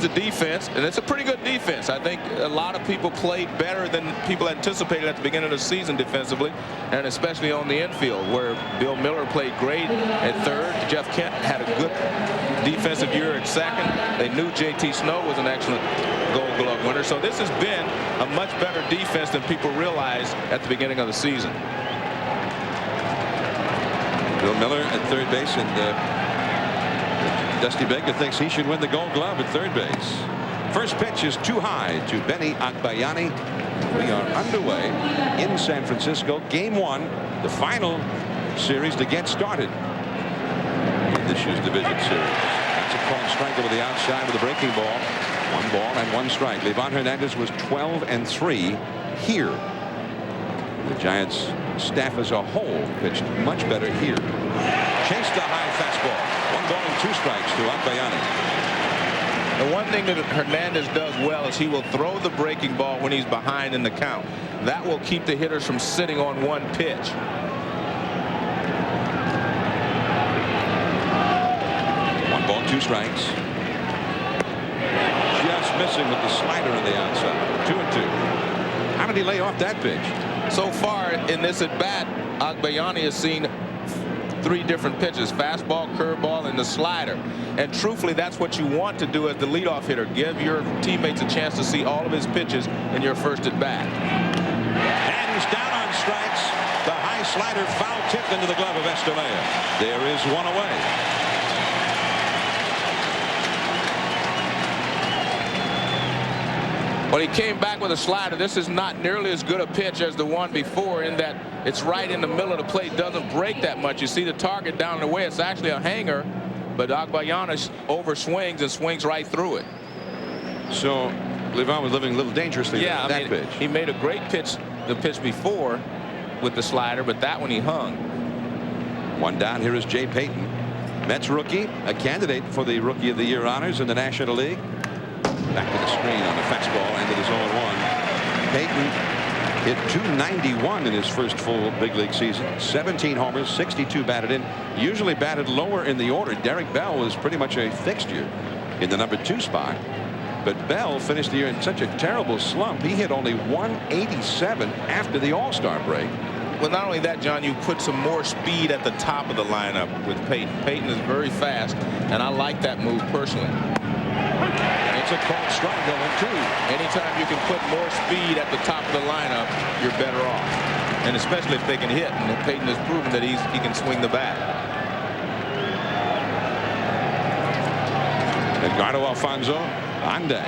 the defense, and it's a pretty good defense. I think a lot of people played better than people anticipated at the beginning of the season defensively, and especially on the infield, where Bill Miller played great at third. Jeff Kent had a good defensive year at second. They knew J.T. Snow was an excellent Gold Glove winner. So this has been a much better defense than people realized at the beginning of the season. Bill Miller at third base, and Dusty Baker thinks he should win the Gold Glove at third base. First pitch is too high to Benny Agbayani. We are underway in San Francisco. Game 1, the final series to get started in this year's division series. That's a called strike over the outside with a breaking ball. 1 ball and 1 strike. Livan Hernandez was 12-3 here. The Giants staff as a whole pitched much better here. Chased the high fastball. 1 ball and 2 strikes to Agbayani. The one thing that Hernandez does well is he will throw the breaking ball when he's behind in the count. That will keep the hitters from sitting on 1 pitch. One ball, 2 strikes. Just missing with the slider on the outside. 2-2. How did he lay off that pitch? So far in this at bat, Agbayani has seen 3 different pitches: fastball, curveball, and the slider. And truthfully, that's what you want to do as the leadoff hitter. Give your teammates a chance to see all of his pitches in your first at bat. And he's down on strikes. The high slider foul tipped into the glove of Escalera. There is 1 away. Well, he came back with a slider. This is not nearly as good a pitch as the one before, in that it's right in the middle of the plate, doesn't break that much. You see the target down the way. It's actually a hanger, but Agbayani overswings and swings right through it. So Livan was living a little dangerously with that pitch. He made a great pitch the pitch before with the slider, but that one he hung. 1 down. Here is Jay Payton, Mets rookie, a candidate for the Rookie of the Year honors in the National League. Back to the screen on the fastball, ended his 0-1. Payton hit .291 in his first full big league season. 17 homers, 62 batted in. Usually batted lower in the order. Derek Bell was pretty much a fixture in the number 2 spot. But Bell finished the year in such a terrible slump. He hit only .187 after the All-Star break. Well, not only that, John, you put some more speed at the top of the lineup with Payton. Payton is very fast, and I like that move personally. It's a called strike going 2. Anytime you can put more speed at the top of the lineup, you're better off. And especially if they can hit. And Payton has proven that he can swing the bat. Edgardo Alfonzo on deck.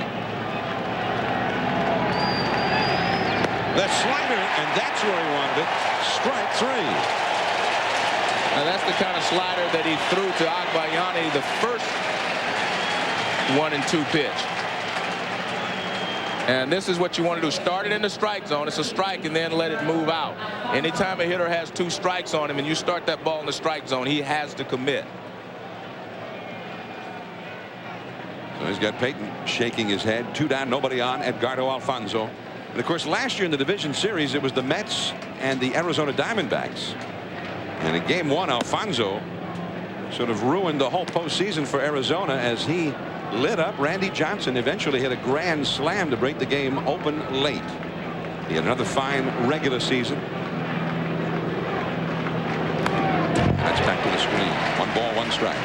The slider, and that's where he wanted it. Strike 3. Now that's the kind of slider that he threw to Agbayani the first 1 and 2 pitch. And this is what you want to do. Start it in the strike zone. It's a strike, and then let it move out. Anytime a hitter has 2 strikes on him and you start that ball in the strike zone, he has to commit. So he's got Payton shaking his head. 2 down, nobody on. Edgardo Alfonzo. And of course, last year in the division series, it was the Mets and the Arizona Diamondbacks. And in game 1, Alfonzo sort of ruined the whole postseason for Arizona as he lit up Randy Johnson. Eventually hit a grand slam to break the game open late. He had another fine regular season. That's back to the screen. 1 ball, 1 strike.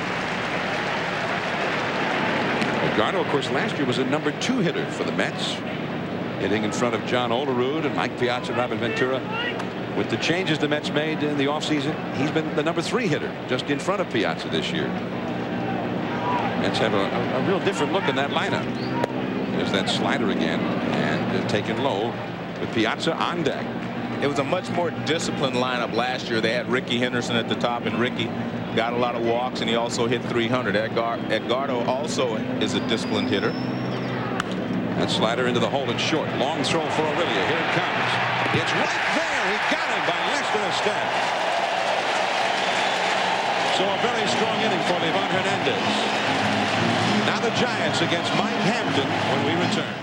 Edgardo, of course, last year was a number 2 hitter for the Mets, hitting in front of John Olerud and Mike Piazza and Robin Ventura. With the changes the Mets made in the offseason, he's been the number 3 hitter, just in front of Piazza this year. Mets have a real different look in that lineup. There's that slider again, and taken low with Piazza on deck. It was a much more disciplined lineup last year. They had Ricky Henderson at the top, and Ricky got a lot of walks, and he also hit 300. Edgardo also is a disciplined hitter. That slider into the hole and short. Long throw for Aurelia. Here it comes. It's right there. He got him by less than a step. So a very strong inning for Livan Hernandez. Now the Giants against Mike Hampton when we return.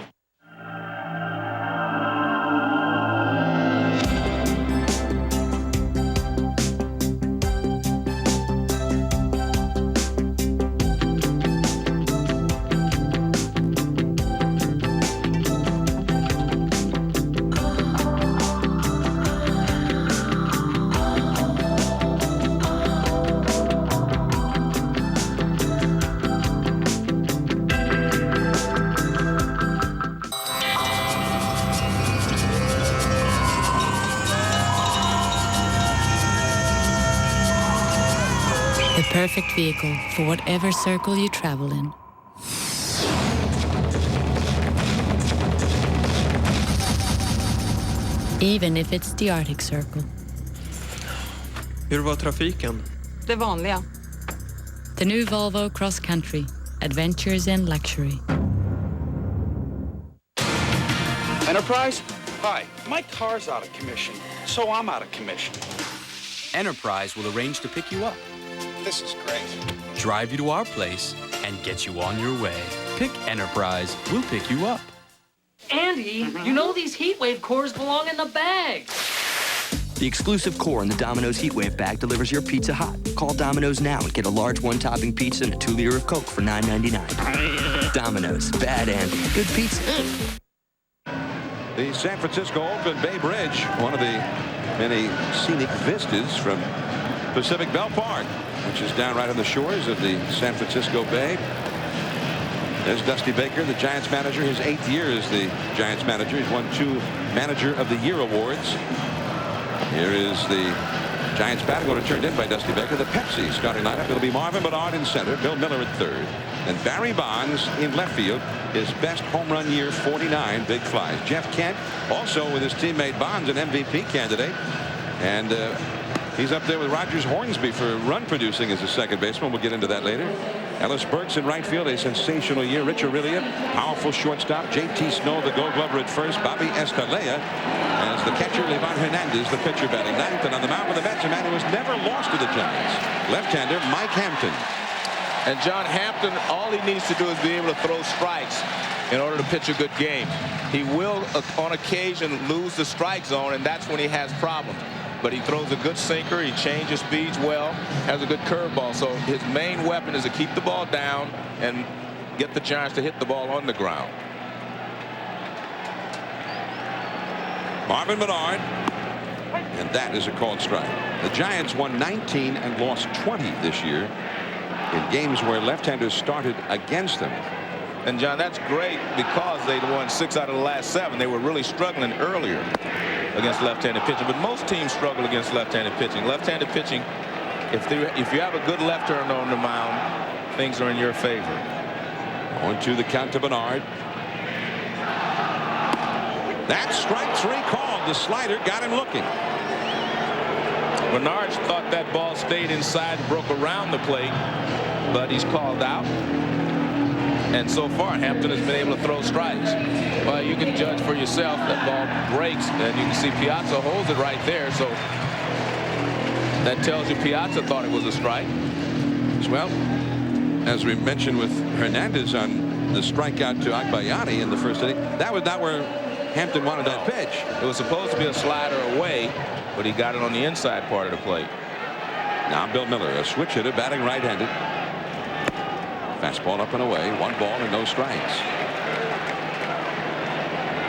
perfect vehicle for whatever circle you travel in. Even if it's the Arctic Circle. Hur var trafiken? Det vanliga. The new Volvo Cross Country. Adventures in luxury. Enterprise? Hi, my car's out of commission, so I'm out of commission. Enterprise will arrange to pick you up, This is great. drive you to our place, and get you on your way. Pick Enterprise, we'll pick you up. Andy, you know these Heatwave cores belong in the bag. The exclusive core in the Domino's Heatwave bag delivers your pizza hot. Call Domino's now and get a large one-topping pizza and a 2-liter of Coke for $9.99. Domino's, bad Andy, good pizza. The San Francisco Oakland Bay Bridge, one of the many scenic vistas from Pacific Ballpark, which is down right on the shores of the San Francisco Bay. There's Dusty Baker, the Giants manager, his 8th year as the Giants manager. He's won 2 Manager of the Year awards. Here is the Giants bat going to turn in by Dusty Baker. The Pepsi starting lineup. It'll be Marvin Bedard in center, Bill Miller at third, and Barry Bonds in left field. His best home run year, 49 big flies. Jeff Kent also with his teammate Bonds, an MVP candidate, and he's up there with Rogers Hornsby for run producing as a second baseman. We'll get into that later. Ellis Burks in right field, a sensational year. Rich Aurelia, powerful shortstop. J.T. Snow, the Gold Glover at first. Bobby Escalera as the catcher. Livan Hernandez, the pitcher, batting ninth. And on the mound with the Mets, a man who has never lost to the Giants, left-hander Mike Hampton. And John Hampton, all he needs to do is be able to throw strikes in order to pitch a good game. He will, on occasion, lose the strike zone, and that's when he has problems. But he throws a good sinker. He changes speeds well, has a good curveball. So his main weapon is to keep the ball down and get the Giants to hit the ball on the ground. Marvin Bedard, and that is a called strike. The Giants won 19 and lost 20 this year in games where left-handers started against them. And John, that's great because they won 6 out of the last 7. They were really struggling earlier against left-handed pitching, but most teams struggle against left-handed pitching. Left-handed pitching, if you have a good left-hander on the mound, things are in your favor. On to the count to Bernard. That's strike 3 called. The slider got him looking. Bernard thought that ball stayed inside and broke around the plate, but he's called out. And so far, Hampton has been able to throw strikes. Well, you can judge for yourself. That ball breaks, and you can see Piazza holds it right there. So that tells you Piazza thought it was a strike. Well, as we mentioned with Hernandez on the strikeout to Agbayani in the first inning, that was not where Hampton wanted that pitch. It was supposed to be a slider away, but he got it on the inside part of the plate. Now Bill Miller, a switch hitter, batting right-handed. Fastball up and away. 1 ball and no strikes.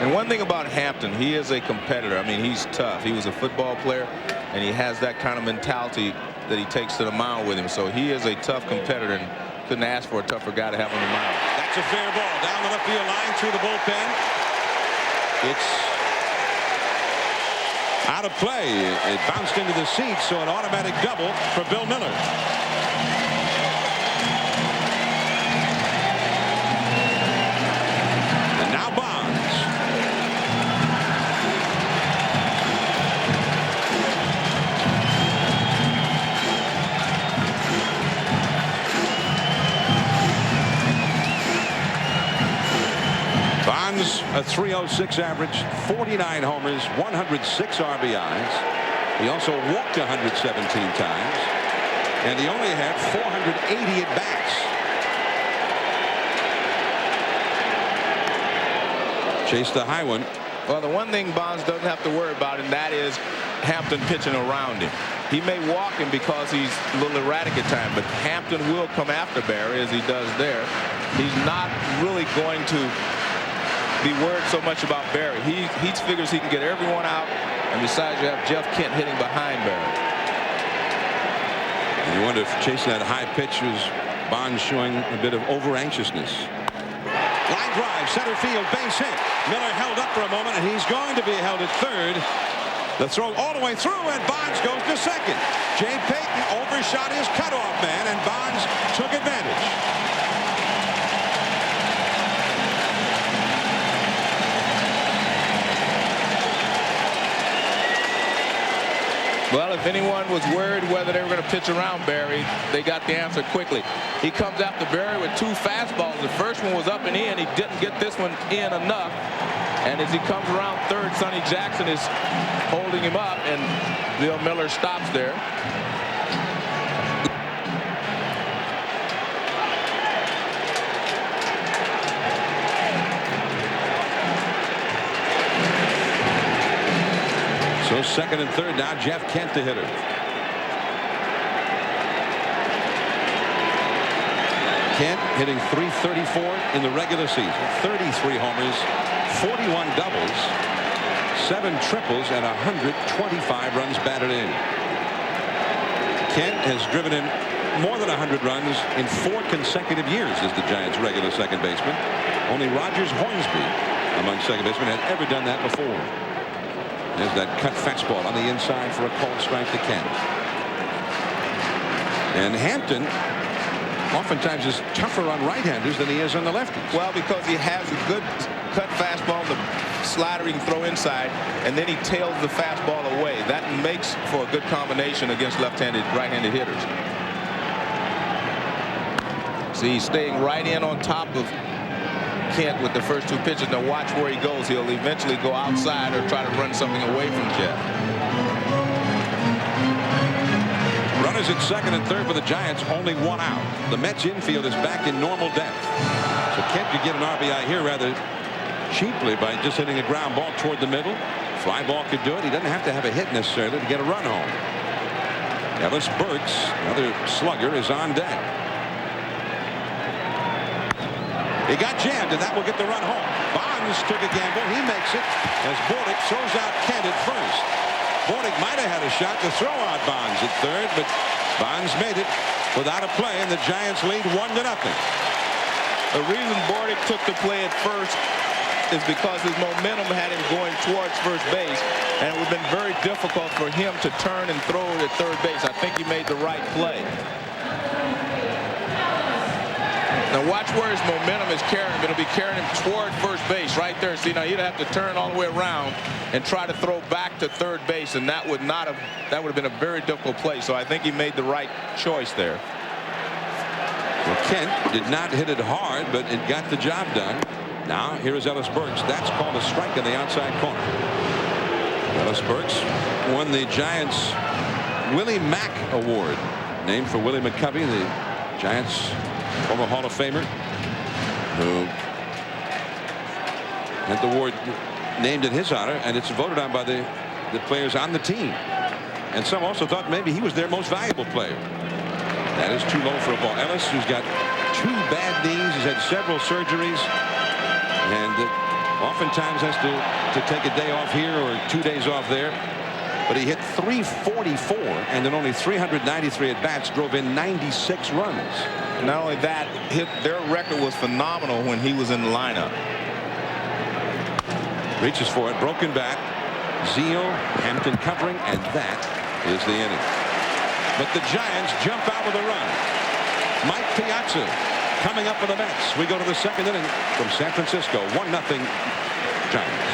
And one thing about Hampton, he is a competitor. I mean, he's tough. He was a football player, and he has that kind of mentality that he takes to the mound with him. So he is a tough competitor, and couldn't ask for a tougher guy to have on the mound. That's a fair ball down the left field line through the bullpen. It's out of play. It bounced into the seats, so an automatic double for Bill Miller. And now Bonds. Bonds, a .306 average, 49 homers, 106 RBIs. He also walked 117 times, and he only had 480 at-bats. Chase the high one. Well, the one thing Bonds doesn't have to worry about, and that is Hampton pitching around him. He may walk him because he's a little erratic at times, but Hampton will come after Barry as he does there. He's not really going to be worried so much about Barry. He figures he can get everyone out, and besides, you have Jeff Kent hitting behind Barry. And you wonder if chasing that high pitch was Bonds showing a bit of over-anxiousness. Line drive, center field, base hit. Miller held up for a moment, and he's going to be held at third. The throw all the way through, and Bonds goes to second. Jay Payton overshot his cutoff man, and Bonds took advantage. Well, if anyone was worried whether they were going to pitch around Barry, they got the answer quickly. He comes after Barry with 2 fastballs. The first one was up and in. He didn't get this one in enough. And as he comes around third, Sonny Jackson is holding him up, and Bill Miller stops there. So second and third now, Jeff Kent the hitter. Kent hitting .334 in the regular season. 33 homers, 41 doubles, 7 triples, and 125 runs batted in. Kent has driven in more than 100 runs in 4 consecutive years as the Giants' regular second baseman. Only Rogers Hornsby among second basemen had ever done that before. There's that cut fastball on the inside for a called strike to Kent. And Hampton oftentimes is tougher on right-handers than he is on the lefties. Well, because he has a good cut fastball, the slider he can throw inside, and then he tails the fastball away. That makes for a good combination against left-handed, right-handed hitters. See, he's staying right in on top of Kent with the first 2 pitches. Now watch where he goes. He'll eventually go outside or try to run something away from Jeff. Runners at second and third for the Giants, only 1 out. The Mets infield is back in normal depth. So Kent could get an RBI here rather cheaply by just hitting a ground ball toward the middle. Fly ball could do it. He doesn't have to have a hit necessarily to get a run home. Ellis Burks, another slugger, is on deck. He got jammed, and that will get the run home. Bonds took a gamble. He makes it as Bordick throws out Kent at first. Bordick might have had a shot to throw out Bonds at third, but Bonds made it without a play, and the Giants lead 1-0. The reason Bordick took the play at first is because his momentum had him going towards first base, and it would have been very difficult for him to turn and throw it at third base. I think he made the right play. Now watch where his momentum is carrying him. It'll be carrying him toward first base right there. See, now he'd have to turn all the way around and try to throw back to third base, and that would have been a very difficult play. So I think he made the right choice there. Well, Kent did not hit it hard, but it got the job done. Now here is Ellis Burks. That's called a strike in the outside corner. Ellis Burks won the Giants Willie Mack Award, named for Willie McCovey, the Giants former Hall of Famer, who had the award named in his honor, and it's voted on by the players on the team. And some also thought maybe he was their most valuable player. That is too low for a ball. Ellis, who's got 2 bad knees, has had several surgeries, and oftentimes has to take a day off here or 2 days off there. But he hit .344, and in only 393 at-bats drove in 96 runs. Not only that, their record was phenomenal when he was in the lineup. Reaches for it, broken bat. Zeal, Hampton covering, and that is the inning. But the Giants jump out with a run. Mike Piazza coming up for the Mets. We go to the second inning from San Francisco. 1-0 Giants.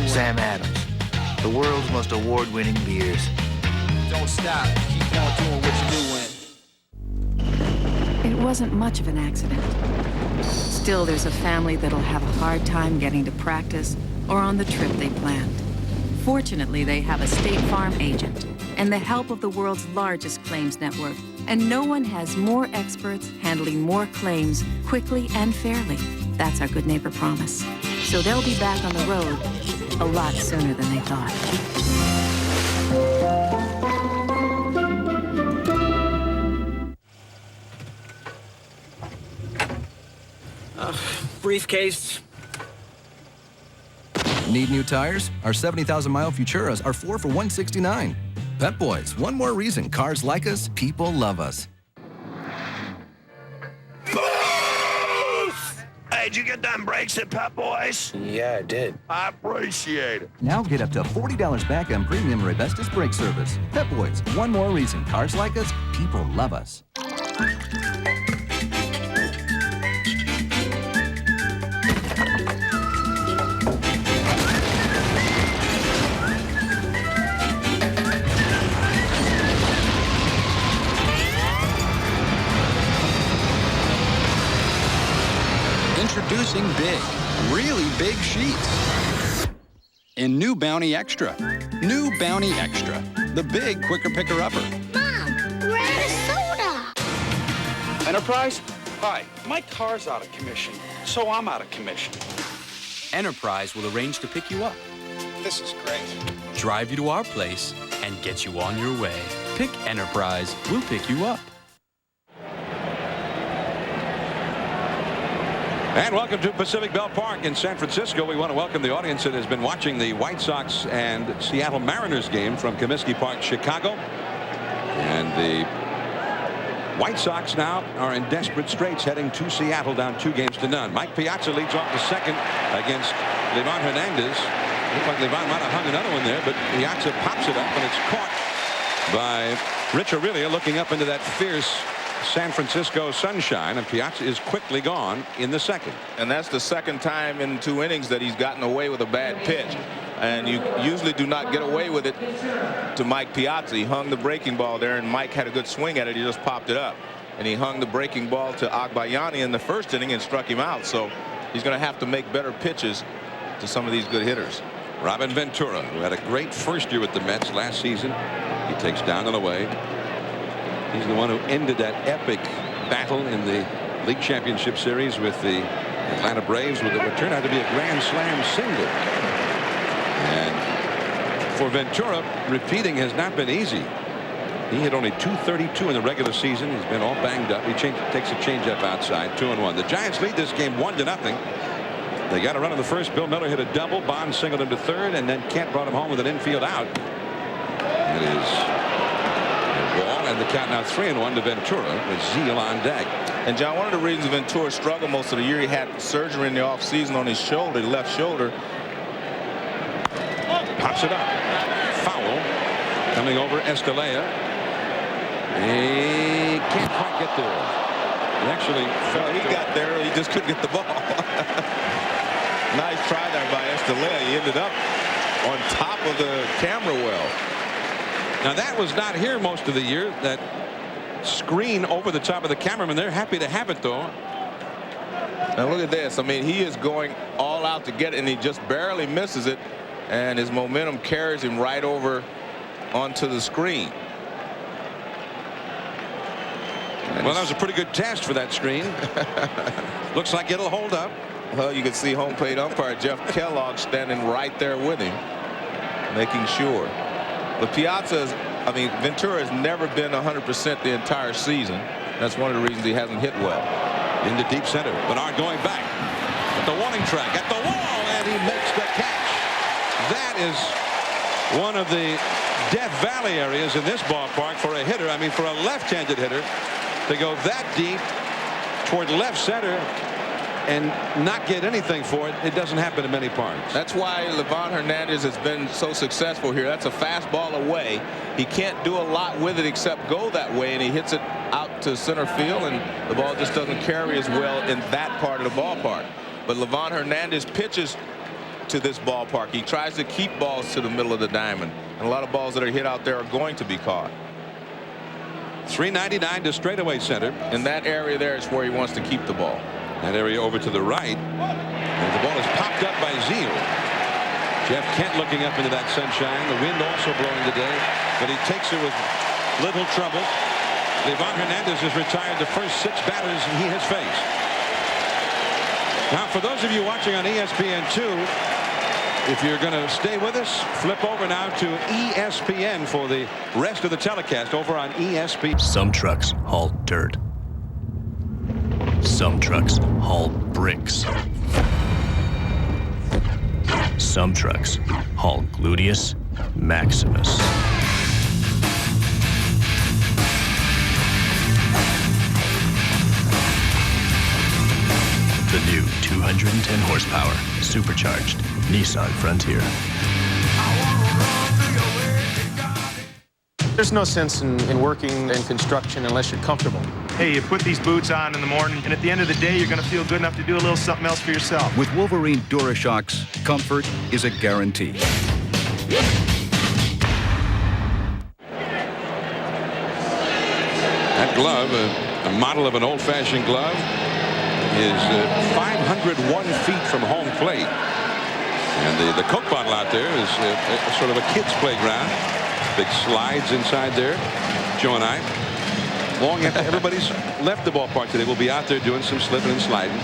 Sam Adams, the world's most award-winning beers. Don't stop, keep on doing what you're doing. It wasn't much of an accident. Still, there's a family that'll have a hard time getting to practice or on the trip they planned. Fortunately, they have a State Farm agent and the help of the world's largest claims network. And no one has more experts handling more claims quickly and fairly. That's our Good Neighbor promise. So they'll be back on the road a lot sooner than they thought. briefcase. Need new tires? Our 70,000-mile Futuras are 4 for $169. Pep Boys, one more reason cars like us, people love us. Hey, did you get them brakes at Pep Boys? Yeah, I did. I appreciate it. Now get up to $40 back on premium Rebestos brake service. Pep Boys, one more reason cars like us, people love us. Introducing big, really big sheets. In new Bounty Extra. New Bounty Extra. The big quicker picker-upper. Mom, we're out of soda. Enterprise? Hi, my car's out of commission, so I'm out of commission. Enterprise will arrange to pick you up, This is great. drive you to our place, and get you on your way. Pick Enterprise. We'll pick you up. And welcome to Pacific Ballpark in San Francisco. We want to welcome the audience that has been watching the White Sox and Seattle Mariners game from Comiskey Park, Chicago. And the White Sox now are in desperate straits heading to Seattle down 2-0. Mike Piazza leads off the second against Livan Hernandez. Looks like Livan might have hung another one there, but Piazza pops it up and it's caught by Rich Aurelio looking up into that fierce San Francisco sunshine, and Piazza is quickly gone in the second. And that's the second time in 2 innings that he's gotten away with a bad pitch. And you usually do not get away with it to Mike Piazza. He hung the breaking ball there, and Mike had a good swing at it. He just popped it up. And he hung the breaking ball to Agbayani in the first inning and struck him out. So he's going to have to make better pitches to some of these good hitters. Robin Ventura, who had a great first year with the Mets last season, he takes down and away. He's the one who ended that epic battle in the League Championship Series with the Atlanta Braves with what turned out to be a grand slam single. And for Ventura, repeating has not been easy. He hit only .232 in the regular season. He's been all banged up. He takes a changeup outside, 2-1. The Giants lead this game 1-0. They got a run in the first. Bill Miller hit a double. Bond singled him to third, and then Kent brought him home with an infield out. It is ball, and the count now 3-1 to Ventura with Zeal on deck. And John, one of the reasons Ventura struggled most of the year, he had surgery in the offseason on his shoulder, the left shoulder. Pops it up. Foul coming over Escalera. He can't quite get there. He actually fell. He got there. He just couldn't get the ball. Nice try there by Escalera. He ended up on top of the camera well. Now that was not here most of the year. That screen over the top of the cameraman. They're happy to have it though. Now look at this. I mean, he is going all out to get it, and he just barely misses it, and his momentum carries him right over onto the screen. Well, that was a pretty good test for that screen. Looks like it'll hold up. Well, you can see home plate umpire Jeff Kellogg standing right there with him, making sure. But Piazza's, I mean, Ventura has never been 100% the entire season. That's one of the reasons he hasn't hit well. Into deep center. Bernard going back at the warning track, at the wall, and he makes the catch. That is one of the Death Valley areas in this ballpark for a hitter. I mean, for a left-handed hitter to go that deep toward left center and not get anything for it. It doesn't happen in many parks. That's why Livan Hernandez has been so successful here. That's a fastball away. He can't do a lot with it except go that way, and he hits it out to center field, and the ball just doesn't carry as well in that part of the ballpark. But Livan Hernandez pitches to this ballpark. He tries to keep balls to the middle of the diamond, and a lot of balls that are hit out there are going to be caught. 399 to straightaway center. In that area there is where he wants to keep the ball. That area over to the right. And the ball is popped up by Zeal. Jeff Kent looking up into that sunshine. The wind also blowing today, but he takes it with little trouble. Livan Hernandez has retired the first 6 batters he has faced. Now, for those of you watching on ESPN2, if you're going to stay with us, flip over now to ESPN for the rest of the telecast over on ESPN. Some trucks haul dirt. Some trucks haul bricks. Some trucks haul gluteus maximus. The new 210 horsepower, supercharged Nissan Frontier. There's no sense in working in construction unless you're comfortable. Hey, you put these boots on in the morning, and at the end of the day, you're going to feel good enough to do a little something else for yourself. With Wolverine DuraShocks, comfort is a guarantee. That glove, a model of an old-fashioned glove, is 501 feet from home plate. And the Coke bottle out there is sort of a kid's playground. Big slides inside there. Joe and I, long after everybody's left the ballpark today, we'll be out there doing some slipping and sliding.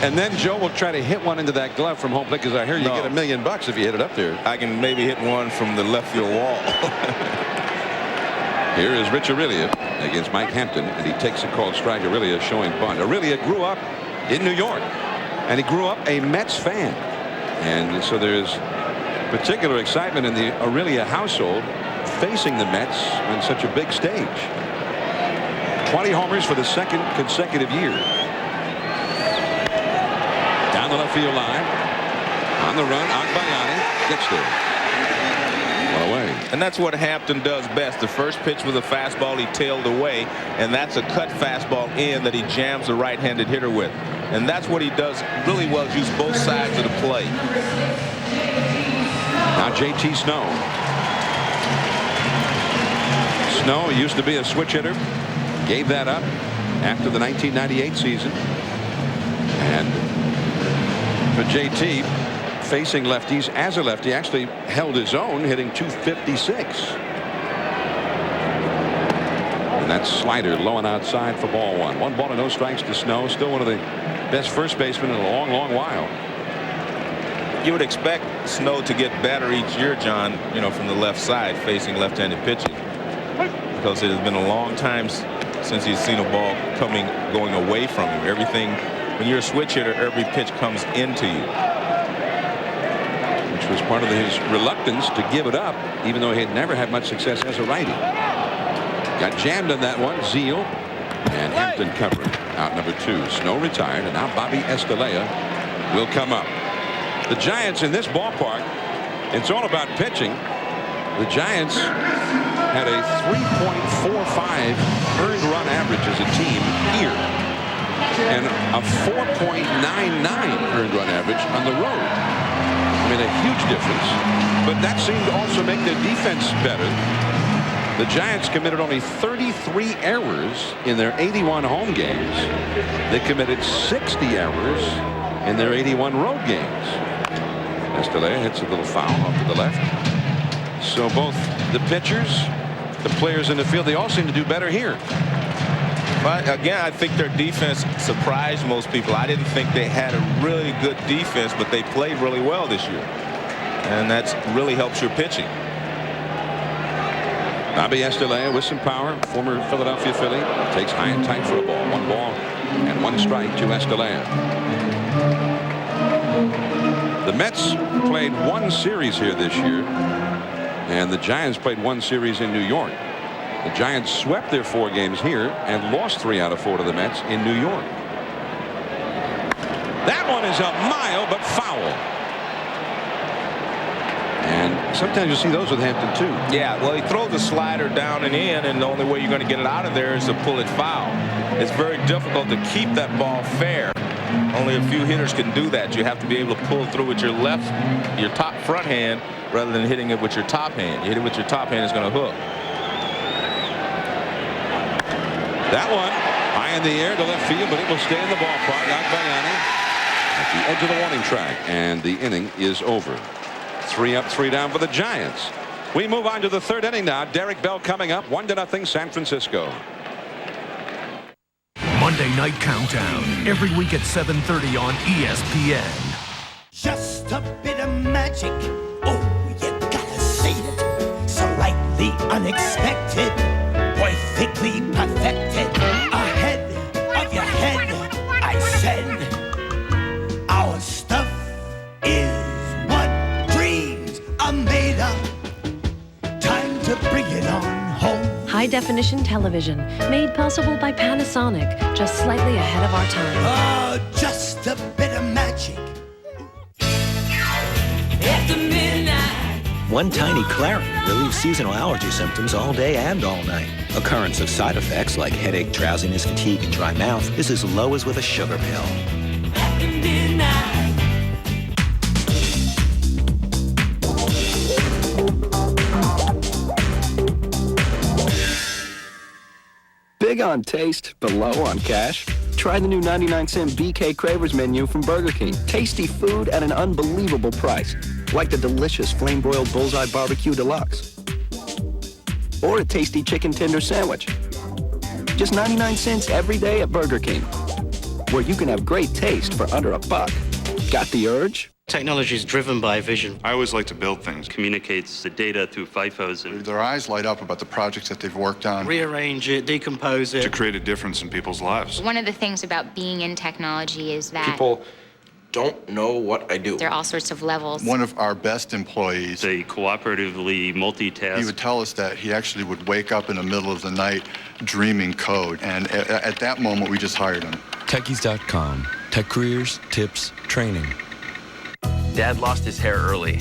And then Joe will try to hit one into that glove from home plate, because I hear you get $1 million if you hit it up there. I can maybe hit one from the left field wall. Here is Rich Aurelia against Mike Hampton, and he takes a called strike. Aurelia showing bunt. Aurelia grew up in New York, and he grew up a Mets fan. And so there's particular excitement in the Aurelia household facing the Mets on such a big stage. 20 homers for the second consecutive year. Down the left field line. On the run, Agbayani gets there. One away. And that's what Hampton does best. The first pitch was a fastball he tailed away, and that's a cut fastball in that he jams a right-handed hitter with. And that's what he does really well, is use both sides of the play. Now JT Snow. Snow used to be a switch hitter. Gave that up after the 1998 season. And for JT, facing lefties as a lefty, actually held his own, hitting .256. And that slider low and outside for ball one. 1 ball and no strikes to Snow. Still one of the best first basemen in a long, long while. You would expect Snow to get better each year, John, from the left side facing left-handed pitching, because it has been a long time since he's seen a ball going away from him. Everything, when you're a switch hitter, every pitch comes into you. Which was part of his reluctance to give it up, even though he had never had much success as a righty. Got jammed on that one. Zeal and Hampton covering. Out number 2. Snow retired, and now Bobby Estalella will come up. The Giants in this ballpark, it's all about pitching. The Giants had a 3.45 earned run average as a team here, and a 4.99 earned run average on the road. I mean, a huge difference, but that seemed to also make their defense better. The Giants committed only 33 errors in their 81 home games. They committed 60 errors in their 81 road games. Estalella hits a little foul off to the left. So both the pitchers, the players in the field, they all seem to do better here. But again, I think their defense surprised most people. I didn't think they had a really good defense, but they played really well this year. And that really helps your pitching. Bobby Estalella with some power, former Philadelphia Philly, takes high and tight for a ball. 1 ball and 1 strike to Estalella. The Mets played 1 series here this year, and the Giants played 1 series in New York. The Giants swept their 4 games here and lost 3 out of 4 to the Mets in New York. That one is a mile, but foul. And sometimes you see those with Hampton too. Yeah, well, he throws the slider down and in, and the only way you're going to get it out of there is to pull it foul. It's very difficult to keep that ball fair. Only a few hitters can do that. You have to be able to pull through with your top front hand, rather than hitting it with your top hand. You hit it with your top hand, it's going to hook. That one high in the air to left field, but it will stay in the ballpark. Agbayani at the edge of the warning track, and the inning is over. 3 up, 3 down for the Giants. We move on to the 3rd inning now. Derek Bell coming up. 1-0 San Francisco. Monday Night Countdown every week at 7:30 on ESPN. Just a bit of magic. Oh, you gotta see it. Slightly unexpected. Perfectly perfected. Ahead of your head. to bring it on home. High-definition television, made possible by Panasonic, just slightly ahead of our time. Oh, just a bit of magic. After midnight. One tiny Claritin relieves seasonal allergy symptoms all day and all night. Occurrence of side effects like headache, drowsiness, fatigue, and dry mouth is as low as with a sugar pill. After midnight. Big on taste, but low on cash? Try the new 99-cent BK Cravers menu from Burger King. Tasty food at an unbelievable price. Like the delicious flame-broiled Bullseye Barbecue Deluxe. Or a tasty chicken tender sandwich. Just 99 cents every day at Burger King, where you can have great taste for under $1. Got the urge? Technology is driven by vision. I always like to build things. Communicates the data through FIFOs. And their eyes light up about the projects that they've worked on. Rearrange it, decompose it. To create a difference in people's lives. One of the things about being in technology is that people don't know what I do. There are all sorts of levels. One of our best employees, they cooperatively multitask. He would tell us that he actually would wake up in the middle of the night dreaming code. And at that moment, we just hired him. Techies.com. Tech careers, tips, training. Dad lost his hair early.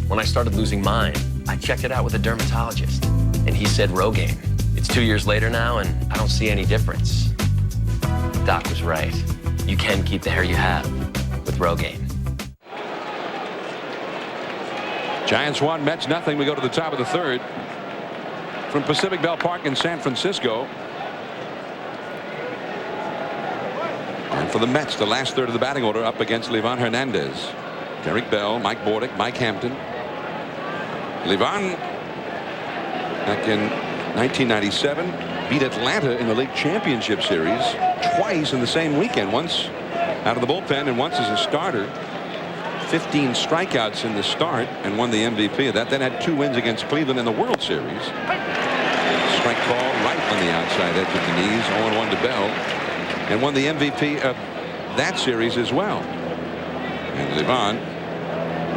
When I started losing mine, I checked it out with a dermatologist, and he said Rogaine. It's 2 years later now, and I don't see any difference. Doc was right. You can keep the hair you have with Rogaine. Giants 1, Mets nothing. We go to the top of the third. From Pacific Ballpark in San Francisco. And for the Mets, the last third of the batting order up against Livan Hernandez. Derek Bell, Mike Bordick, Mike Hampton. Livan, back in 1997, beat Atlanta in the League Championship Series twice in the same weekend. Once out of the bullpen and once as a starter. 15 strikeouts in the start and won the MVP of that. Then had 2 wins against Cleveland in the World Series. Strike call right on the outside edge of the knees. 0-1 to Bell. And won the MVP of that series as well. And Livan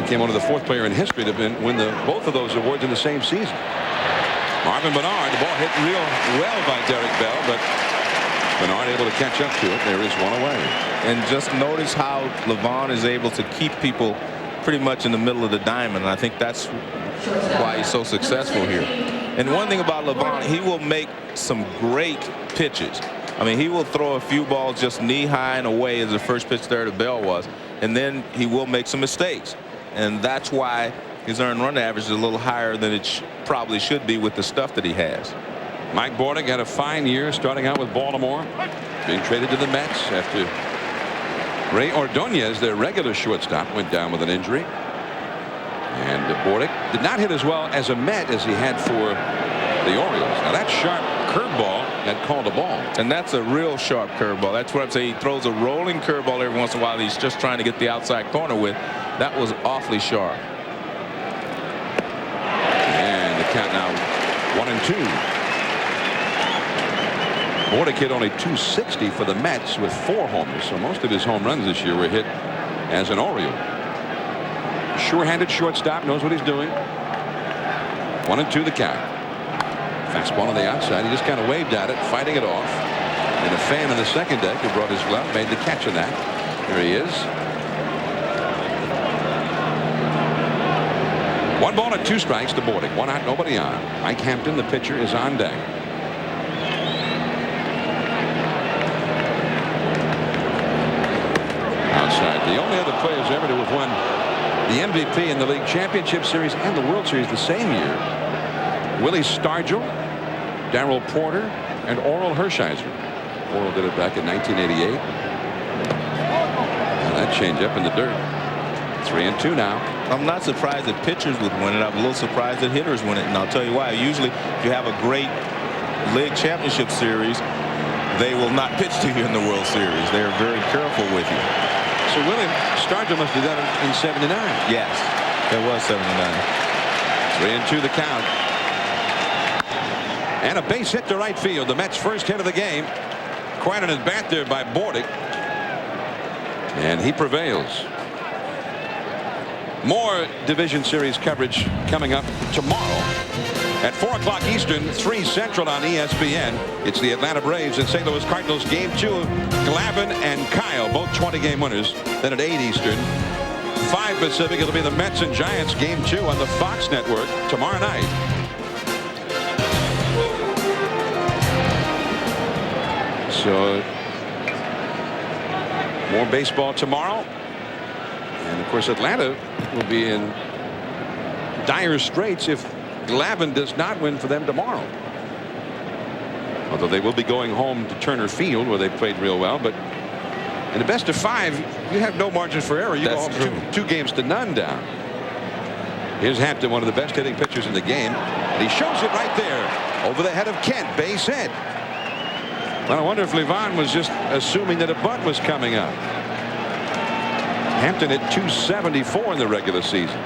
became one of the 4th player in history to win both of those awards in the same season. Marvin Bernard, the ball hit real well by Derek Bell, but Bernard able to catch up to it. There is one away. And just notice how Livan is able to keep people pretty much in the middle of the diamond. And I think that's why he's so successful here. And one thing about Livan, he will make some great pitches. I mean, he will throw a few balls just knee high and away, as the first pitch there to Bell was. And then he will make some mistakes. And that's why his earned run average is a little higher than it probably should be with the stuff that he has. Mike Bordick had a fine year starting out with Baltimore, being traded to the Mets after Ray Ordonez, their regular shortstop, went down with an injury. And Bordick did not hit as well as a Met as he had for the Orioles. Now that sharp curveball got called a ball. And that's a real sharp curveball. That's what I'm saying. He throws a rolling curveball every once in a while. He's just trying to get the outside corner with. That was awfully sharp. And the count now 1-2. Bordick hit only .260 for the Mets with 4 homers. So most of his home runs this year were hit as an Oriole. Sure-handed shortstop, knows what he's doing. 1-2 the count. Fastball on the outside. He just kind of waved at it, fighting it off. And a fan in the second deck who brought his glove made the catch on that. Here he is. 1 ball and 2 strikes to Bordick. 1 out, nobody on. Mike Hampton, the pitcher, is on deck. Outside. The only other players ever to have won the MVP in the League Championship Series and the World Series the same year. Willie Stargell, Darrell Porter, and Orel Hershiser. Orel did it back in 1988. Now that changeup in the dirt. 3-2 now. I'm not surprised that pitchers would win it. I'm a little surprised that hitters win it. And I'll tell you why. Usually, if you have a great League Championship Series, they will not pitch to you in the World Series. They're very careful with you. So Willie Stargell must do that in '79. Yes, that was '79. 3-2 the count. And a base hit to right field. The Mets' first hit of the game. Quite an at-bat there by Bordick. And he prevails. More Division Series coverage coming up tomorrow At 4 o'clock Eastern, 3 Central on ESPN. It's the Atlanta Braves and St. Louis Cardinals Game 2. Glavine and Kyle, both 20-game winners. Then at 8 Eastern, 5 Pacific, it'll be the Mets and Giants Game 2 on the Fox Network tomorrow night. So more baseball tomorrow. And of course, Atlanta will be in dire straits if Glavine does not win for them tomorrow. Although they will be going home to Turner Field, where they played real well. But in the best of 5, you have no margin for error. You go home 2 games to none down. Here's Hampton, one of the best hitting pitchers in the game. And he shows it right there over the head of Kent, base hit. Well, I wonder if Levon was just assuming that a bunt was coming up. Hampton hit .274 in the regular season.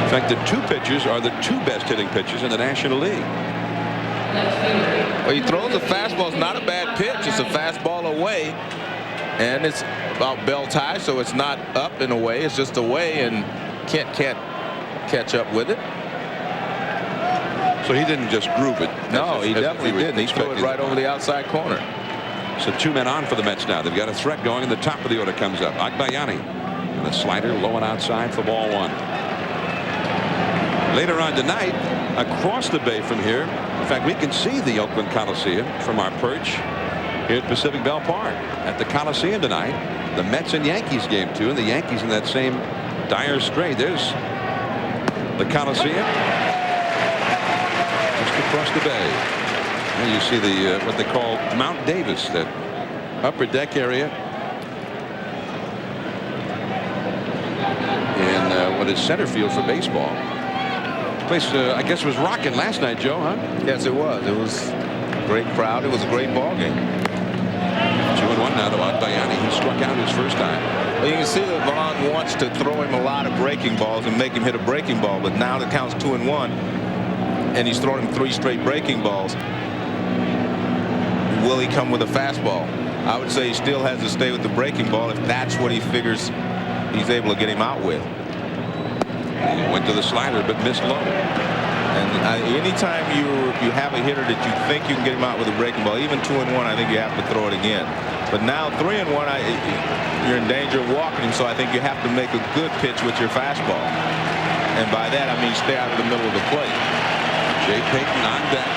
In fact, the 2 pitchers are the 2 best hitting pitchers in the National League. Well, he throws a fastball. It's not a bad pitch. It's a fastball away, and it's about belt high, so it's not up in a way. It's just away, and Kent can't catch up with it. So he didn't just groove it. No, he definitely didn't. He threw it right over the outside corner. So 2 men on for the Mets now. They've got a threat going, and the top of the order comes up. Agbayani and a slider low and outside for ball 1. Later on tonight, across the bay from here, in fact, we can see the Oakland Coliseum from our perch here at Pacific Ballpark. At the Coliseum tonight, the Mets and Yankees Game 2, and the Yankees in that same dire strait. There's the Coliseum just across the bay. And you see the what they call Mount Davis, that upper deck area in what is center field for baseball. Place, I guess, was rocking last night, Joe, huh? Yes, it was. It was a great crowd. It was a great ball game. 2-1 now to Agbayani. He struck out his first time. Well, you can see that Vaughn wants to throw him a lot of breaking balls and make him hit a breaking ball, but now the count's 2-1, and he's throwing him 3 straight breaking balls. Will he come with a fastball? I would say he still has to stay with the breaking ball if that's what he figures he's able to get him out with. He went to the slider but missed low. And anytime you have a hitter that you think you can get him out with a breaking ball, even 2-1, I think you have to throw it again. But now 3-1, you're in danger of walking him, so I think you have to make a good pitch with your fastball. And by that I mean stay out of the middle of the plate. Jay Payton on deck.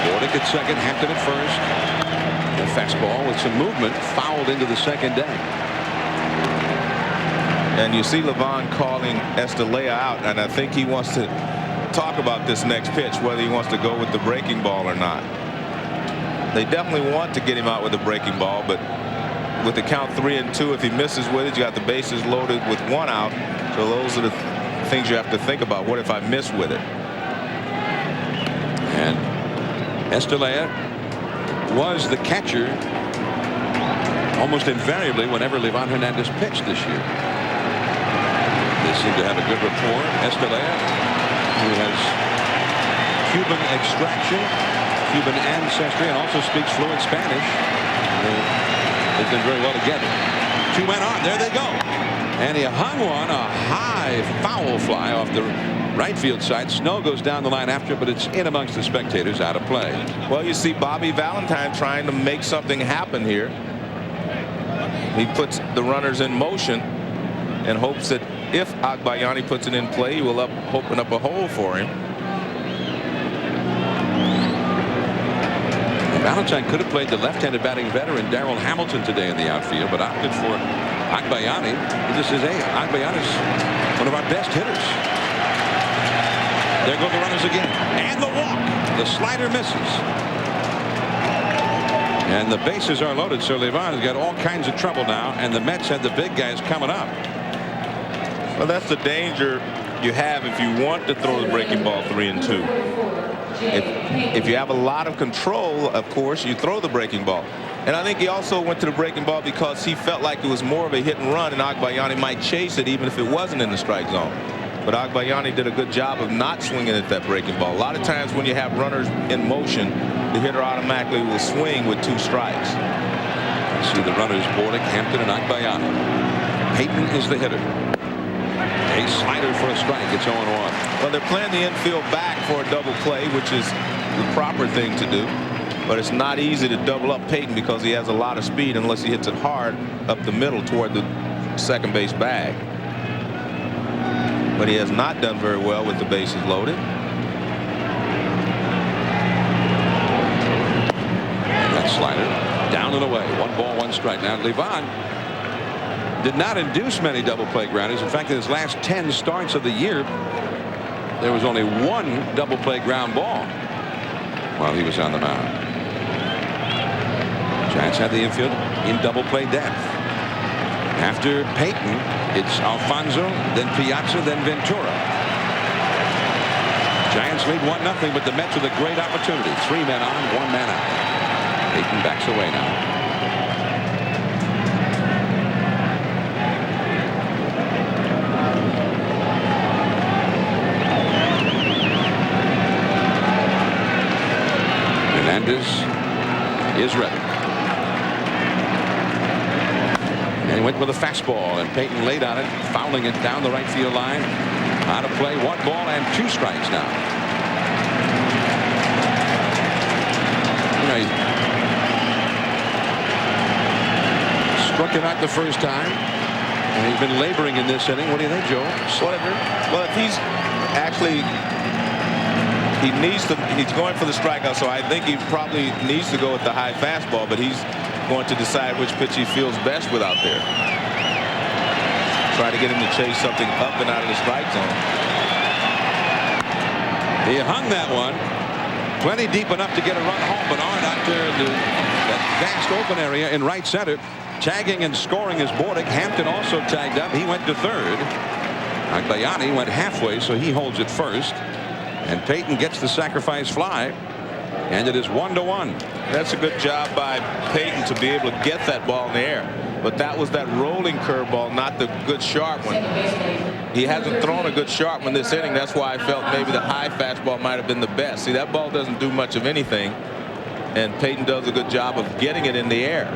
Bordick at second, Hampton at first. A fastball with some movement fouled into the second deck. And you see Levon calling Estelea out, and I think he wants to talk about this next pitch, whether he wants to go with the breaking ball or not. They definitely want to get him out with the breaking ball, but with the count 3-2, if he misses with it, you got the bases loaded with 1 out. So those are the things you have to think about. What if I miss with it? And Estelea was the catcher almost invariably whenever Levon Hernandez pitched this year. They seem to have a good rapport. Estelea, who has Cuban extraction, Cuban ancestry, and also speaks fluent Spanish. They've done very well together. 2 men on. There they go. And he hung one, a high foul fly off the right field side. Snow goes down the line after, but it's in amongst the spectators, out of play. Well, you see Bobby Valentine trying to make something happen here. He puts the runners in motion and hopes that if Agbayani puts it in play, he will open up a hole for him. Valentine could have played the left-handed batting veteran Darrell Hamilton today in the outfield, but opted for Agbayani. This is Agbayani's one of our best hitters. There go the runners again, and the walk. The slider misses, and the bases are loaded. So Levon has got all kinds of trouble now, and the Mets have the big guys coming up. Well, that's the danger you have if you want to throw the breaking ball 3-2. If you have a lot of control, of course, you throw the breaking ball. And I think he also went to the breaking ball because he felt like it was more of a hit and run, and Agbayani might chase it even if it wasn't in the strike zone. But Agbayani did a good job of not swinging at that breaking ball. A lot of times when you have runners in motion, the hitter automatically will swing with 2 strikes. You see the runners, Bordick, Hampton, and Agbayani. Payton is the hitter. Slider for a strike. It's 0-1. Well, they're playing the infield back for a double play, which is the proper thing to do. But it's not easy to double up Peyton because he has a lot of speed unless he hits it hard up the middle toward the second base bag. But he has not done very well with the bases loaded. And that slider down and away. 1 ball, 1 strike. Now Levon did not induce many double play grounders. In fact, in his last 10 starts of the year, there was only 1 double play ground ball while he was on the mound. Giants have the infield in double play depth. After Peyton, it's Alfonso, then Piazza, then Ventura. Giants lead 1-0, but the Mets with a great opportunity. 3 men on, 1 man out. Peyton backs away now. Hernandez is ready. And he went with a fastball, and Peyton laid on it, fouling it down the right field line. Out of play, 1 ball and 2 strikes now. You know, he struck him out the first time, and he's been laboring in this inning. What do you think, Joe? Slider. Well, if he's actually, he's going for the strikeout, so I think he probably needs to go with the high fastball, but he's going to decide which pitch he feels best with out there. Try to get him to chase something up and out of the strike zone. He hung that one plenty deep enough to get a run home, but Arndt out there in that vast open area in right center. Tagging and scoring is Bordick. Hampton also tagged up. He went to third. Agbayani went halfway, so he holds it first. And Peyton gets the sacrifice fly. And it is 1-1. That's a good job by Peyton to be able to get that ball in the air. But that was that rolling curveball, not the good sharp one. He hasn't thrown a good sharp one this inning. That's why I felt maybe the high fastball might have been the best. See, that ball doesn't do much of anything. And Peyton does a good job of getting it in the air.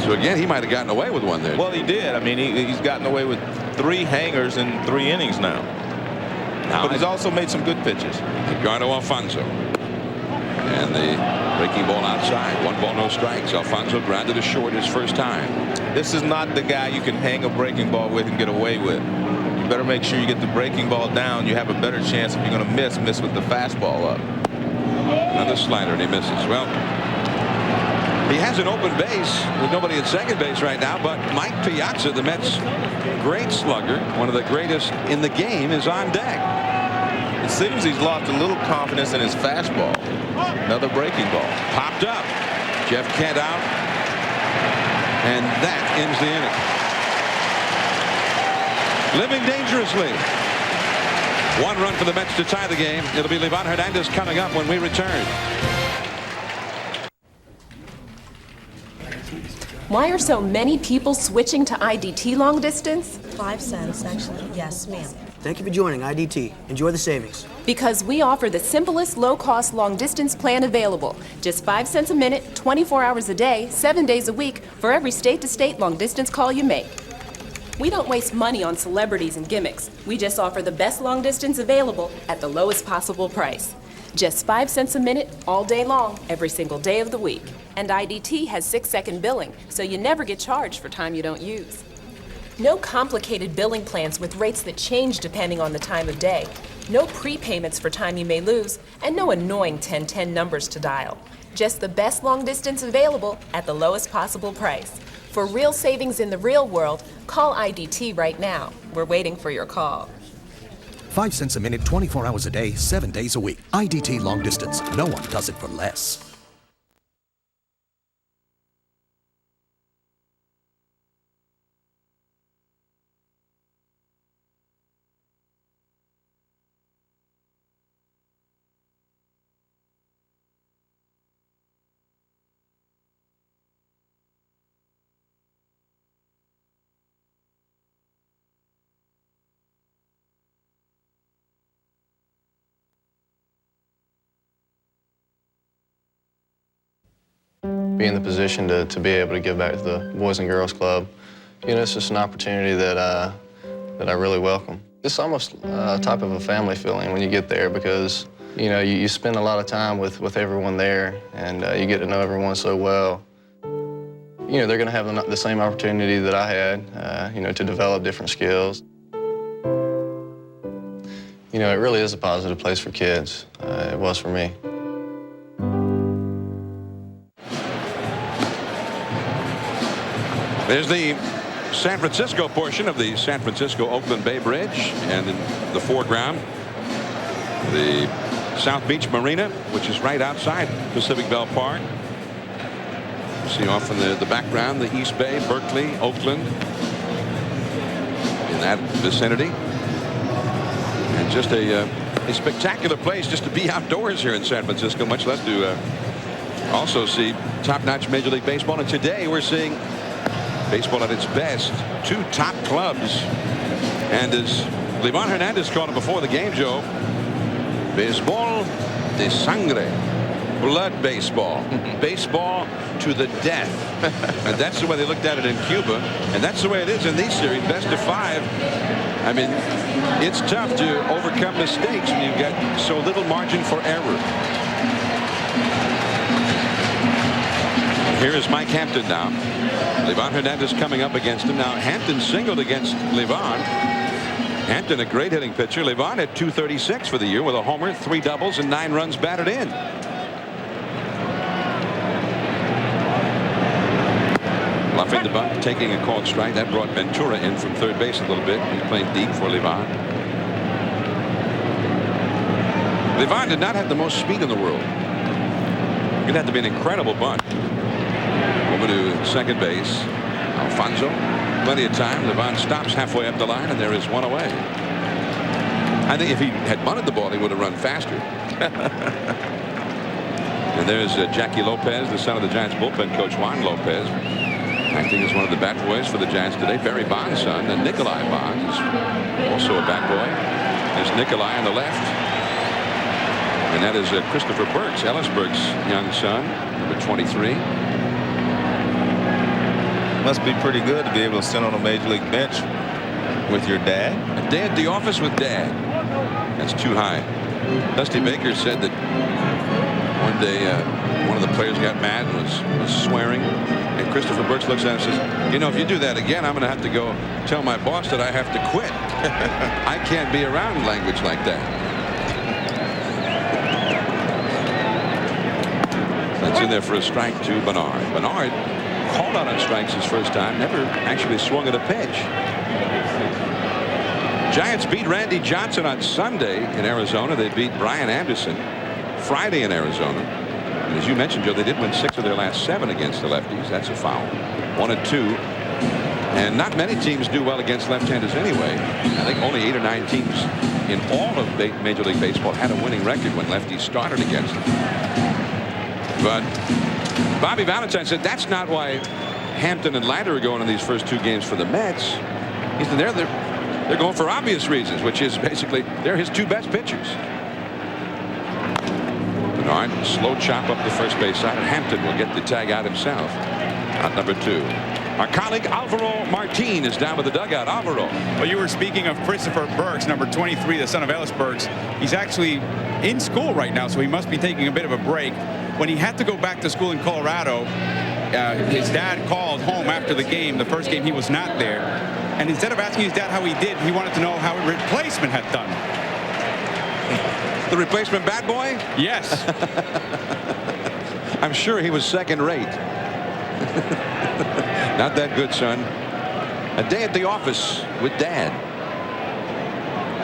So again, he might have gotten away with one there. Well, he did. I mean, he's gotten away with 3 hangers in 3 innings now. But he's also made some good pitches. Edgardo Alfonso. And the breaking ball outside. 1 ball, no strikes. Alfonso grounded to short his first time. This is not the guy you can hang a breaking ball with and get away with. You better make sure you get the breaking ball down. You have a better chance if you're going to miss with the fastball up. Another slider, and he misses. Well, he has an open base with nobody at second base right now, but Mike Piazza, the Mets' great slugger, one of the greatest in the game, is on deck. It seems he's lost a little confidence in his fastball. Another breaking ball. Popped up. Jeff Kent out. And that ends the inning. Living dangerously. 1 run for the Mets to tie the game. It'll be Levon Hernandez coming up when we return. Why are so many people switching to IDT long distance? 5 cents, actually. Yes, ma'am. Thank you for joining IDT. Enjoy the savings. Because we offer the simplest low-cost long-distance plan available. Just 5 cents a minute, 24 hours a day, 7 days a week, for every state-to-state long-distance call you make. We don't waste money on celebrities and gimmicks. We just offer the best long-distance available at the lowest possible price. Just 5 cents a minute, all day long, every single day of the week. And IDT has 6-second billing, so you never get charged for time you don't use. No complicated billing plans with rates that change depending on the time of day. No prepayments for time you may lose, and no annoying 1010 numbers to dial. Just the best long distance available at the lowest possible price. For real savings in the real world, call IDT right now. We're waiting for your call. 5 cents a minute, 24 hours a day, 7 days a week. IDT long distance. No one does it for less. Be in the position to be able to give back to the Boys and Girls Club You know, it's just an opportunity that I really welcome. It's almost a type of a family feeling when you get there because, you know, you spend a lot of time with everyone there, and you get to know everyone so well. You know, they're going to have the same opportunity that I had, you know, to develop different skills. You know, it really is a positive place for kids. It was for me. There's the San Francisco portion of the San Francisco-Oakland Bay Bridge, and in the foreground, the South Beach Marina, which is right outside Pacific Ballpark. You see off in the background the East Bay, Berkeley, Oakland, in that vicinity. And just a spectacular place just to be outdoors here in San Francisco, much less to also see top-notch Major League Baseball. And today we're seeing baseball at its best. Two top clubs. And as Livan Hernandez called it before the game, Joe, baseball de sangre. Blood baseball. Baseball to the death. And that's the way they looked at it in Cuba. And that's the way it is in these series. Best of 5. I mean, it's tough to overcome mistakes when you've got so little margin for error. Here is Mike Hampton now. Livan Hernandez coming up against him. Now, Hampton singled against Livan. Hampton, a great hitting pitcher. Livan had 236 for the year with a homer, 3 doubles, and 9 runs batted in. Bluffing the bunt, taking a called strike. That brought Ventura in from third base a little bit. He's playing deep for Livan. Livan did not have the most speed in the world. It had to be an incredible bunt. Over to second base. Alfonso. Plenty of time. Livan stops halfway up the line, and there is one away. I think if he had bunted the ball, he would have run faster. And there's Jackie Lopez, the son of the Giants bullpen coach Juan Lopez, acting as one of the bat boys for the Giants today. Barry Bonds' son, and Nikolai Bonds, also a bat boy. There's Nikolai on the left. And that is Christopher Burks, Ellisburg's young son, number 23. Must be pretty good to be able to sit on a Major League bench with your dad. A day at the office with Dad. That's too high. Dusty Baker said that one day one of the players got mad and was swearing. And Christopher Burks looks at him and says, you know, if you do that again, I'm going to have to go tell my boss that I have to quit. I can't be around language like that. That's in there for a strike to Bernard. Bernard called out on strikes his first time, never actually swung at a pitch. Giants beat Randy Johnson on Sunday in Arizona. They beat Brian Anderson Friday in Arizona. And as you mentioned, Joe, they did win 6 of their last 7 against the lefties. That's a foul. 1-2. And not many teams do well against left-handers anyway. I think only 8 or 9 teams in all of Major League Baseball had a winning record when lefties started against them. But Bobby Valentine said that's not why Hampton and Lander are going in these first 2 games for the Mets. He said they're going for obvious reasons, which is basically they're his 2 best pitchers. Bernard, slow chop up the first base side, and Hampton will get the tag out himself. Out number 2. Our colleague Alvaro Martin is down with the dugout. Alvaro. Well, you were speaking of Christopher Burks, number 23, the son of Ellis Burks. He's actually in school right now, so he must be taking a bit of a break. When he had to go back to school in Colorado, his dad called home after the game, the first game he was not there. And instead of asking his dad how he did, he wanted to know how a replacement had done. The replacement bat boy? Yes. I'm sure he was second rate. Not that good, son. A day at the office with Dad.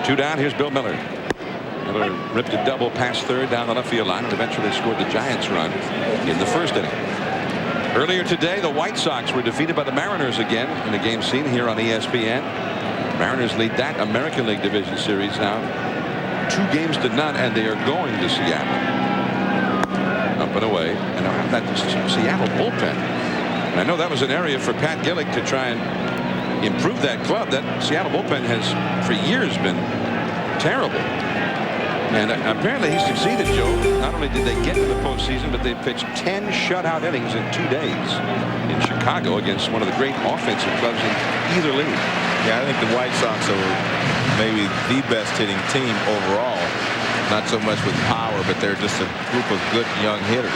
2 down. Here's Bill Miller. Miller ripped a double past third down the left field line and eventually scored the Giants run in the first inning. Earlier today, the White Sox were defeated by the Mariners again in a game seen here on ESPN. Mariners lead that American League Division Series now 2-0, and they are going to Seattle. Up and away, and around that Seattle bullpen. And I know that was an area for Pat Gillick to try and improve that club. That Seattle bullpen has for years been terrible. And apparently he succeeded, Joe. Not only did they get to the postseason, but they pitched 10 shutout innings in 2 days. in Chicago against one of the great offensive clubs in either league. Yeah, I think the White Sox are maybe the best hitting team overall. Not so much with power, but they're just a group of good young hitters.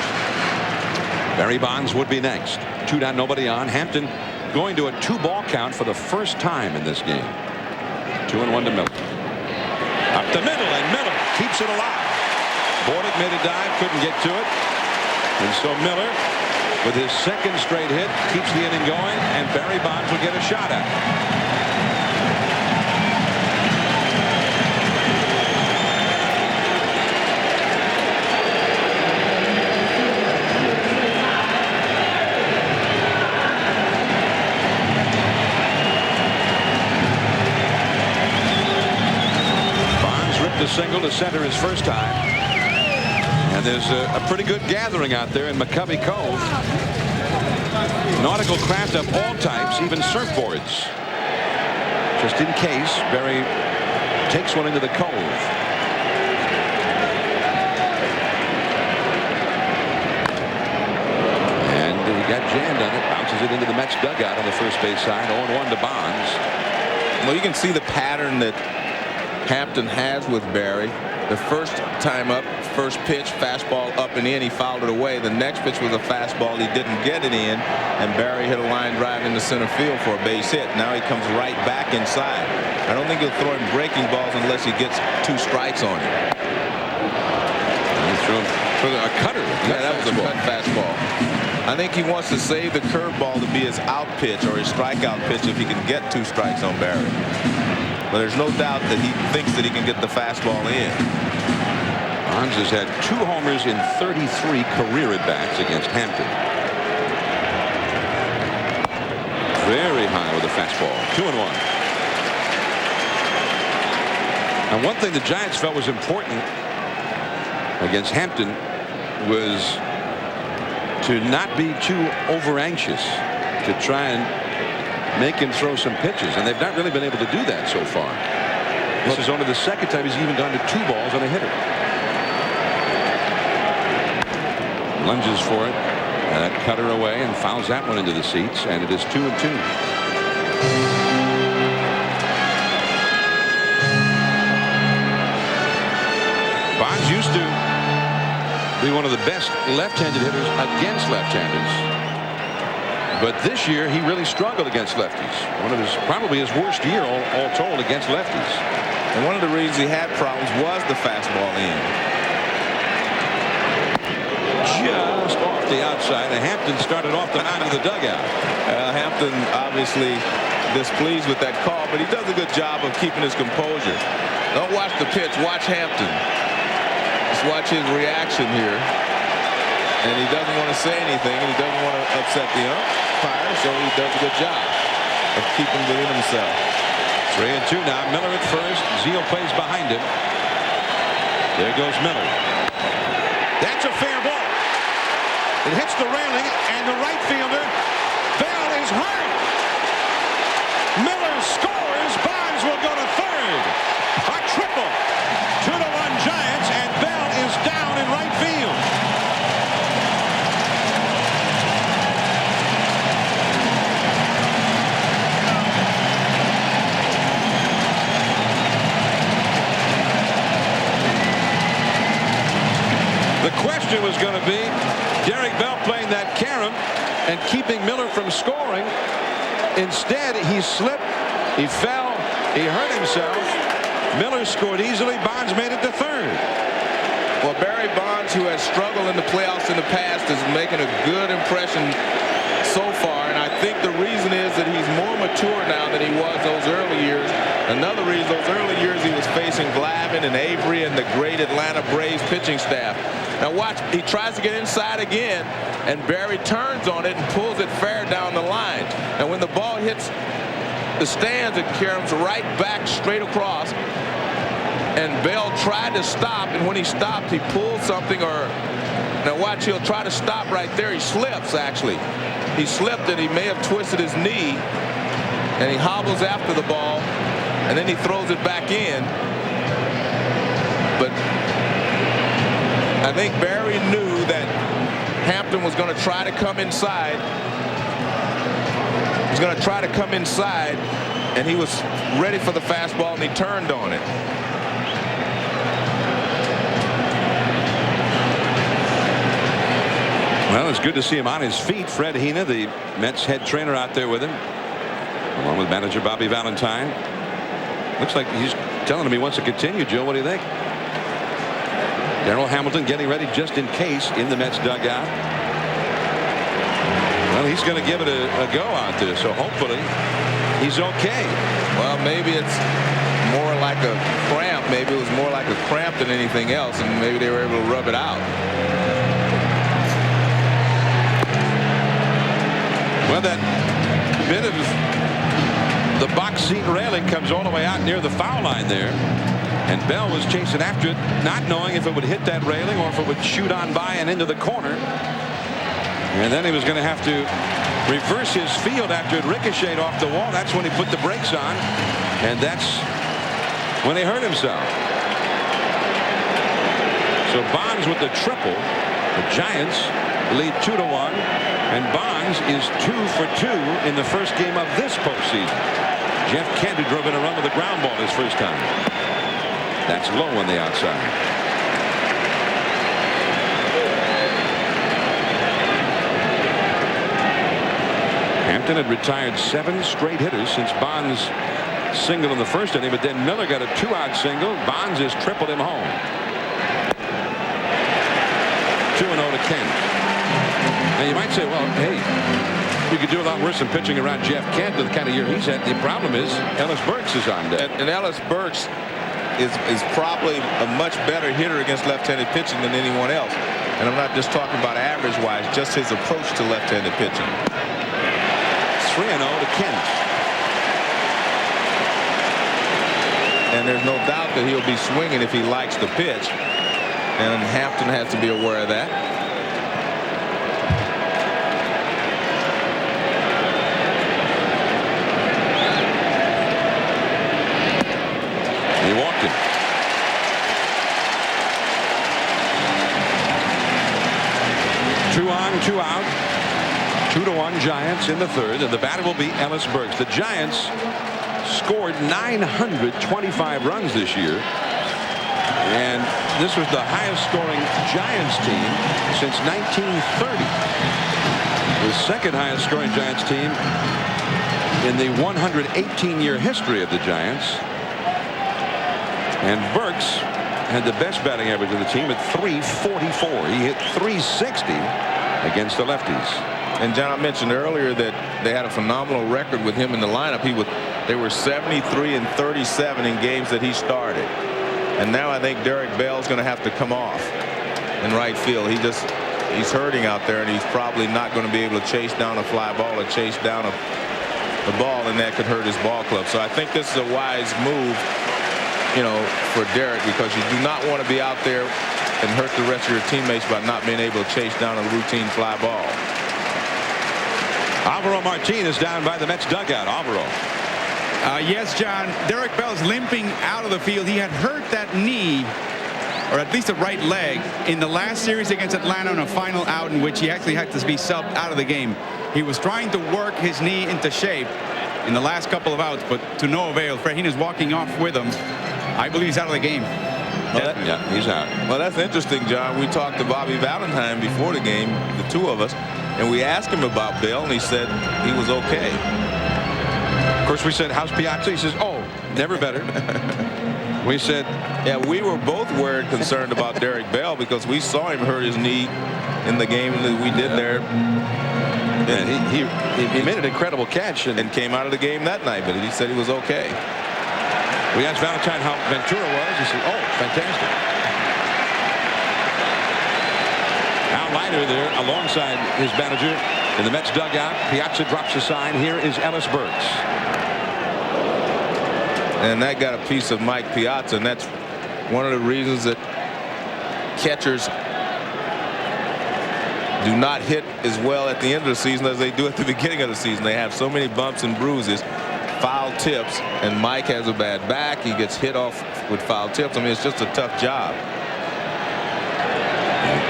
Barry Bonds would be next. 2 down, nobody on. Hampton going to a 2-ball count for the first time in this game. 2-1 to Miller. Up the middle, and Miller keeps it alive. Bordick made a dive, couldn't get to it. And so Miller, with his second straight hit, keeps the inning going, and Barry Bonds will get a shot at it. A single to center his first time, and there's a pretty good gathering out there in McCovey Cove. Nautical craft of all types, even surfboards, just in case Barry takes one into the cove. And he got jammed on it, bounces it into the Mets dugout on the first base side. 0-1 to Bonds. Well, you can see the pattern that Hampton has with Barry. The first time up, first pitch, fastball up and in, he fouled it away. The next pitch was a fastball, he didn't get it in, and Barry hit a line drive into center field for a base hit. Now he comes right back inside. I don't think he'll throw him breaking balls unless he gets 2 strikes on him. He threw him for a cutter. Yeah, that was a cut fastball. I think he wants to save the curveball to be his out pitch or his strikeout pitch if he can get 2 strikes on Barry. But there's no doubt that he thinks that he can get the fastball in. Bonds has had 2 homers in 33 career at-bats against Hampton. Very high with a fastball. 2-1. And one thing the Giants felt was important against Hampton was to not be too over-anxious, to try and make him throw some pitches, and they've not really been able to do that so far. This is only the second time he's even gone to 2 balls on a hitter. Lunges for it, and that cutter away, and fouls that one into the seats, and it is 2-2. Bonds used to be one of the best left-handed hitters against left-handers. But this year, he really struggled against lefties. One of probably his worst year all told against lefties. And one of the reasons he had problems was the fastball in. Just off the outside. And Hampton started off the mound of the dugout. Hampton obviously displeased with that call, but he does a good job of keeping his composure. Don't watch the pitch. Watch Hampton. Just watch his reaction here. And he doesn't want to say anything, and he doesn't want to upset the umpire, so he does a good job of keeping within himself. 3-2 now. Miller at first. Zeal plays behind him. There goes Miller. That's a fair ball. It hits the railing, and the right fielder, Bell, is hurt. Miller scores. Bonds will go to third. A triple. 2-1 Giants, and Bell is down in right field. The question was going to be Derek Bell playing that carom and keeping Miller from scoring. Instead, he slipped, he fell, he hurt himself. Miller scored easily. Bonds made it to third. Well, Barry Bonds, who has struggled in the playoffs in the past, is making a good impression so far, and I think the reason is that he's more mature now than he was those early years. Another reason, those early years he was facing Glavine and Avery and the great Atlanta Braves pitching staff. Now watch, he tries to get inside again, and Barry turns on it and pulls it fair down the line. And when the ball hits the stands, it caroms right back straight across. And Bell tried to stop, and when he stopped, he pulled something, or now watch, he'll try to stop right there. He slips, actually. He slipped, and he may have twisted his knee, and he hobbles after the ball, and then he throws it back in. But I think Barry knew that Hampton was going to try to come inside, He's going to try to come inside, and he was ready for the fastball, and he turned on it. Well, it's good to see him on his feet. Fred Hina, the Mets head trainer, out there with him, along with manager Bobby Valentine. Looks like he's telling him he wants to continue. Joe, what do you think? Darrell Hamilton getting ready just in case in the Mets dugout. Well, he's going to give it a go out there, so hopefully he's okay. Well, maybe it's more like a cramp. Maybe it was more like a cramp than anything else, and maybe they were able to rub it out. Well, that bit of the box seat railing comes all the way out near the foul line there. And Bell was chasing after it, not knowing if it would hit that railing or if it would shoot on by and into the corner. And then he was going to have to reverse his field after it ricocheted off the wall. That's when he put the brakes on. And that's when he hurt himself. So Bonds with the triple. The Giants lead 2-1. And Bonds is 2 for 2 in the first game of this postseason. Jeff Kent, who drove in a run with a ground ball his first time. That's low on the outside. Hampton had retired 7 straight hitters since Bonds singled in the first inning, but then Miller got a 2-out single. Bonds has tripled him home. 2-0 to Kent. Now you might say, well, hey, you could do a lot worse than pitching around Jeff Kent with the kind of year he's had. The problem is Ellis Burks is on deck. And Ellis Burks is probably a much better hitter against left-handed pitching than anyone else. And I'm not just talking about average-wise, just his approach to left-handed pitching. 3-0 to Kent. And there's no doubt that he'll be swinging if he likes the pitch. And Hampton has to be aware of that. He walked it. Two on, 2 out. 2-1 Giants in the third, and the batter will be Ellis Burks. The Giants scored 925 runs this year, and this was the highest scoring Giants team since 1930. The second highest scoring Giants team in the 118-year history of the Giants. And Burks had the best batting average of the team at .344. He hit .360 against the lefties. And John, I mentioned earlier that they had a phenomenal record with him in the lineup. They were 73-37 in games that he started. And now I think Derek Bell's going to have to come off in right field. He's hurting out there, and he's probably not going to be able to chase down a fly ball or chase down the ball, and that could hurt his ball club. So I think this is a wise move, you know, for Derek, because you do not want to be out there and hurt the rest of your teammates by not being able to chase down a routine fly ball. Alvaro Martinez down by the Mets dugout. Alvaro. Yes, John. Derek Bell's limping out of the field. He had hurt that knee, or at least the right leg, in the last series against Atlanta on a final out in which he actually had to be subbed out of the game. He was trying to work his knee into shape in the last couple of outs, but to no avail. Fred Hina's walking off with him. I believe he's out of the game. Well, yeah, he's out. Well, that's interesting, John. We talked to Bobby Valentine before the game, the two of us, and we asked him about Bell, and he said he was okay. Of course, we said, how's Piazza? He says, oh, never better. We said, yeah, we were both worried, concerned about Derek Bell, because we saw him hurt his knee in the game that we did there. And he made an incredible catch and came out of the game that night, but he said he was okay. We asked Valentine how Ventura was. He said, oh, fantastic. Al Leiter there alongside his manager in the Mets dugout. Piazza drops a sign. Here is Ellis Burks. And that got a piece of Mike Piazza, and that's one of the reasons that catchers do not hit as well at the end of the season as they do at the beginning of the season. They have so many bumps and bruises, foul tips, and Mike has a bad back. He gets hit off with foul tips. I mean, it's just a tough job.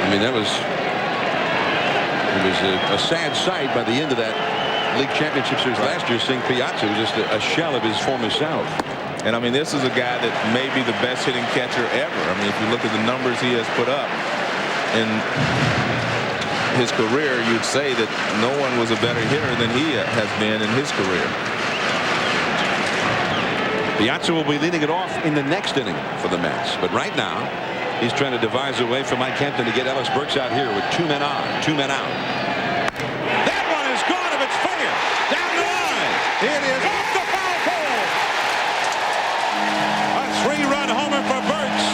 I mean, it was a sad sight by the end of that League Championship Series last year, seeing Piazza was just a shell of his former self. And I mean, this is a guy that may be the best hitting catcher ever. I mean, if you look at the numbers he has put up in his career, you'd say that no one was a better hitter than he has been in his career. Piazza will be leading it off in the next inning for the Mets. But right now, he's trying to devise a way for Mike Hampton to get Ellis Burks out here with 2 men on, 2 men out. That one is gone if it's fair. Down the line. It is off the foul pole. A 3-run homer for Burks,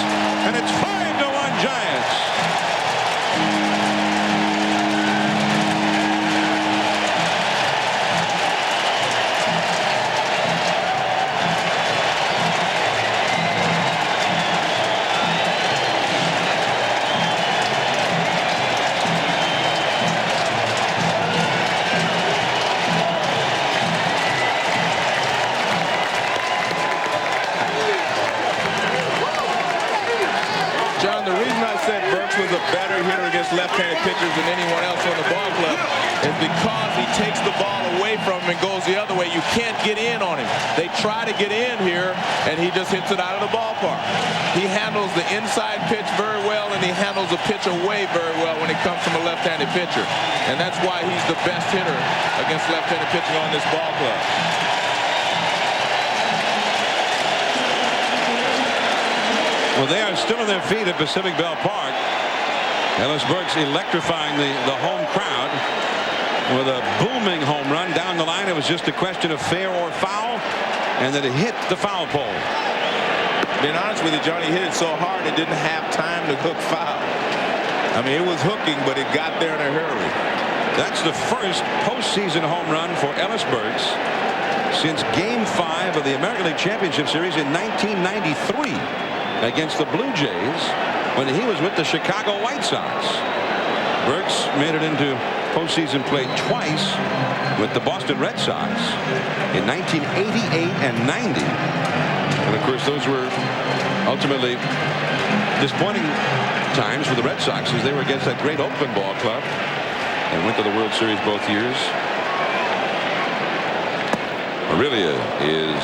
and it's 5-1 Giants. Better hitter against left-handed pitchers than anyone else on the ball club is because he takes the ball away from him and goes the other way. You can't get in on him. They try to get in here, and he just hits it out of the ballpark. He handles the inside pitch very well, and he handles the pitch away very well when it comes from a left-handed pitcher. And that's why he's the best hitter against left-handed pitching on this ball club. Well, they are still on their feet at Pacific Bell Park. Ellis Burks electrifying the home crowd with a booming home run down the line. It was just a question of fair or foul, and that it hit the foul pole. Being honest with you, Johnny, hit it so hard it didn't have time to hook foul. I mean, it was hooking, but it got there in a hurry. That's the first postseason home run for Ellis Burks since Game 5 of the American League Championship Series in 1993 against the Blue Jays, when he was with the Chicago White Sox. Burks made it into postseason play twice with the Boston Red Sox in 1988 and 90. And of course, those were ultimately disappointing times for the Red Sox, as they were against that great Oakland ball club and went to the World Series both years. Aurelia is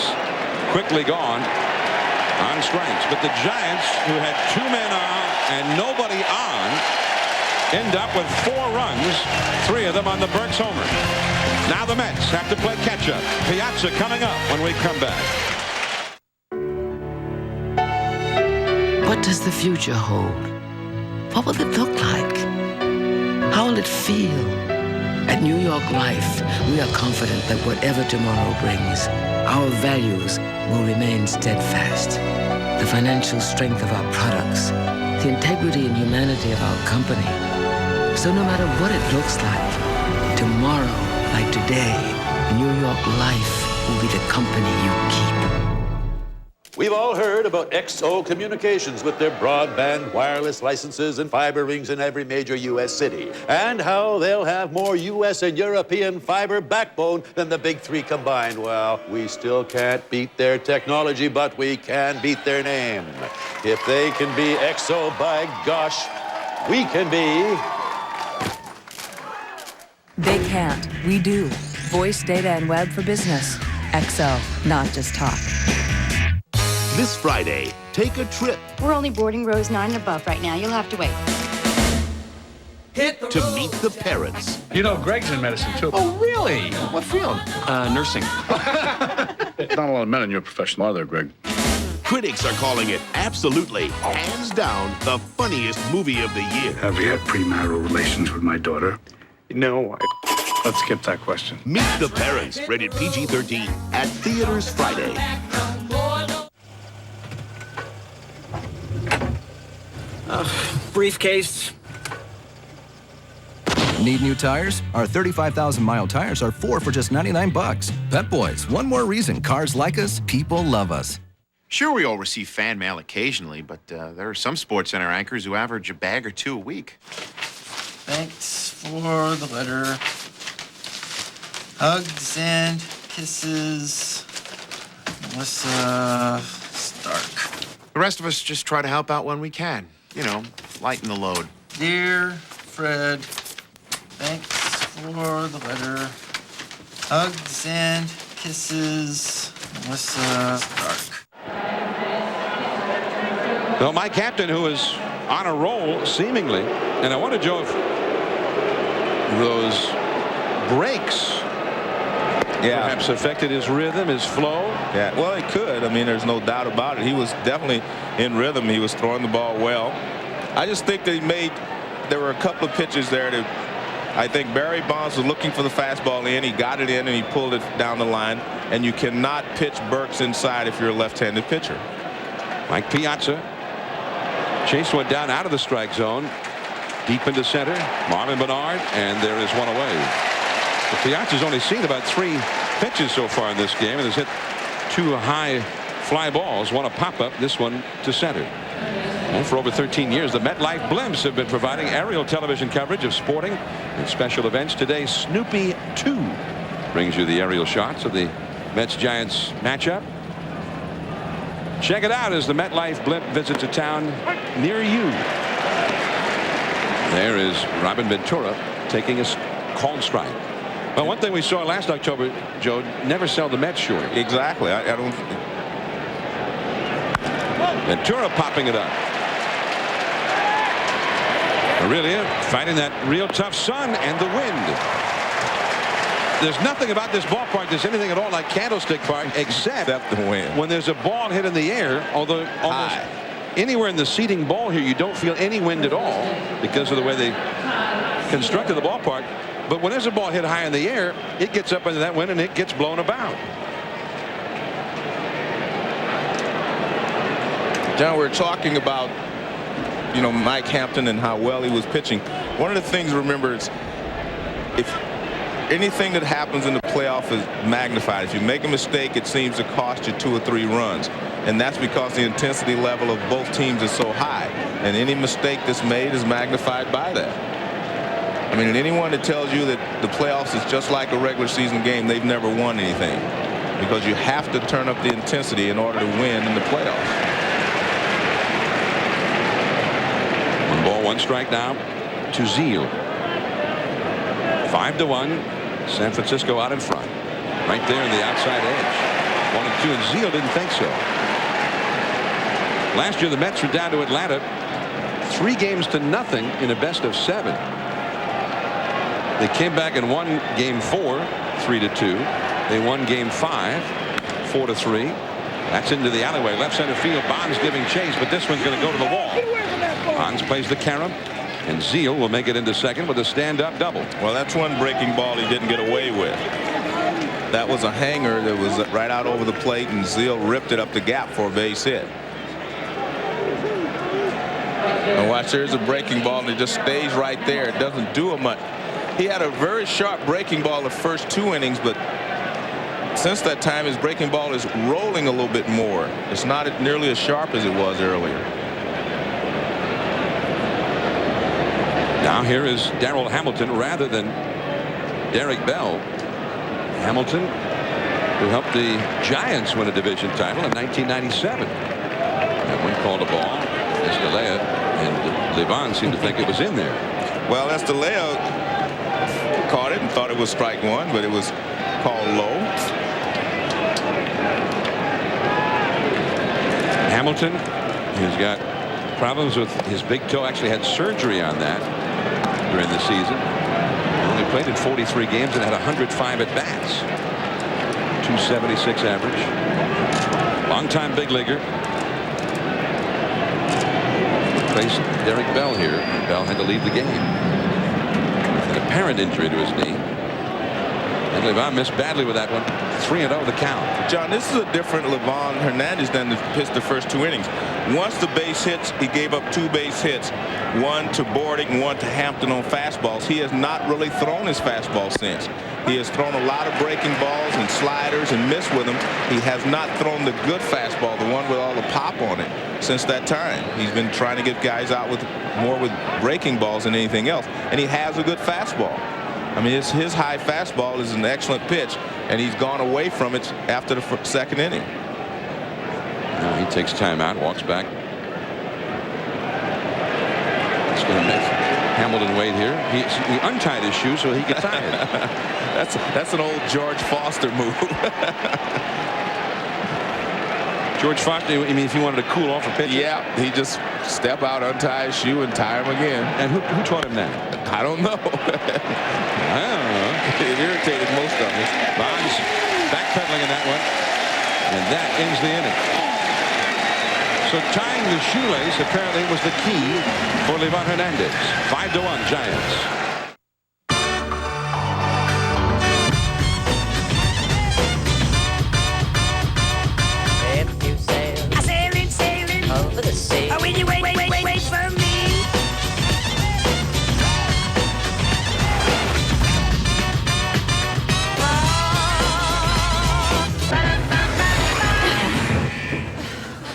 quickly gone on strikes, but the Giants, who had 2 men on and nobody on, end up with 4 runs, 3 of them on the Burks homer. Now the Mets have to play catch-up. Piazza coming up when we come back. What does the future hold? What will it look like? How will it feel? At New York Life, we are confident that whatever tomorrow brings, our values will remain steadfast. The financial strength of our products, the integrity and humanity of our company. So no matter what it looks like, tomorrow, like today, New York Life will be the company you keep. We've all heard about XO Communications with their broadband wireless licenses and fiber rings in every major U.S. city, and how they'll have more U.S. and European fiber backbone than the big 3 combined. Well, we still can't beat their technology, but we can beat their name. If they can be XO, by gosh, we can be. They can't. We do. Voice, data, and web for business. XO, not just talk. This Friday, take a trip. We're only boarding rows 9 and above right now. You'll have to wait. To meet the parents. You know, Greg's in medicine, too. Oh, really? What field? Nursing. Not a lot of men in your profession, are there, Greg? Critics are calling it absolutely, hands down, the funniest movie of the year. Have you had premarital relations with my daughter? No. Let's skip that question. Meet the Parents, rated PG-13, at theaters Friday. Briefcase. Need new tires? Our 35,000-mile tires are 4 for just $99. Pep Boys, one more reason cars like us, people love us. Sure, we all receive fan mail occasionally, but there are some sports center anchors who average a bag or 2 a week. Thanks for the letter. Hugs and kisses. Melissa Stark. The rest of us just try to help out when we can. You know, lighten the load. Dear Fred, thanks for the letter. Hugs and kisses, Melissa Stark. Well, Mike Hampton, who is on a roll, seemingly, and I wonder, Joe, if those breaks perhaps affected his rhythm, his flow. Yeah, well, it could. I mean, there's no doubt about it. He was definitely in rhythm. He was throwing the ball well. I just think that there were a couple of pitches there that I think Barry Bonds was looking for the fastball in. He got it in and he pulled it down the line. And you cannot pitch Burks inside if you're a left-handed pitcher. Mike Piazza. Chase went down out of the strike zone, deep into center. Marvin Bernard, and there is one away. But Piazza's only seen about 3 pitches so far in this game and has hit 2 high fly balls, one a pop-up, this one to center. And for over 13 years, the MetLife Blimps have been providing aerial television coverage of sporting and special events. Today, Snoopy 2 brings you the aerial shots of the Mets-Giants matchup. Check it out as the MetLife Blimp visits a town near you. There is Robin Ventura taking a called strike. Well, one thing we saw last October, Joe, never sell the Mets short. Exactly. I don't. Ventura popping it up. Aurelia fighting that real tough sun and the wind. There's nothing about this ballpark that's anything at all like Candlestick Park except the wind. When there's a ball hit in the air, although almost anywhere in the seating ball here you don't feel any wind at all because of the way they constructed the ballpark. But when there's a ball hit high in the air, it gets up into that wind and it gets blown about. John, we're talking about Mike Hampton and how well he was pitching. One of the things to remember is if anything that happens in the playoff is magnified. If you make a mistake, it seems to cost you 2 or 3 runs. And that's because the intensity level of both teams is so high. And any mistake that's made is magnified by that. I mean, anyone that tells you that the playoffs is just like a regular season game, they've never won anything. Because you have to turn up the intensity in order to win in the playoffs. 1 ball, 1 strike now to Zeal. 5-1. San Francisco out in front. Right there in the outside edge. 1-2, and Zeal didn't think so. Last year the Mets were down to Atlanta 3-0 in a best of 7. They came back and won game 4 3-2. They won game 5 4-3. That's into the alleyway, left center field. Bonds giving chase, but this one's going to go to the wall. Bonds plays the carom, and Zeal will make it into second with a stand-up double. Well, that's one breaking ball he didn't get away with. That was a hanger that was right out over the plate, and Zeal ripped it up the gap for a base hit. And watch, there's a breaking ball, and it just stays right there. It doesn't do much. He had a very sharp breaking ball the first 2 innings, but since that time his breaking ball is rolling a little bit more. It's not nearly as sharp as it was earlier. Now here is Darrell Hamilton rather than Derek Bell. Hamilton, who helped the Giants win a division title in 1997. That one called a ball. Escalera and Levon seemed to think it was in there. Well, Escalera caught it and thought it was strike 1, but it was called low. Hamilton has got problems with his big toe. Actually had surgery on that during the season. Only played in 43 games and had 105 at bats. 276 average. Longtime big leaguer. Faced Derek Bell here. Bell had to leave the game. An apparent injury to his knee. And Levon missed badly with that one. 3-0 the count. John, this is a different Levon Hernandez than the pitched the first 2 innings. Once the base hits, he gave up 2 base hits. 1 to Bordick and 1 to Hampton on fastballs. He has not really thrown his fastball since. He has thrown a lot of breaking balls and sliders and missed with them. He has not thrown the good fastball, the one with all the pop on it, since that time. He's been trying to get guys out with more with breaking balls than anything else. And he has a good fastball. I mean, his high fastball is an excellent pitch, and he's gone away from it after the 2nd inning. Now he takes time out, walks back. It's going to miss. Hamilton Wade here. He untied his shoe so he could tie it. That's an old George Foster move. George Foster, I mean, if he wanted to cool off a pitcher? Yeah, he just step out, untie his shoe, and tie him again. And who taught him that? I don't know. I don't know. It irritated most of us. Bonds backpedaling in that one. And that ends the inning. So tying the shoelace apparently was the key for Livan Hernandez. 5-1 Giants. Over the sea. Oh, will you wait for me?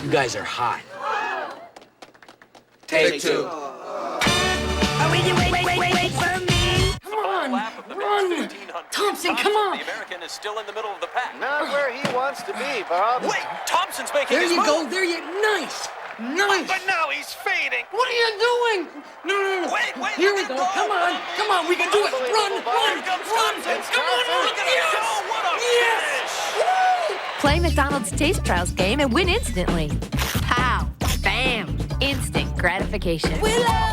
You guys are hot. Take two. Oh, will you wait for me? Come on, run! Thompson, come on! The American is still in the middle of the pack. Not where he wants to be, Bob. Wait, Thompson's making There his you move. go, there you nice! Nice! But now he's fading. What are you doing? No. Wait, Here we go. Come on, we can do it. Run! Here comes Thompson. Come on, look at him go. What a finish! Woo! Play McDonald's Taste Trials game and win instantly. Pow! Bam! Instant gratification.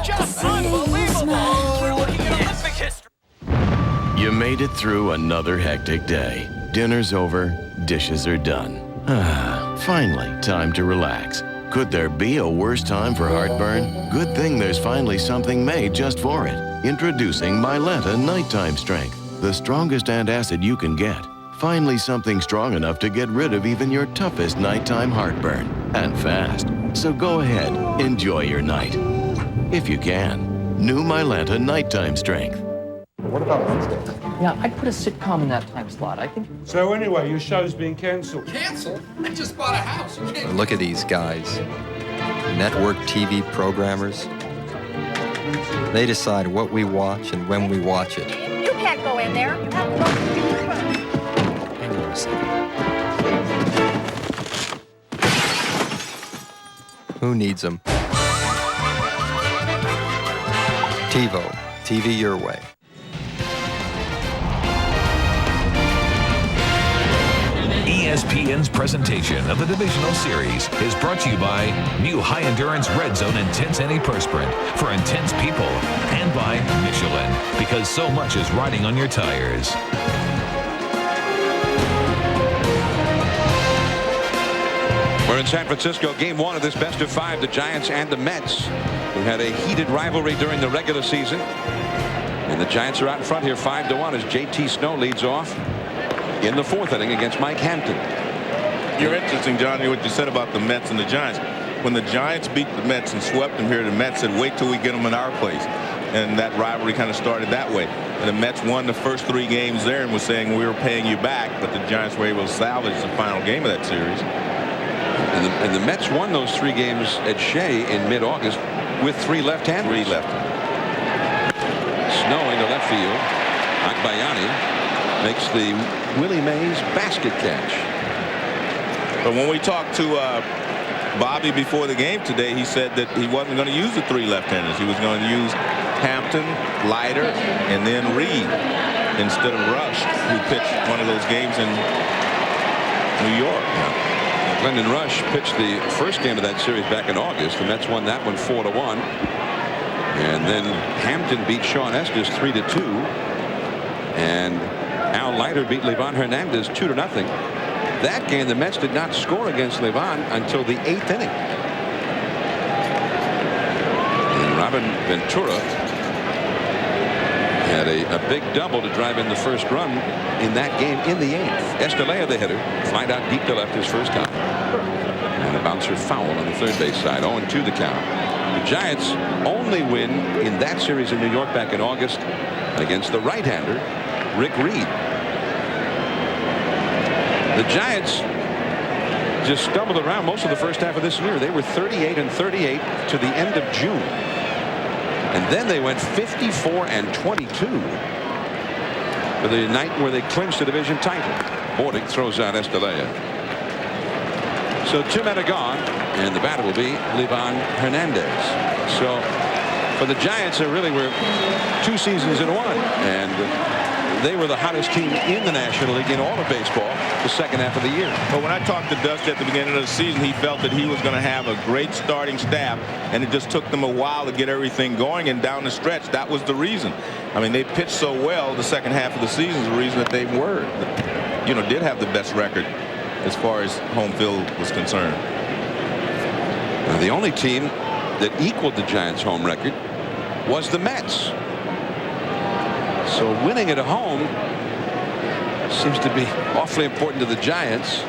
Just unbelievable. We're looking at Olympic history. You made it through another hectic day. Dinner's over, dishes are done. Finally, time to relax. Could there be a worse time for heartburn? Good thing there's finally something made just for it. Introducing Mylanta Nighttime Strength, the strongest antacid you can get. Finally something strong enough to get rid of even your toughest nighttime heartburn. And fast. So go ahead, enjoy your night. If you can. New Mylanta Nighttime Strength. What about Wednesday? Yeah, I'd put a sitcom in that time slot. I think. So anyway, your show's being cancelled. Cancel? I just bought a house. Look at these guys. Network TV programmers. They decide what we watch and when we watch it. You can't go in there. You have to go to the Hang on a second. Who needs them? TiVo. TV your way. ESPN's presentation of the divisional series is brought to you by new high-endurance Red Zone Intense Antiperspirant for intense people and by Michelin, because so much is riding on your tires. We're in San Francisco, game one of this best of five, the Giants and the Mets, who had a heated rivalry during the regular season. And the Giants are out in front here 5-1 as JT Snow leads off in the fourth inning against Mike Hampton. You're interesting, Johnny, what you said about the Mets and the Giants. When the Giants beat the Mets and swept them here, the Mets said, wait till we get them in our place. And that rivalry kind of started that way. And the Mets won the first 3 games there and was saying we were paying you back, but the Giants were able to salvage the final game of that series. And the Mets won those 3 games at Shea in mid-August with 3 left-handers. 3 left-handers. Snow into left field. Akbayani makes the Willie Mays basket catch. But when we talked to Bobby before the game today, he said that he wasn't going to use the 3 left-handers. He was going to use Hampton, Leiter, and then Reed instead of Rush, who pitched one of those games in New York. Glendon Rush pitched the first game of that series back in August. The Mets won that one 4-1. And then Hampton beat Sean Estes 3-2. And Al Leiter beat Livan Hernandez 2-0. That game, the Mets did not score against Livan until the 8th inning. And Robin Ventura had a big double to drive in the first run in that game in the 8th. Estelea, the hitter, flied out deep to left his first time. And a bouncer foul on the third base side. 0-2 the count. The Giants only win in that series in New York back in August against the right-hander, Rick Reed. The Giants just stumbled around most of the first half of this year. They were 38-38 to the end of June. And then they went 54-22 for the night where they clinched the division title. Bordick throws out Estelea. So 2 men are gone, and the batter will be Livan Hernandez. So for But the Giants really were 2 seasons in one, and they were the hottest team in the National League in all of baseball the second half of the year. But when I talked to Dusty at the beginning of the season, he felt that he was going to have a great starting staff, and it just took them a while to get everything going. And down the stretch, that was the reason. I mean, they pitched so well the second half of the season is the reason that they did have the best record as far as home field was concerned. Now, the only team that equaled the Giants' home record was the Mets. So winning at home seems to be awfully important to the Giants.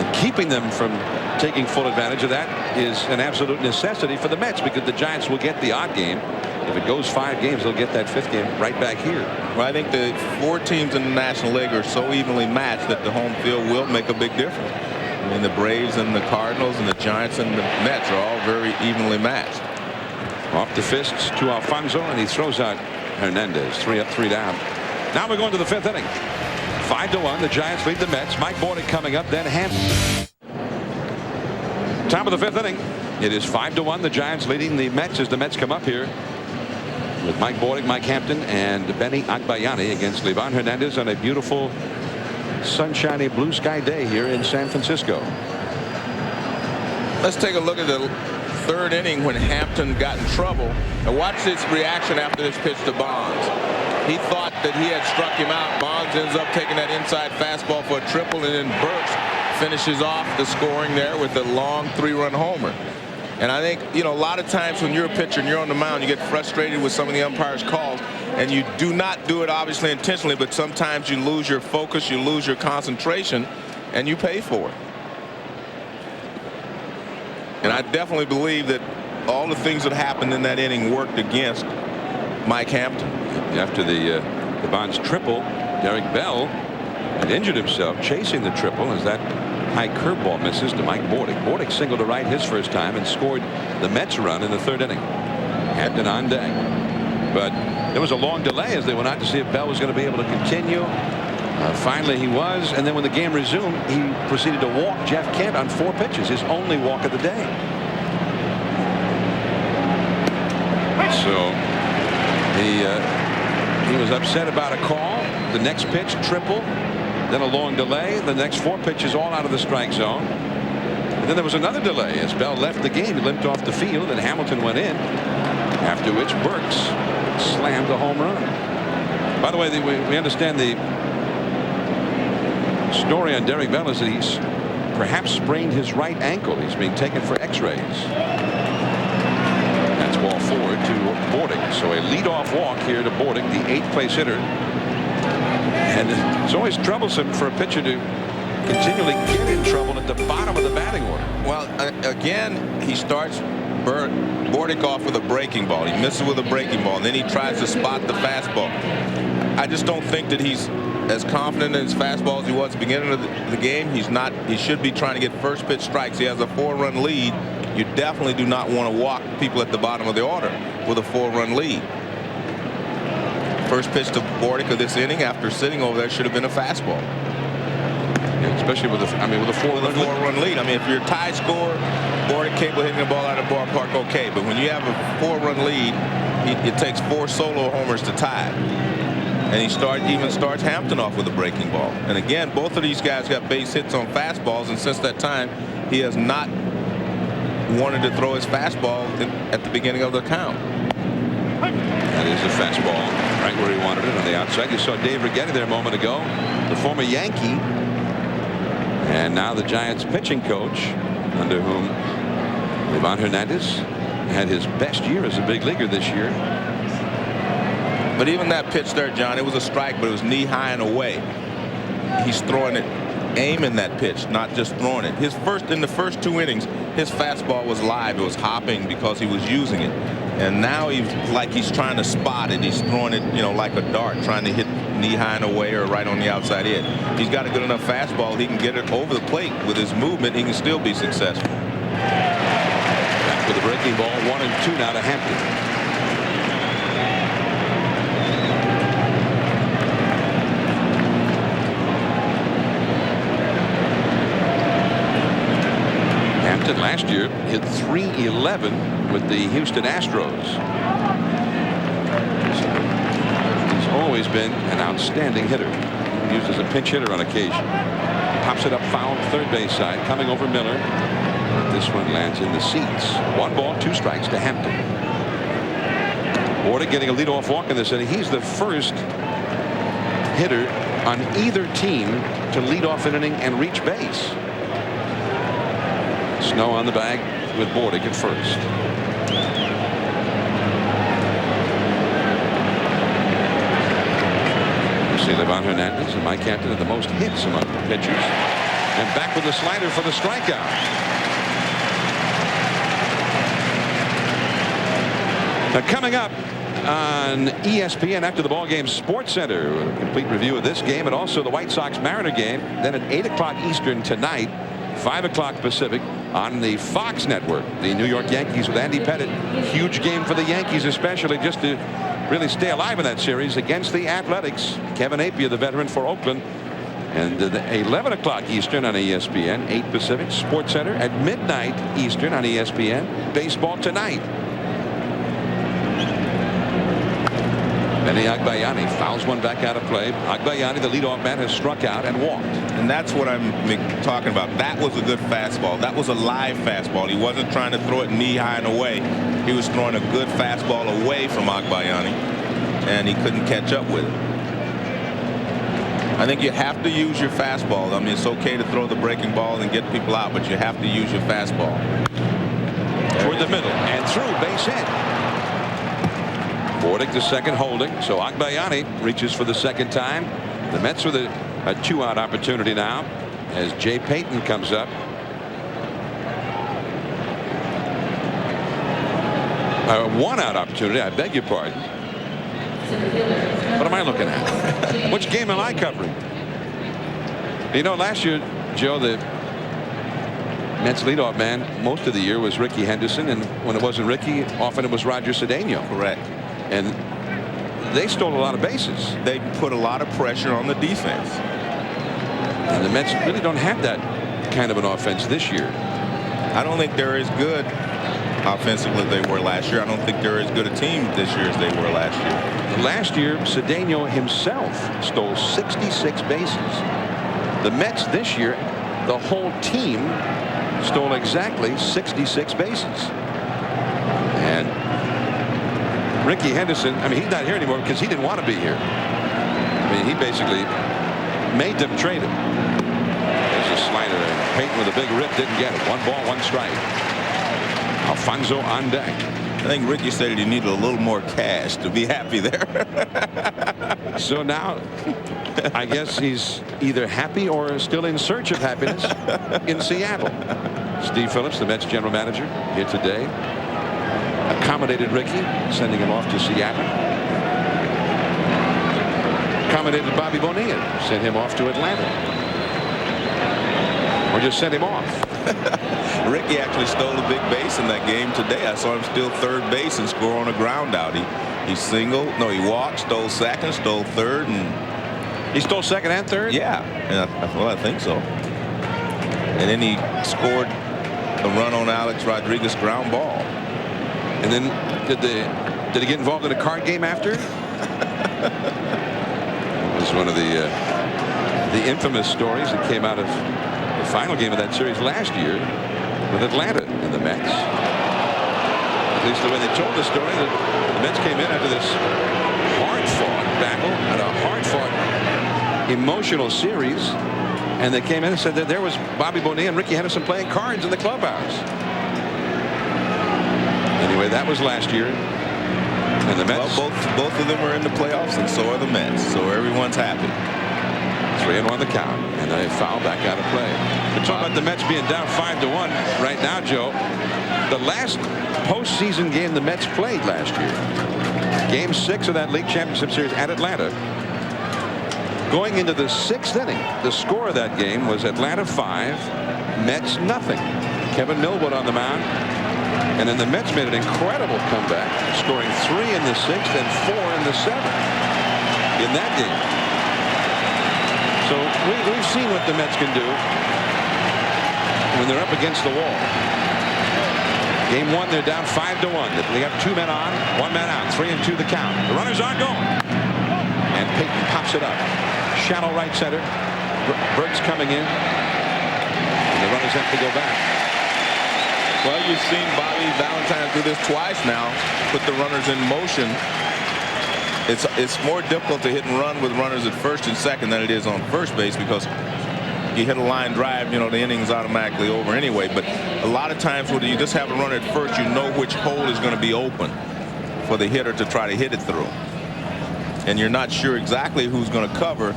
And keeping them from taking full advantage of that is an absolute necessity for the Mets, because the Giants will get the odd game. If it goes 5 games, they'll get that 5th game right back here. Well, I think the 4 teams in the National League are so evenly matched that the home field will make a big difference. I mean, the Braves and the Cardinals and the Giants and the Mets are all very evenly matched. Off the fists to Alfonso, and he throws out Hernandez. 3 up, 3 down. Now we're going to the 5th inning. 5-1. The Giants lead the Mets. Mike Bordick coming up, then Hampton. Top of the 5th inning. It is 5-1. The Giants leading the Mets as the Mets come up here with Mike Bordick, Mike Hampton, and Benny Agbayani against Livan Hernandez on a beautiful, sunshiny, blue sky day here in San Francisco. Let's take a look at the 3rd inning when Hampton got in trouble, and watch his reaction after this pitch to Bonds. He thought that he had struck him out. Bonds ends up taking that inside fastball for a triple, and then Burks finishes off the scoring there with a long 3-run homer. And I think, a lot of times when you're a pitcher and you're on the mound, you get frustrated with some of the umpires' calls, and you do not do it obviously intentionally, but sometimes you lose your focus, you lose your concentration, and you pay for it. And I definitely believe that all the things that happened in that inning worked against Mike Hampton. After the Bonds triple, Derek Bell had injured himself chasing the triple as that high curveball misses to Mike Bordick. Bordick singled to right his first time and scored the Mets run in the 3rd inning. Hampton on deck. But there was a long delay as they went out to see if Bell was going to be able to continue. Finally he was, and then when the game resumed, he proceeded to walk Jeff Kent on 4 pitches, his only walk of the day. So he was upset about a call. The next pitch, triple, then a long delay. The next 4 pitches all out of the strike zone. And then there was another delay as Bell left the game. He limped off the field, and Hamilton went in, after which Burks slammed a home run. By the way, we understand the story on Derek Bell is that he's perhaps sprained his right ankle. He's being taken for x-rays. That's ball forward to Bordick. So a leadoff walk here to Bordick, the 8th place hitter. And it's always troublesome for a pitcher to continually get in trouble at the bottom of the batting order. Well, again, he starts Bordick off with a breaking ball. He misses with a breaking ball, and then he tries to spot the fastball. I just don't think that he's as confident in his fastball as he was at the beginning of the game. He's not. He should be trying to get first pitch strikes. He has a 4-run lead. You definitely do not want to walk people at the bottom of the order with a 4-run lead. First pitch to Bordick of this inning after sitting over there should have been a fastball. Yeah, especially with a 4-run lead. I mean, if you're a tie score, Bordick capable of hitting the ball out of the ballpark, okay. But when you have a 4-run lead, it takes 4 solo homers to tie. And he even starts Hampton off with a breaking ball. And again, both of these guys got base hits on fastballs, and since that time, he has not wanted to throw his fastball at the beginning of the count. That is a fastball right where he wanted it on the outside. You saw Dave Righetti there a moment ago, the former Yankee, and now the Giants pitching coach, under whom Livan Hernandez had his best year as a big leaguer this year. But even that pitch there, John, it was a strike, but it was knee high and away. He's throwing it, aiming that pitch, not just throwing it. In the first 2 innings, his fastball was live. It was hopping because he was using it. And now he's trying to spot it. He's throwing it, like a dart, trying to hit knee high and away or right on the outside edge. He's got a good enough fastball. He can get it over the plate with his movement. He can still be successful. Back with the breaking ball, 1-2 now to Hampton. Hampton last year hit .311 with the Houston Astros. So he's always been an outstanding hitter. Used as a pinch hitter on occasion. Pops it up foul third base side, coming over Miller. But this one lands in the seats. 1 ball, 2 strikes to Hampton. Bordick getting a leadoff walk in this inning. He's the first hitter on either team to lead off an inning and reach base. Snow on the bag with Bordick at first. You see Livan Hernandez and Mike Hampton are the most hits among pitchers. And back with the slider for the strikeout. Now coming up on ESPN after the ball game, Sports Center, a complete review of this game and also the White Sox Mariner game. Then at 8 o'clock Eastern tonight, 5 o'clock Pacific on the Fox network, the New York Yankees with Andy Pettitte. Huge game for the Yankees, especially just to really stay alive in that series against the Athletics. Kevin Appiah, the veteran for Oakland. And 11 o'clock Eastern on ESPN, 8 Pacific, Sports Center at midnight Eastern on ESPN. Baseball tonight. Benny Agbayani fouls one back out of play. Agbayani, the leadoff man, has struck out and walked. And that's what I'm talking about. That was a good fastball. That was a live fastball. He wasn't trying to throw it knee high and away. He was throwing a good fastball away from Agbayani, and he couldn't catch up with it. I think you have to use your fastball. I mean, it's okay to throw the breaking ball and get people out, but you have to use your fastball. Toward the middle and through, base hit. Bordick the second holding, so Agbayani reaches for the second time. The Mets with a 2-out opportunity now as Jay Payton comes up. A 1-out opportunity, I beg your pardon. What am I looking at? Which game am I covering? You know, last year, Joe, the Mets leadoff man most of the year was Ricky Henderson, and when it wasn't Ricky, often it was Roger Cedeno. Correct. And they stole a lot of bases. They put a lot of pressure on the defense. And the Mets really don't have that kind of an offense this year. I don't think they're as good offensively as they were last year. I don't think they're as good a team this year as they were last year. Last year, Cedeno himself stole 66 bases. The Mets this year, the whole team stole exactly 66 bases. And Ricky Henderson, I mean, he's not here anymore because he didn't want to be here. I mean, he basically made them trade him. There's a slider. Payton with a big rip didn't get it. 1 ball, 1 strike. Alfonso on deck. I think Ricky said he needed a little more cash to be happy there. So now, I guess he's either happy or still in search of happiness in Seattle. Steve Phillips, the Mets general manager, here today. Accommodated Ricky, sending him off to Seattle. Accommodated Bobby Bonilla, sent him off to Atlanta. Or just sent him off. Ricky actually stole a big base in that game today. I saw him steal third base and score on a ground out. He singled. No, he walked, stole second, stole third, and he stole second and third. Yeah, and I think so. And then he scored a run on Alex Rodriguez ground ball. And then did he get involved in a card game after? It was one of the infamous stories that came out of the final game of that series last year with Atlanta and the Mets. At least the way they told the story, that the Mets came in after this hard-fought battle and a hard-fought emotional series, and they came in and said that there was Bobby Bonilla and Ricky Henderson playing cards in the clubhouse. Anyway, that was last year. And the Mets. Well, both of them are in the playoffs, and so are the Mets. So everyone's happy. 3-1 the count, and a foul back out of play. We're talking about the Mets being down 5-1 right now, Joe. The last postseason game the Mets played last year, Game 6 of that league championship series at Atlanta. Going into the 6th inning, the score of that game was Atlanta 5, Mets nothing. Kevin Millwood on the mound. And then the Mets made an incredible comeback, scoring 3 in the 6th and 4 in the 7th in that game. So we've seen what the Mets can do when they're up against the wall. Game 1, they're down 5-1. They have 2 men on, 1 man out, 3-2 the count. The runners aren't going. And Payton pops it up. Shallow right center. Burke's coming in. And the runners have to go back. Well, you've seen Bobby Valentine do this twice now. Put the runners in motion. It's more difficult to hit and run with runners at first and second than it is on first base, because you hit a line drive, you know, the inning's automatically over anyway. But a lot of times when you just have a runner at first, you know which hole is going to be open for the hitter to try to hit it through. And you're not sure exactly who's going to cover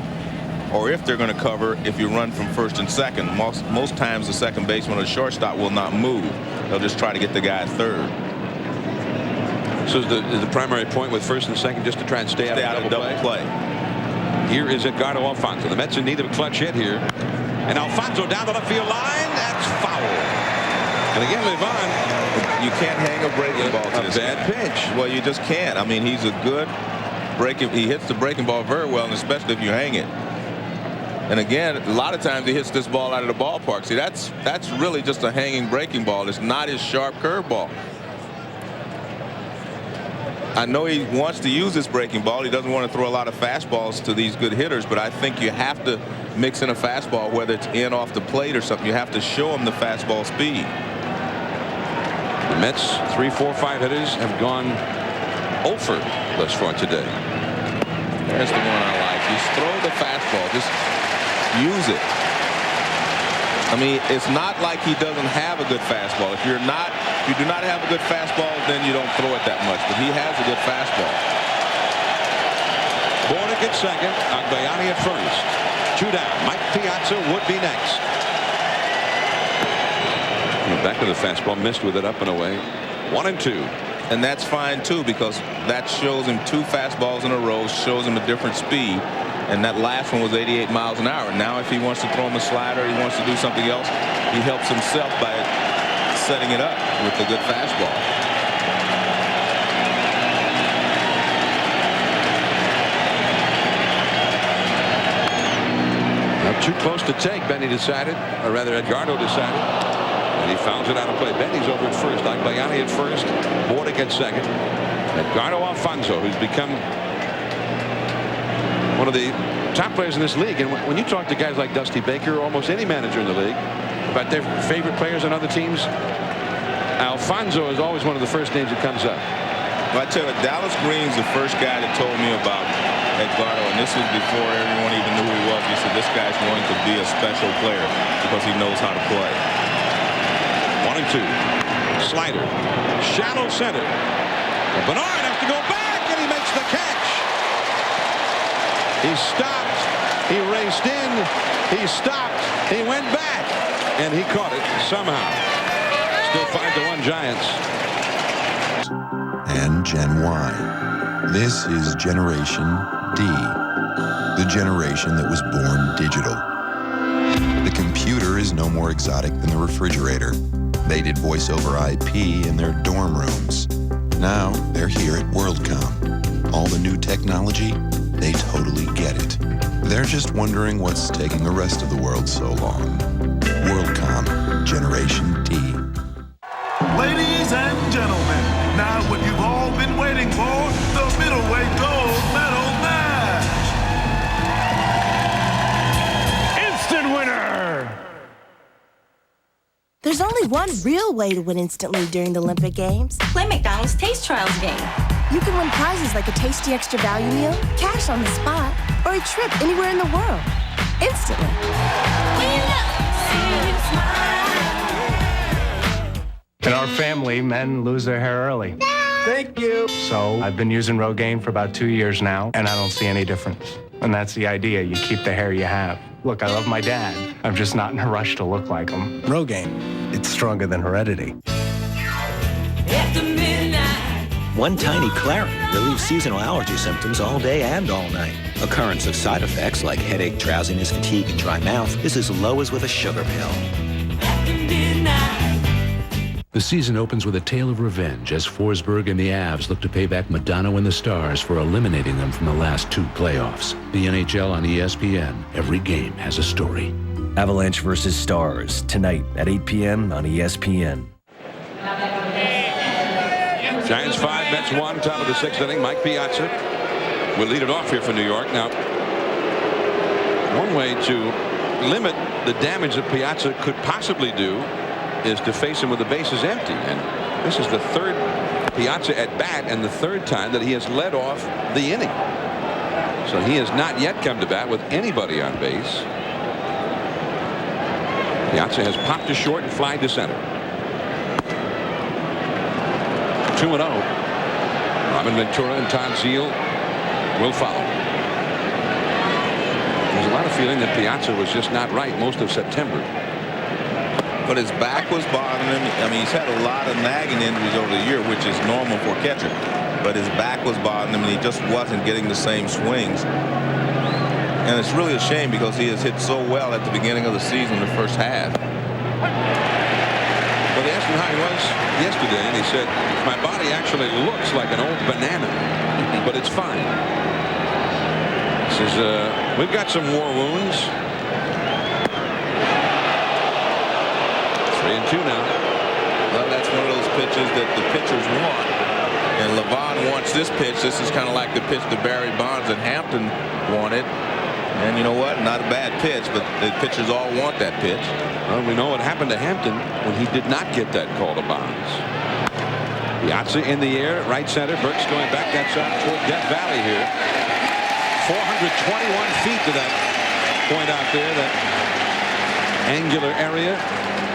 or if they're going to cover if you run from first and second. Most times the second baseman or the shortstop will not move. They'll just try to get the guy at third. So is the primary point with first and second just to try and stay out of double play? Here is Edgardo Alfonzo. The Mets in need of a clutch hit here. And Alfonzo down the left field line. That's foul. And again, Levon, you can't hang a breaking ball to this bad pitch. Well, you just can't. I mean, he's a good breaking. He hits the breaking ball very well, and especially if you hang it. And again, a lot of times he hits this ball out of the ballpark. See, that's really just a hanging breaking ball. It's not his sharp curveball. I know he wants to use this breaking ball. He doesn't want to throw a lot of fastballs to these good hitters, but I think you have to mix in a fastball, whether it's in off the plate or something. You have to show him the fastball speed. The Mets 3, 4, 5 hitters have gone 0 for thus far today. There's the one I like. Just throw the fastball. Just use it. I mean, it's not like he doesn't have a good fastball. If you do not have a good fastball, then you don't throw it that much. But he has a good fastball. Bornick at second. Agbayani at first. 2 down. Mike Piazza would be next. Back to the fastball. Missed with it up and away. 1-2. And that's fine, too, because that shows him 2 fastballs in a row, shows him a different speed. And that last one was 88 miles an hour. Now if he wants to throw him a slider, he wants to do something else, he helps himself by setting it up with a good fastball. Not too close to take, Benny decided, or rather Edgardo decided. And he fouls it out of play. Benny's over at first. Agbayani at first. Bordick at second. Edgardo Alfonzo, who's become one of the top players in this league. And when you talk to guys like Dusty Baker or almost any manager in the league about their favorite players on other teams, Alfonso is always one of the first names that comes up. Well, I tell you, Dallas Green's the first guy that told me about Edgardo, and this was before everyone even knew who he was. He said, this guy's going to be a special player because he knows how to play. 1-2. Slider. Shallow center. Bernard has to go back, and he makes the catch. He stopped. He raced in. He stopped. He went back. And he caught it somehow. Still 5-1 Giants. And Gen Y. This is Generation D. The generation that was born digital. The computer is no more exotic than the refrigerator. They did voice over IP in their dorm rooms. Now they're here at WorldCom. All the new technology, they totally get it. They're just wondering what's taking the rest of the world so long. WorldCom, Generation D. Ladies and gentlemen, now what you've all been waiting for, the middleweight gold medal match. Instant winner! There's only one real way to win instantly during the Olympic Games. Play McDonald's Taste Trials game. You can win prizes like a tasty extra value meal, cash on the spot, or a trip anywhere in the world. Instantly. In our family, men lose their hair early. Thank you. So I've been using Rogaine for about 2 years now, and I don't see any difference. And that's the idea. You keep the hair you have. Look, I love my dad. I'm just not in a rush to look like him. Rogaine. It's stronger than heredity. One tiny Claritin relieves seasonal allergy symptoms all day and all night. Occurrence of side effects like headache, drowsiness, fatigue, and dry mouth is as low as with a sugar pill. The season opens with a tale of revenge as Forsberg and the Avs look to pay back Madonna and the Stars for eliminating them from the last 2 playoffs. The NHL on ESPN. Every game has a story. Avalanche versus Stars, tonight at 8 p.m. on ESPN. Giants 5, Mets 1, top of the 6th inning. Mike Piazza will lead it off here for New York. Now, one way to limit the damage that Piazza could possibly do is to face him with the bases empty. And this is the third Piazza at bat and the third time that he has led off the inning. So he has not yet come to bat with anybody on base. Piazza has popped to short and flied to center. 2-0. Robin Ventura and Todd Zeile will follow. There's a lot of feeling that Piazza was just not right most of September. But his back was bothering him. I mean, he's had a lot of nagging injuries over the year, which is normal for a catcher. But his back was bothering him, and he just wasn't getting the same swings. And it's really a shame because he has hit so well at the beginning of the season, the first half. Well, they asked him how he was yesterday, and he said, my body actually looks like an old banana, but it's fine. He says, we've got some war wounds. 3-2 now. Well, that's one of those pitches that the pitchers want. And Levon wants this pitch. This is kind of like the pitch that Barry Bonds and Hampton wanted. And you know what? Not a bad pitch, but the pitchers all want that pitch. Well, we know what happened to Hampton when he did not get that call to Bonds. Piazza in the air, right center. Burks going back that side toward Death Valley here. 421 feet to that point out there, that angular area.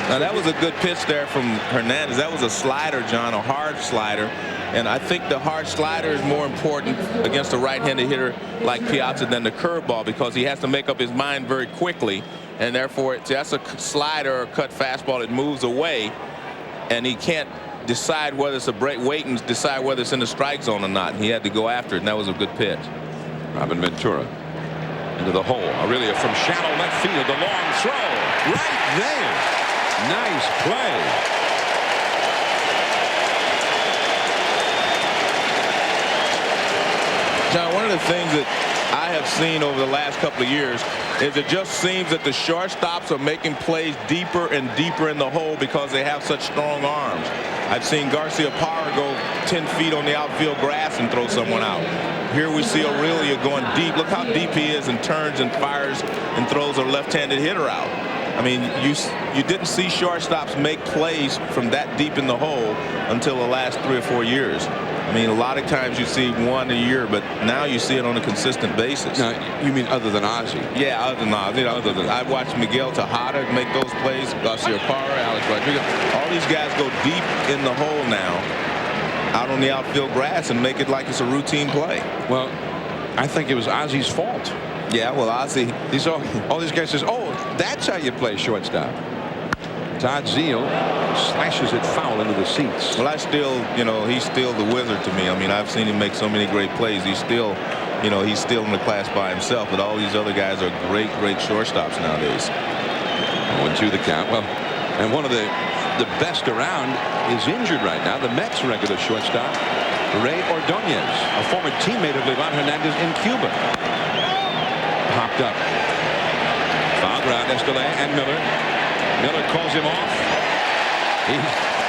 Now, that was a good pitch there from Hernandez. That was a slider, John, a hard slider. And I think the hard slider is more important against a right-handed hitter like Piazza than the curveball, because he has to make up his mind very quickly. And therefore, that's a slider or cut fastball that moves away. And he can't decide whether it's a break, wait and decide whether it's in the strike zone or not. He had to go after it, and that was a good pitch. Robin Ventura into the hole. Aurelia from shallow left field. The long throw right there. Nice play. John, one of the things that I have seen over the last couple of years is it just seems that the shortstops are making plays deeper and deeper in the hole because they have such strong arms. I've seen Garcia Parra go 10 feet on the outfield grass and throw someone out. Here we see Aurelia going deep. Look how deep he is, and turns and fires and throws a left-handed hitter out. I mean, you didn't see shortstops make plays from that deep in the hole until the last 3 or 4 years. I mean, a lot of times you see one a year, but now you see it on a consistent basis. Now, you mean other than Ozzie? Yeah, other than Ozzie. I've watched Miguel Tejada make those plays, Garcia Parra, Alex Rodriguez. All these guys go deep in the hole now, out on the outfield grass, and make it like it's a routine play. Well, I think it was Ozzie's fault. Yeah, well, Ozzie. All these guys says, oh, that's how you play shortstop. Todd Zeile slashes it foul into the seats. Well, he's still the wizard to me. I mean, I've seen him make so many great plays. He's still in the class by himself. But all these other guys are great shortstops nowadays. 1-2 the count. Well, and one of the best around is injured right now. The Mets regular shortstop, Ray Ordonez, a former teammate of Livan Hernandez in Cuba. Hopped up. Foul ground, Estelle and Miller. Miller calls him off.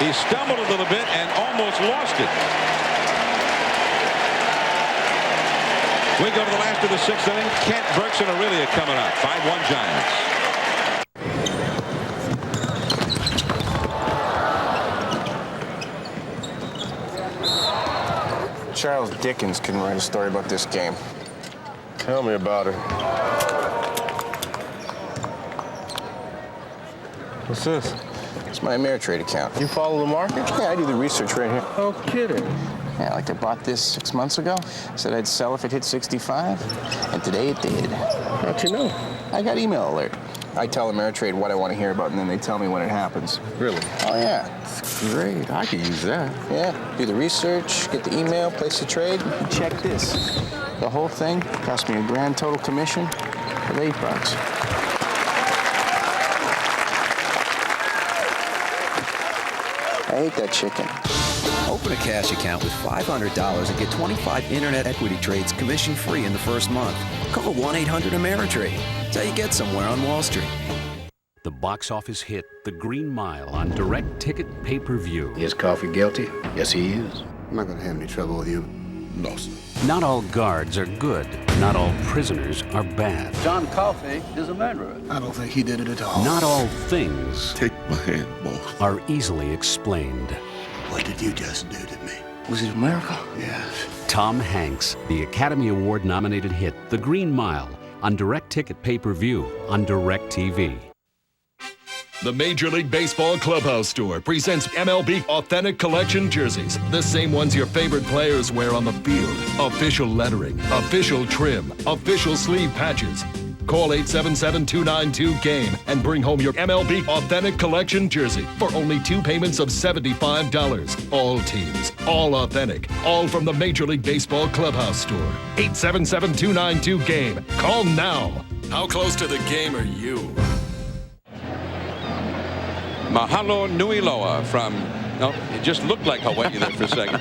He stumbled a little bit and almost lost it. We go to the last of the 6th inning. Kent, Burks, and Aurelia coming up. 5-1 Giants. Charles Dickens can write a story about this game. Tell me about it. What's this? It's my Ameritrade account. You follow the market? Yeah, I do the research right here. Oh, kidding. Yeah, like I bought this 6 months ago. Said I'd sell if it hit 65, and today it did. How'd you know? I got email alert. I tell Ameritrade what I want to hear about, and then they tell me when it happens. Really? Oh, yeah. That's great. I could use that. Yeah. Do the research, get the email, place the trade. Check this. The whole thing cost me a grand total commission of $8. I ate that chicken. Open a cash account with $500 and get 25 internet equity trades commission-free in the first month. Call 1-800-AMERITRADE. That's how you get somewhere on Wall Street. box office hit The Green Mile on direct ticket pay-per-view. Is Coffee guilty? Yes, he is. I'm not going to have any trouble with you. No, sir. Not all guards are good. Not all prisoners are bad. John Coffey is a murderer. I don't think he did it at all. Not all things Take my hand, boss. are easily explained. What did you just do to me? Was it a miracle? Yes. Tom Hanks, the Academy Award-nominated hit The Green Mile on direct ticket pay-per-view on DirecTV. The Major League Baseball Clubhouse Store presents MLB Authentic Collection jerseys. The same ones your favorite players wear on the field. Official lettering, official trim, official sleeve patches. Call 877-292-GAME and bring home your MLB Authentic Collection jersey for only 2 payments of $75. All teams, all authentic, all from the Major League Baseball Clubhouse Store. 877-292-GAME. Call now. How close to the game are you? Mahalo Nui Loa from, no, it just looked like Hawaii there for a second.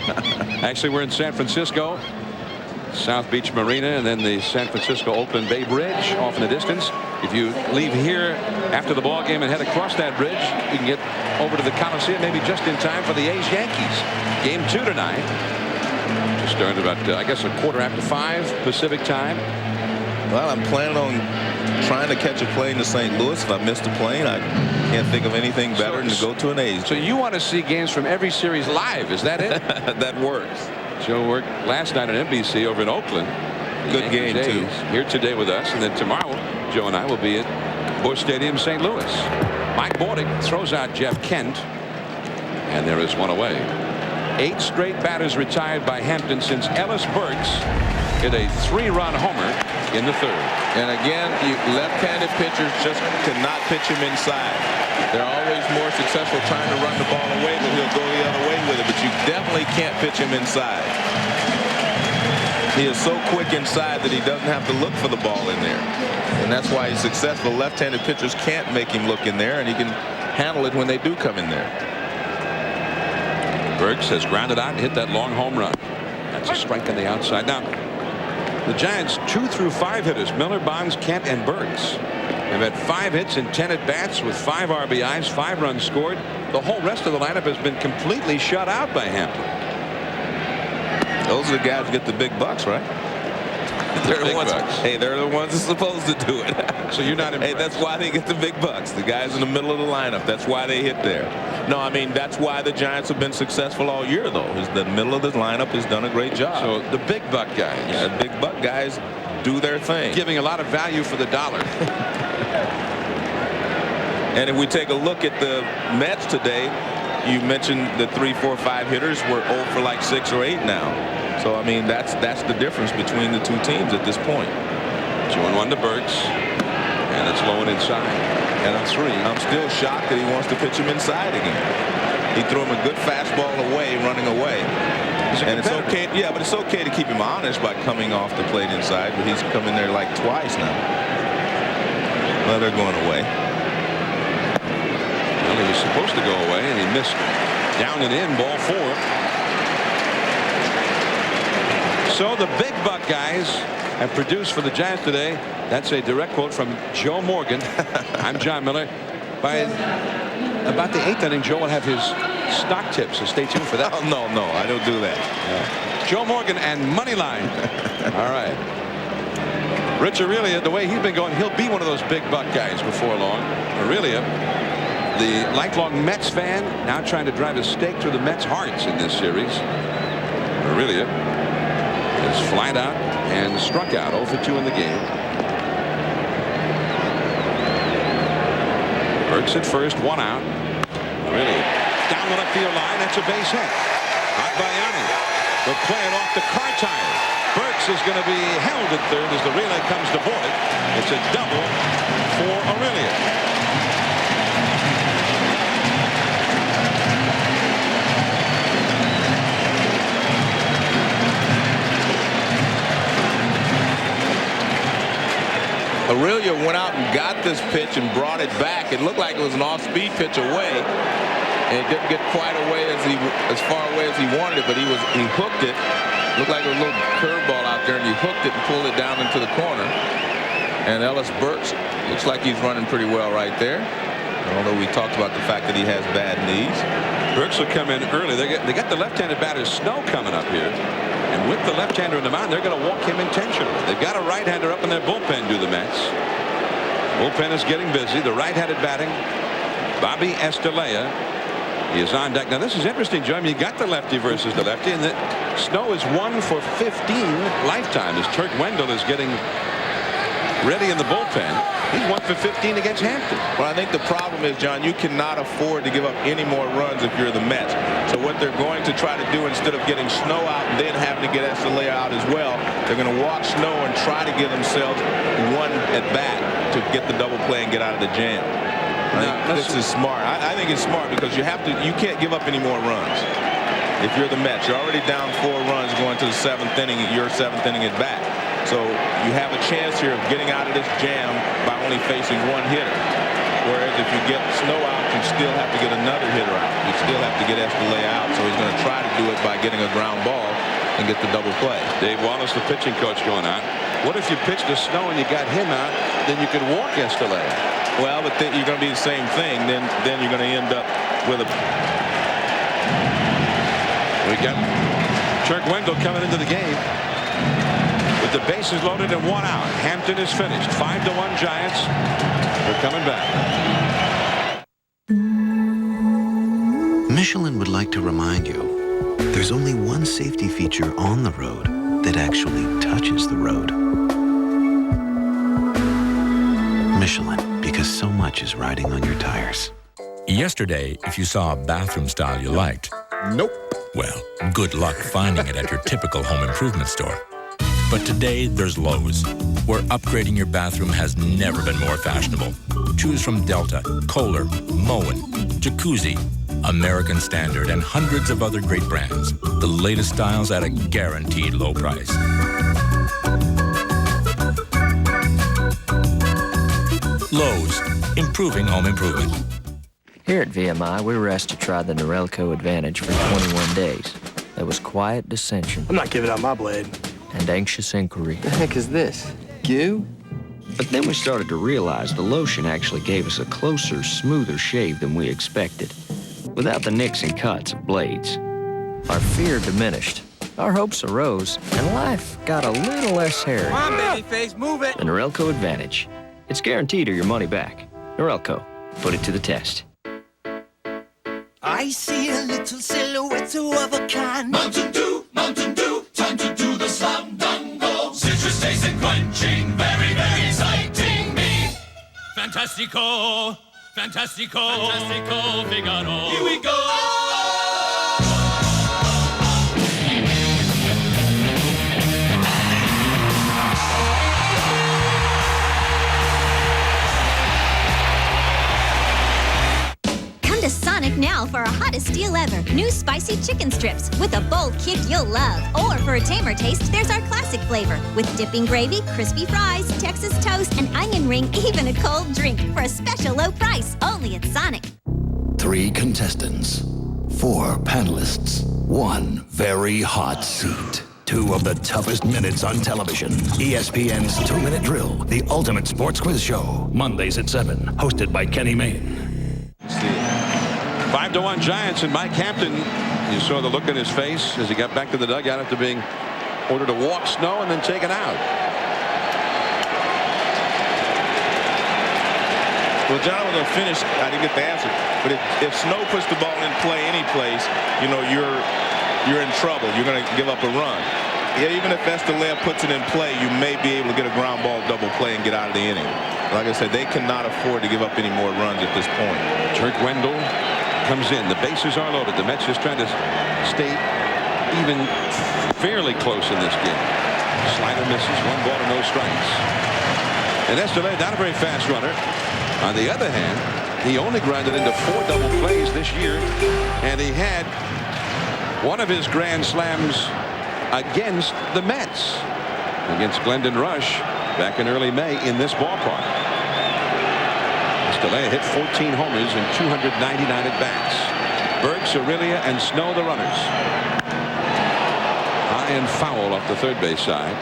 Actually, we're in San Francisco, South Beach Marina, and then the San Francisco Oakland Bay Bridge off in the distance. If you leave here after the ball game and head across that bridge, you can get over to the Coliseum maybe just in time for the A's-Yankees. Game 2 tonight. Just started about, I guess, 5:15 Pacific time. Well, I'm planning on trying to catch a plane to St. Louis. If I missed a plane, I can't think of anything better than to go to an A's. So you want to see games from every series live, is that it? That works. Joe worked last night on NBC over in Oakland. Good game, too. Here today with us, and then tomorrow, Joe and I will be at Busch Stadium, St. Louis. Mike Bordick throws out Jeff Kent, and there is one away. 8 straight batters retired by Hampton since Ellis Burks hit a 3-run homer in the 3rd. And again, left-handed pitchers just cannot pitch him inside. They're always more successful trying to run the ball away, but he'll go the other way with it. But you definitely can't pitch him inside. He is so quick inside that he doesn't have to look for the ball in there. And that's why he's successful. Left-handed pitchers can't make him look in there, and he can handle it when they do come in there. Burks has grounded out and hit that long home run. That's a strike on the outside. Now, the Giants 2 through 5 hitters, Miller, Bonds, Kent, and Burks, have had 5 hits in 10 at-bats with 5 RBIs, 5 runs scored. The whole rest of the lineup has been completely shut out by Hampton. Those are the guys who get the big bucks, right? They're the ones. Hey, they're the ones that's supposed to do it. So you're not impressed? Hey, that's why they get the big bucks. The guys in the middle of the lineup. That's why they hit there. No, I mean, that's why the Giants have been successful all year, though. Is the middle of the lineup has done a great job. So the big buck guys. Yeah, the big buck guys do their thing. Giving a lot of value for the dollar. And if we take a look at the Mets today, you mentioned the 3, 4, 5 hitters were 0 for like 6 or 8 now. So, I mean, that's the difference between the two teams at this point. 2-1 to Burks. And it's low and inside. And a 3. I'm still shocked that he wants to pitch him inside again. He threw him a good fastball away, running away. And it's okay. Yeah, but it's okay to keep him honest by coming off the plate inside. But he's come in there like twice now. Well, they're going away. Well, he was supposed to go away, and he missed. Down and in, ball 4. So the big buck guys have produced for the Giants today. That's a direct quote from Joe Morgan. I'm John Miller. By about the 8th inning, Joe will have his stock tips, so stay tuned for that. Oh, no, I don't do that. Yeah. Joe Morgan and Moneyline. All right. Rich Aurelia, the way he's been going, he'll be one of those big buck guys before long. Aurelia, the lifelong Mets fan, now trying to drive a stake through the Mets' hearts in this series. Aurelia is flied out and struck out 0 for 2 in the game. Burks at first, 1 out. Aurelia down the left field line. That's a base hit. Agbayani will play it off the car tire. Burks is going to be held at third as the relay comes to Bordick. It's a double for Aurelia. Aurelia went out and got this pitch and brought it back. It looked like it was an off-speed pitch away, and it didn't get quite away as far away as he wanted it, but he hooked it. Looked like a little curveball out there, and he hooked it and pulled it down into the corner. And Ellis Burks looks like he's running pretty well right there. Although we talked about the fact that he has bad knees. Burks will come in early. They got the left-handed batter Snow coming up here. And with the left-hander in the mound, they're going to walk him intentionally. They've got a right-hander up in their bullpen, do the Mets. Bullpen is getting busy. The right-handed batting, Bobby Estelea, is on deck. Now, this is interesting, Joe. I mean, you got the lefty versus the lefty, and that Snow is 1 for 15 lifetime as Turk Wendell is getting ready in the bullpen. He's 1 for 15 against Hampton. Well, I think the problem is, John, you cannot afford to give up any more runs if you're the Mets. So what they're going to try to do, instead of getting Snow out and then having to get Estelea out as well, they're going to walk Snow and try to give themselves one at bat to get the double play and get out of the jam. This is smart. I think it's smart because you can't give up any more runs. If you're the Mets, you're already down 4 runs going to the 7th inning, your 7th inning at bat. So you have a chance here of getting out of this jam by only facing 1 hitter. Whereas if you get Snow out, you still have to get another hitter out. You still have to get Estelea out. So he's going to try to do it by getting a ground ball and get the double play. Dave Wallace, the pitching coach, going out. What if you pitched to Snow and you got him out? Then you could walk Estelea. Well, but you're going to be the same thing. Then you're going to end up with a. We got Turk Wendell coming into the game with the bases loaded and 1 out. Hampton is finished. 5-1 Giants. They're coming back. Michelin would like to remind you, there's only one safety feature on the road that actually touches the road. Michelin, because so much is riding on your tires. Yesterday, if you saw a bathroom style you liked, nope. Well, good luck finding it at your typical home improvement store. But today, there's Lowe's, where upgrading your bathroom has never been more fashionable. Choose from Delta, Kohler, Moen, Jacuzzi, American Standard, and hundreds of other great brands. The latest styles at a guaranteed low price. Lowe's, improving home improvement. Here at VMI, we were asked to try the Norelco Advantage for 21 days. There was quiet dissension. I'm not giving up my blade. And anxious inquiry. The heck is this? Goo? But then we started to realize the lotion actually gave us a closer, smoother shave than we expected, without the nicks and cuts of blades. Our fear diminished, our hopes arose, and life got a little less hairy. Come on, babyface, move it! The Norelco Advantage. It's guaranteed or your money back. Norelco, put it to the test. I see a little silhouette of a kind. Mountain Dew, time to do the slam dunk go. Citrus taste and quenching, very, very exciting me. Fantastico, Figaro. Here we go. Come to Sonic now for our hottest deal ever. New spicy chicken strips with a bold kick you'll love. Or for a tamer taste, there's our classic flavor with dipping gravy, crispy fries, Texas toast, an onion ring, even a cold drink for a special low price only at Sonic. 3 contestants, 4 panelists, 1 very hot seat. 2 of the toughest minutes on television. ESPN's 2-Minute Drill, the ultimate sports quiz show. Mondays at 7, hosted by Kenny Mayne. 5-1 Giants, and Mike Hampton, you saw the look in his face as he got back to the dugout after being ordered to walk Snow and then taken out. Well, John was going to finish. I didn't get the answer. But if Snow puts the ball in play any place, you know, you're in trouble. You're going to give up a run. Yeah, even if Estelea puts it in play, you may be able to get a ground ball double play and get out of the inning. Like I said, they cannot afford to give up any more runs at this point. Turk Wendell comes in. The bases are loaded. The Mets just trying to stay even fairly close in this game. Slider misses. 1 ball to no strikes. And Estelea, not a very fast runner. On the other hand, he only grounded into 4 double plays this year, and he had one of his grand slams against the Mets, against Glendon Rush back in early May in this ballpark. Estelea hit 14 homers and 299 at-bats. Burks, Aurelia, and Snow the runners. High and foul off the third base side.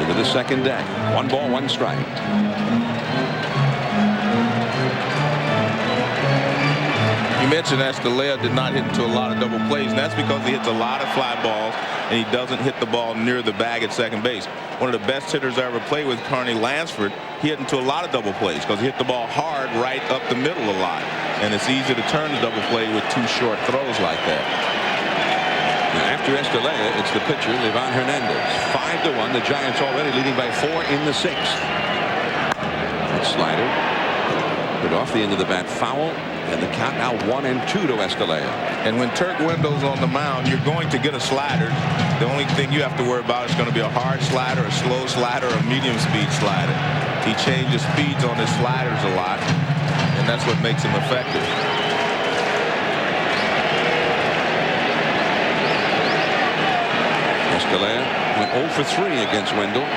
Into the second deck. 1 ball, 1 strike. mentioned Escalera did not hit into a lot of double plays, and that's because he hits a lot of fly balls, and he doesn't hit the ball near the bag at second base. One of the best hitters I ever played with, Carney Lansford, he hit into a lot of double plays because he hit the ball hard right up the middle a lot, and it's easy to turn the double play with 2 short throws like that. Now after Escalera, it's the pitcher, Livan Hernandez. 5-1. The Giants already leading by 4 in the 6th. That slider put off the end of the bat, foul, and the count now 1-2 to Escalera. And when Turk Wendell's on the mound, you're going to get a slider. The only thing you have to worry about is going to be a hard slider, a slow slider, or a medium speed slider. He changes speeds on his sliders a lot, and that's what makes him effective. Escalera went 0 for 3 against Wendell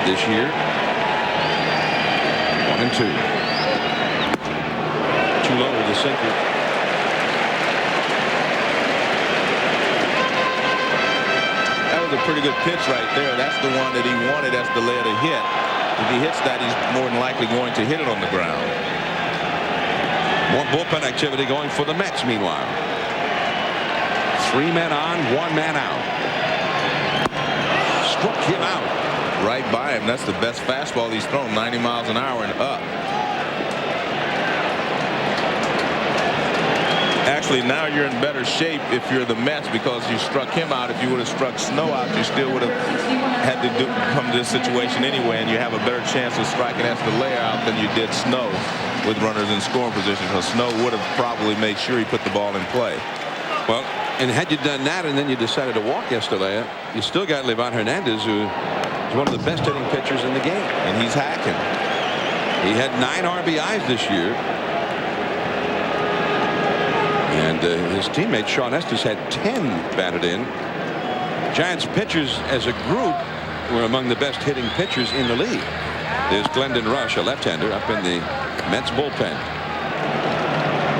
this year. 1-2. Too low with the sinker. That was a pretty good pitch right there. That's the one that he wanted Escalera to hit. If he hits that, he's more than likely going to hit it on the ground. More bullpen activity going for the Mets meanwhile. 3 men on, 1 man out. Struck him out. Right by him. That's the best fastball he's thrown, 90 miles an hour and up. Actually, now you're in better shape if you're the Mets because you struck him out. If you would have struck Snow out, you still would have had to come to this situation anyway, and you have a better chance of striking Escalera out than you did Snow with runners in scoring position, because Snow would have probably made sure he put the ball in play. Well, and had you done that and then you decided to walk Escalera, you still got Livan Hernandez, who is one of the best hitting pitchers in the game. And he's hacking. He had 9 RBIs this year. And his teammate Sean Estes had 10 batted in. Giants pitchers as a group were among the best hitting pitchers in the league. There's Glendon Rush, a left-hander, up in the Mets bullpen.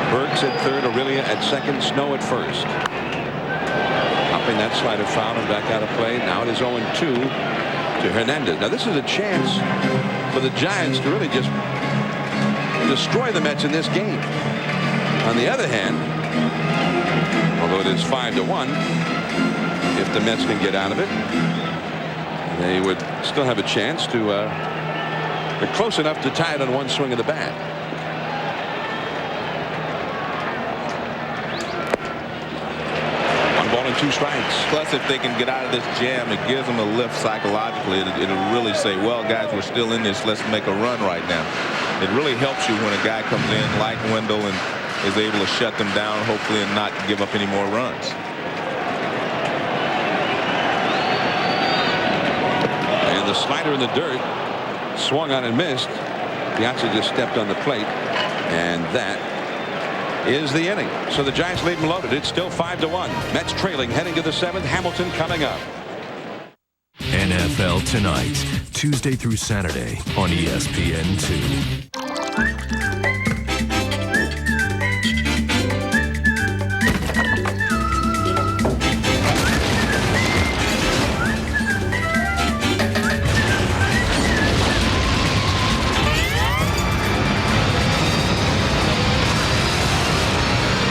Burks at third, Aurelia at second, Snow at first. Hopping that slider foul and back out of play. Now it is 0-2 to Hernandez. Now this is a chance for the Giants to really just destroy the Mets in this game. On the other hand, although it is 5-1, if the Mets can get out of it, they would still have a chance to they're close enough to tie it on 1 swing of the bat. And 2 strikes. Plus, if they can get out of this jam, it gives them a lift psychologically. It'll really say, well, guys, we're still in this. Let's make a run right now. It really helps you when a guy comes in like Wendell and is able to shut them down, hopefully, and not give up any more runs. And the slider in the dirt, swung on and missed. Piazza just stepped on the plate, and that is the inning. So the Giants lead and loaded. It's still 5-1. Mets trailing heading to the 7th. Hamilton coming up. NFL Tonight, Tuesday through Saturday on ESPN2.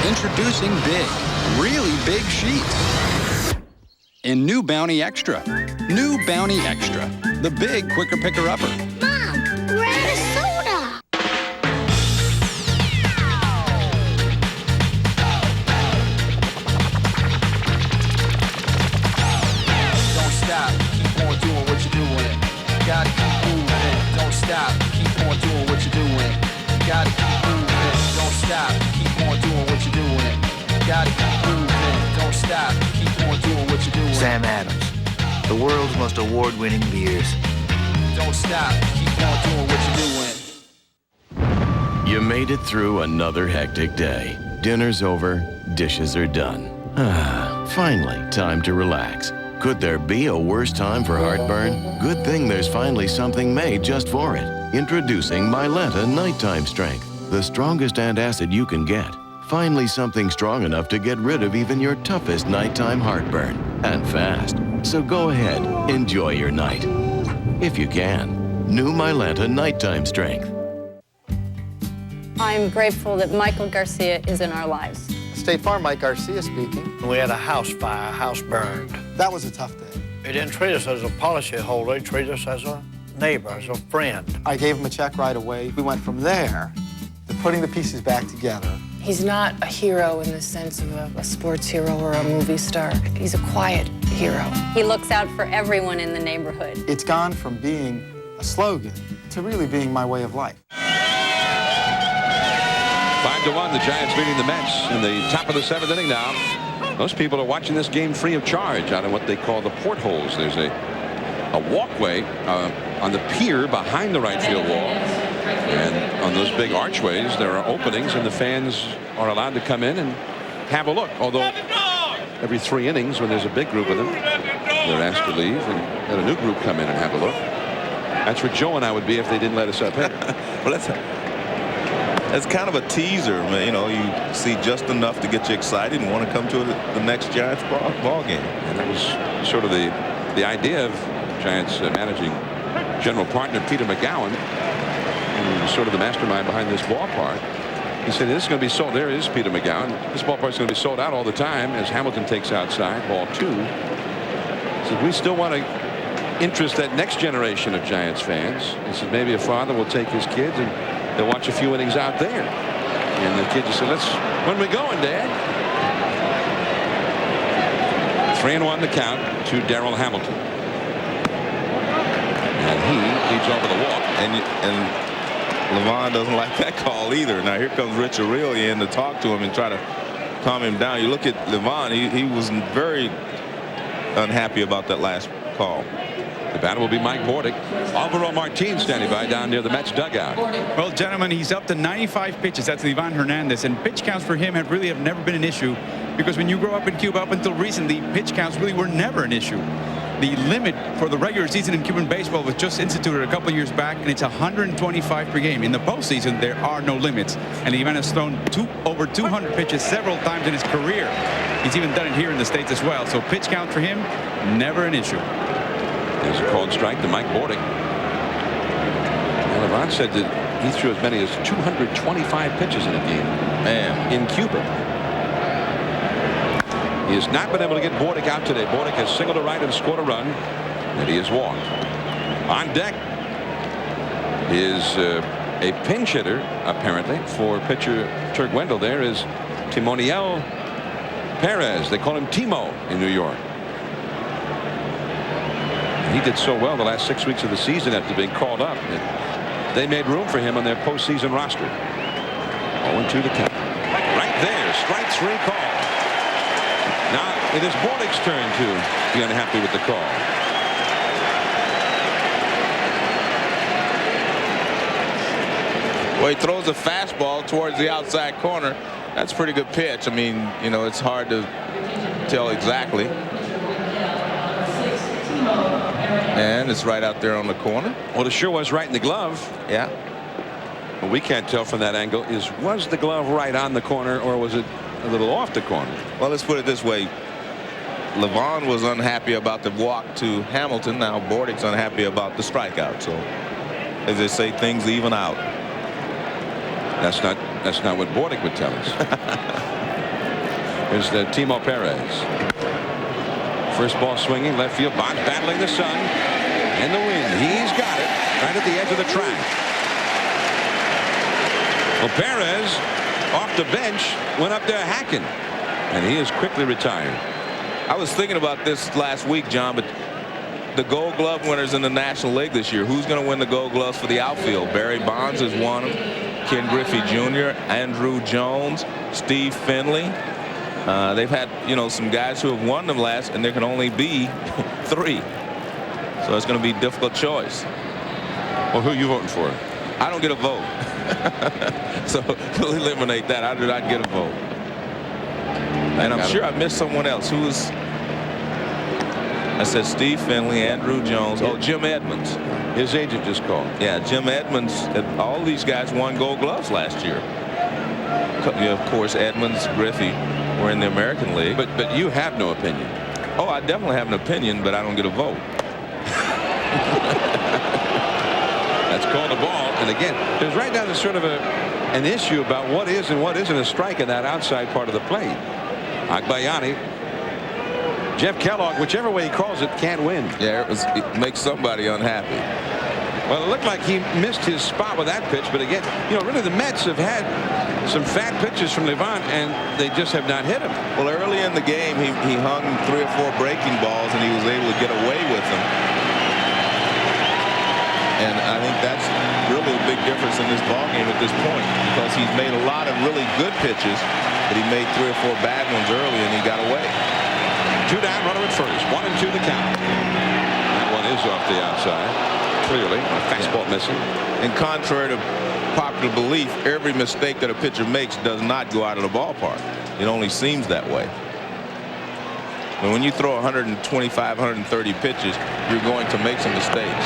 Introducing big, really big sheets. In new Bounty Extra. New Bounty Extra. The big quicker picker-upper. Mom, we're out of soda. Don't stop, keep on doing what you're doing. Gotta keep moving. Don't stop, keep on doing what you're doing. Gotta keep moving. Don't stop, keep on doing what you're doing. Gotta keep moving. Don't stop, keep on doing what you're doing. Sam Adams, the world's most award-winning beers. Don't stop, keep on doing what you're doing. You made it through another hectic day. Dinner's over, dishes are done. Finally, time to relax. Could there be a worse time for heartburn? Good thing there's finally something made just for it. Introducing Mylanta Nighttime Strength, the strongest antacid you can get. Finally something strong enough to get rid of even your toughest nighttime heartburn. And fast. So go ahead, enjoy your night. If you can. New Mylanta Nighttime Strength. I'm grateful that Michael Garcia is in our lives. State Farm, Mike Garcia speaking. We had a house fire, house burned. That was a tough day. They didn't treat us as a policyholder, they treated us as a neighbor, as a friend. I gave him a check right away. We went from there to putting the pieces back together. He's not a hero in the sense of a sports hero or a movie star. He's a quiet hero. He looks out for everyone in the neighborhood. It's gone from being a slogan to really being my way of life. 5-1, the Giants leading the Mets in the top of the 7th inning now. Most people are watching this game free of charge out in what they call the portholes. There's a walkway on the pier behind the right field wall. And on those big archways, there are openings, and the fans are allowed to come in and have a look. Although every 3 innings, when there's a big group of them, they're asked to leave and let a new group come in and have a look. That's where Joe and I would be if they didn't let us up here. Well, that's kind of a teaser, man. You know, you see just enough to get you excited and want to come to the next Giants ball game. And that was sort of the idea of Giants managing general partner Peter McGowan, who was sort of the mastermind behind this ballpark. He said, this is going to be sold. There is Peter McGowan. This ballpark is going to be sold out all the time as Hamilton takes outside, ball 2. He said, we still want to interest that next generation of Giants fans. He said, maybe a father will take his kids and they'll watch a few innings out there. And the kid just said, when we going, Dad? 3-1 the count to Darrell Hamilton. And he leads over the walk. And Levon doesn't like that call either. Now here comes Rich Aurelia in to talk to him and try to calm him down. You look at Levon, he was very unhappy about that last call. The batter will be Mike Bordick. Alvaro Martinez standing by down near the Mets dugout. Well, gentlemen, he's up to 95 pitches. That's Livan Hernandez. And pitch counts for him have never been an issue, because when you grow up in Cuba, up until recently, pitch counts really were never an issue. The limit for the regular season in Cuban baseball was just instituted a couple of years back, and it's 125 per game. In the postseason, there are no limits. And Livan has thrown over 200 pitches several times in his career. He's even done it here in the States as well. So pitch count for him, never an issue. There's a called strike to Mike Bordick. And Levon said that he threw as many as 225 pitches in a game in Cuba. He has not been able to get Bordick out today. Bordick has singled to right and scored a run, and he has walked. On deck is a pinch hitter, apparently, for pitcher Turk Wendell. There is Timoniel Perez. They call him Timo in New York. He did so well the last 6 weeks of the season after being called up. They made room for him on their postseason roster. 0-2 to count. Right there, strike 3 call. Now it is Bordick's turn to be unhappy with the call. Well, he throws a fastball towards the outside corner. That's a pretty good pitch. I mean, you know, it's hard to tell exactly. And it's right out there on the corner. Well, it sure was right in the glove. Yeah. What we can't tell from that angle is, was the glove right on the corner, or was it a little off the corner? Well, let's put it this way. Levon was unhappy about the walk to Hamilton. Now Bordick's unhappy about the strikeout. So, as they say, things even out. That's not what Bordick would tell us. Here's Timo Perez. First ball swinging, left field. Bonds battling the sun and the wind. He's got it right at the edge of the track. Well, Perez off the bench went up there hacking, and he is quickly retired. I was thinking about this last week, John, but the Gold Glove winners in the National League this year, who's going to win the Gold Gloves for the outfield? Barry Bonds has won them. Ken Griffey Jr., Andrew Jones, Steve Finley. They've had, you know, some guys who have won them last, and there can only be 3. So it's going to be a difficult choice. Well, who are you voting for? I don't get a vote. So to eliminate that, I do not get a vote. And I'm sure I missed someone else. Who was? I said Steve Finley, Andrew Jones. Oh, Jim Edmonds. His agent just called. Yeah, Jim Edmonds. All these guys won Gold Gloves last year. You know, of course, Edmonds, Griffey were in the American League. But you have no opinion. Oh, I definitely have an opinion, but I don't get a vote. That's called a ball. And again, there's right now there's sort of a an issue about what is and what isn't a strike in that outside part of the plate. Agbayani, Jeff Kellogg, whichever way he calls it, can't win. Yeah, it makes somebody unhappy. Well, it looked like he missed his spot with that pitch, but again, you know, really the Mets have had some fat pitches from Levant, and they just have not hit him. Well, early in the game, he hung 3 or 4 breaking balls, and he was able to get away with them. And I think that's really a big difference in this ballgame at this point, because he's made a lot of really good pitches, but he made 3 or 4 bad ones early, and he got away. 2 down, runner at first. 1-2 the count. That one is off the outside. Clearly, a fastball missing. And contrary to popular belief, every mistake that a pitcher makes does not go out of the ballpark. It only seems that way. And when you throw 125, 130 pitches, you're going to make some mistakes.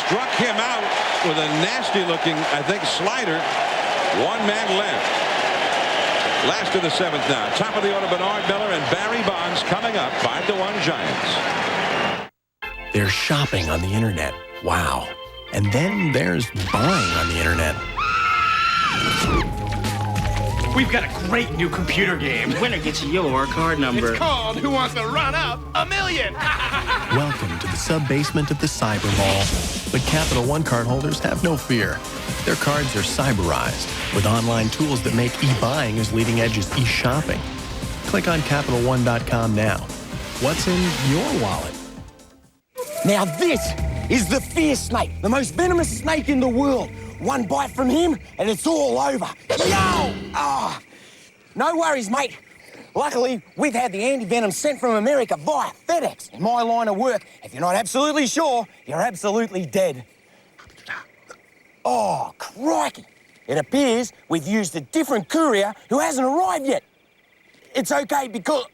Struck him out with a nasty-looking, I think, slider. 1 man left. Last of the 7th now. Top of the order, Bernard Miller and Barry Bonds coming up. 5-1 Giants. There's shopping on the internet. Wow. And then there's buying on the internet. We've got a great new computer game. Winner gets a yellow or card number. It's called Who Wants to Run Up $1 Million? Welcome to the sub-basement of the cyber mall. But Capital One card holders have no fear. Their cards are cyberized with online tools that make e-buying as leading edge as e-shopping. Click on CapitalOne.com now. What's in your wallet? Now this is the fear snake, the most venomous snake in the world. One bite from him and it's all over. Yo! Oh, no worries, mate. Luckily, we've had the anti-venom sent from America via FedEx. In my line of work, if you're not absolutely sure, you're absolutely dead. Oh, crikey. It appears we've used a different courier who hasn't arrived yet. It's okay because...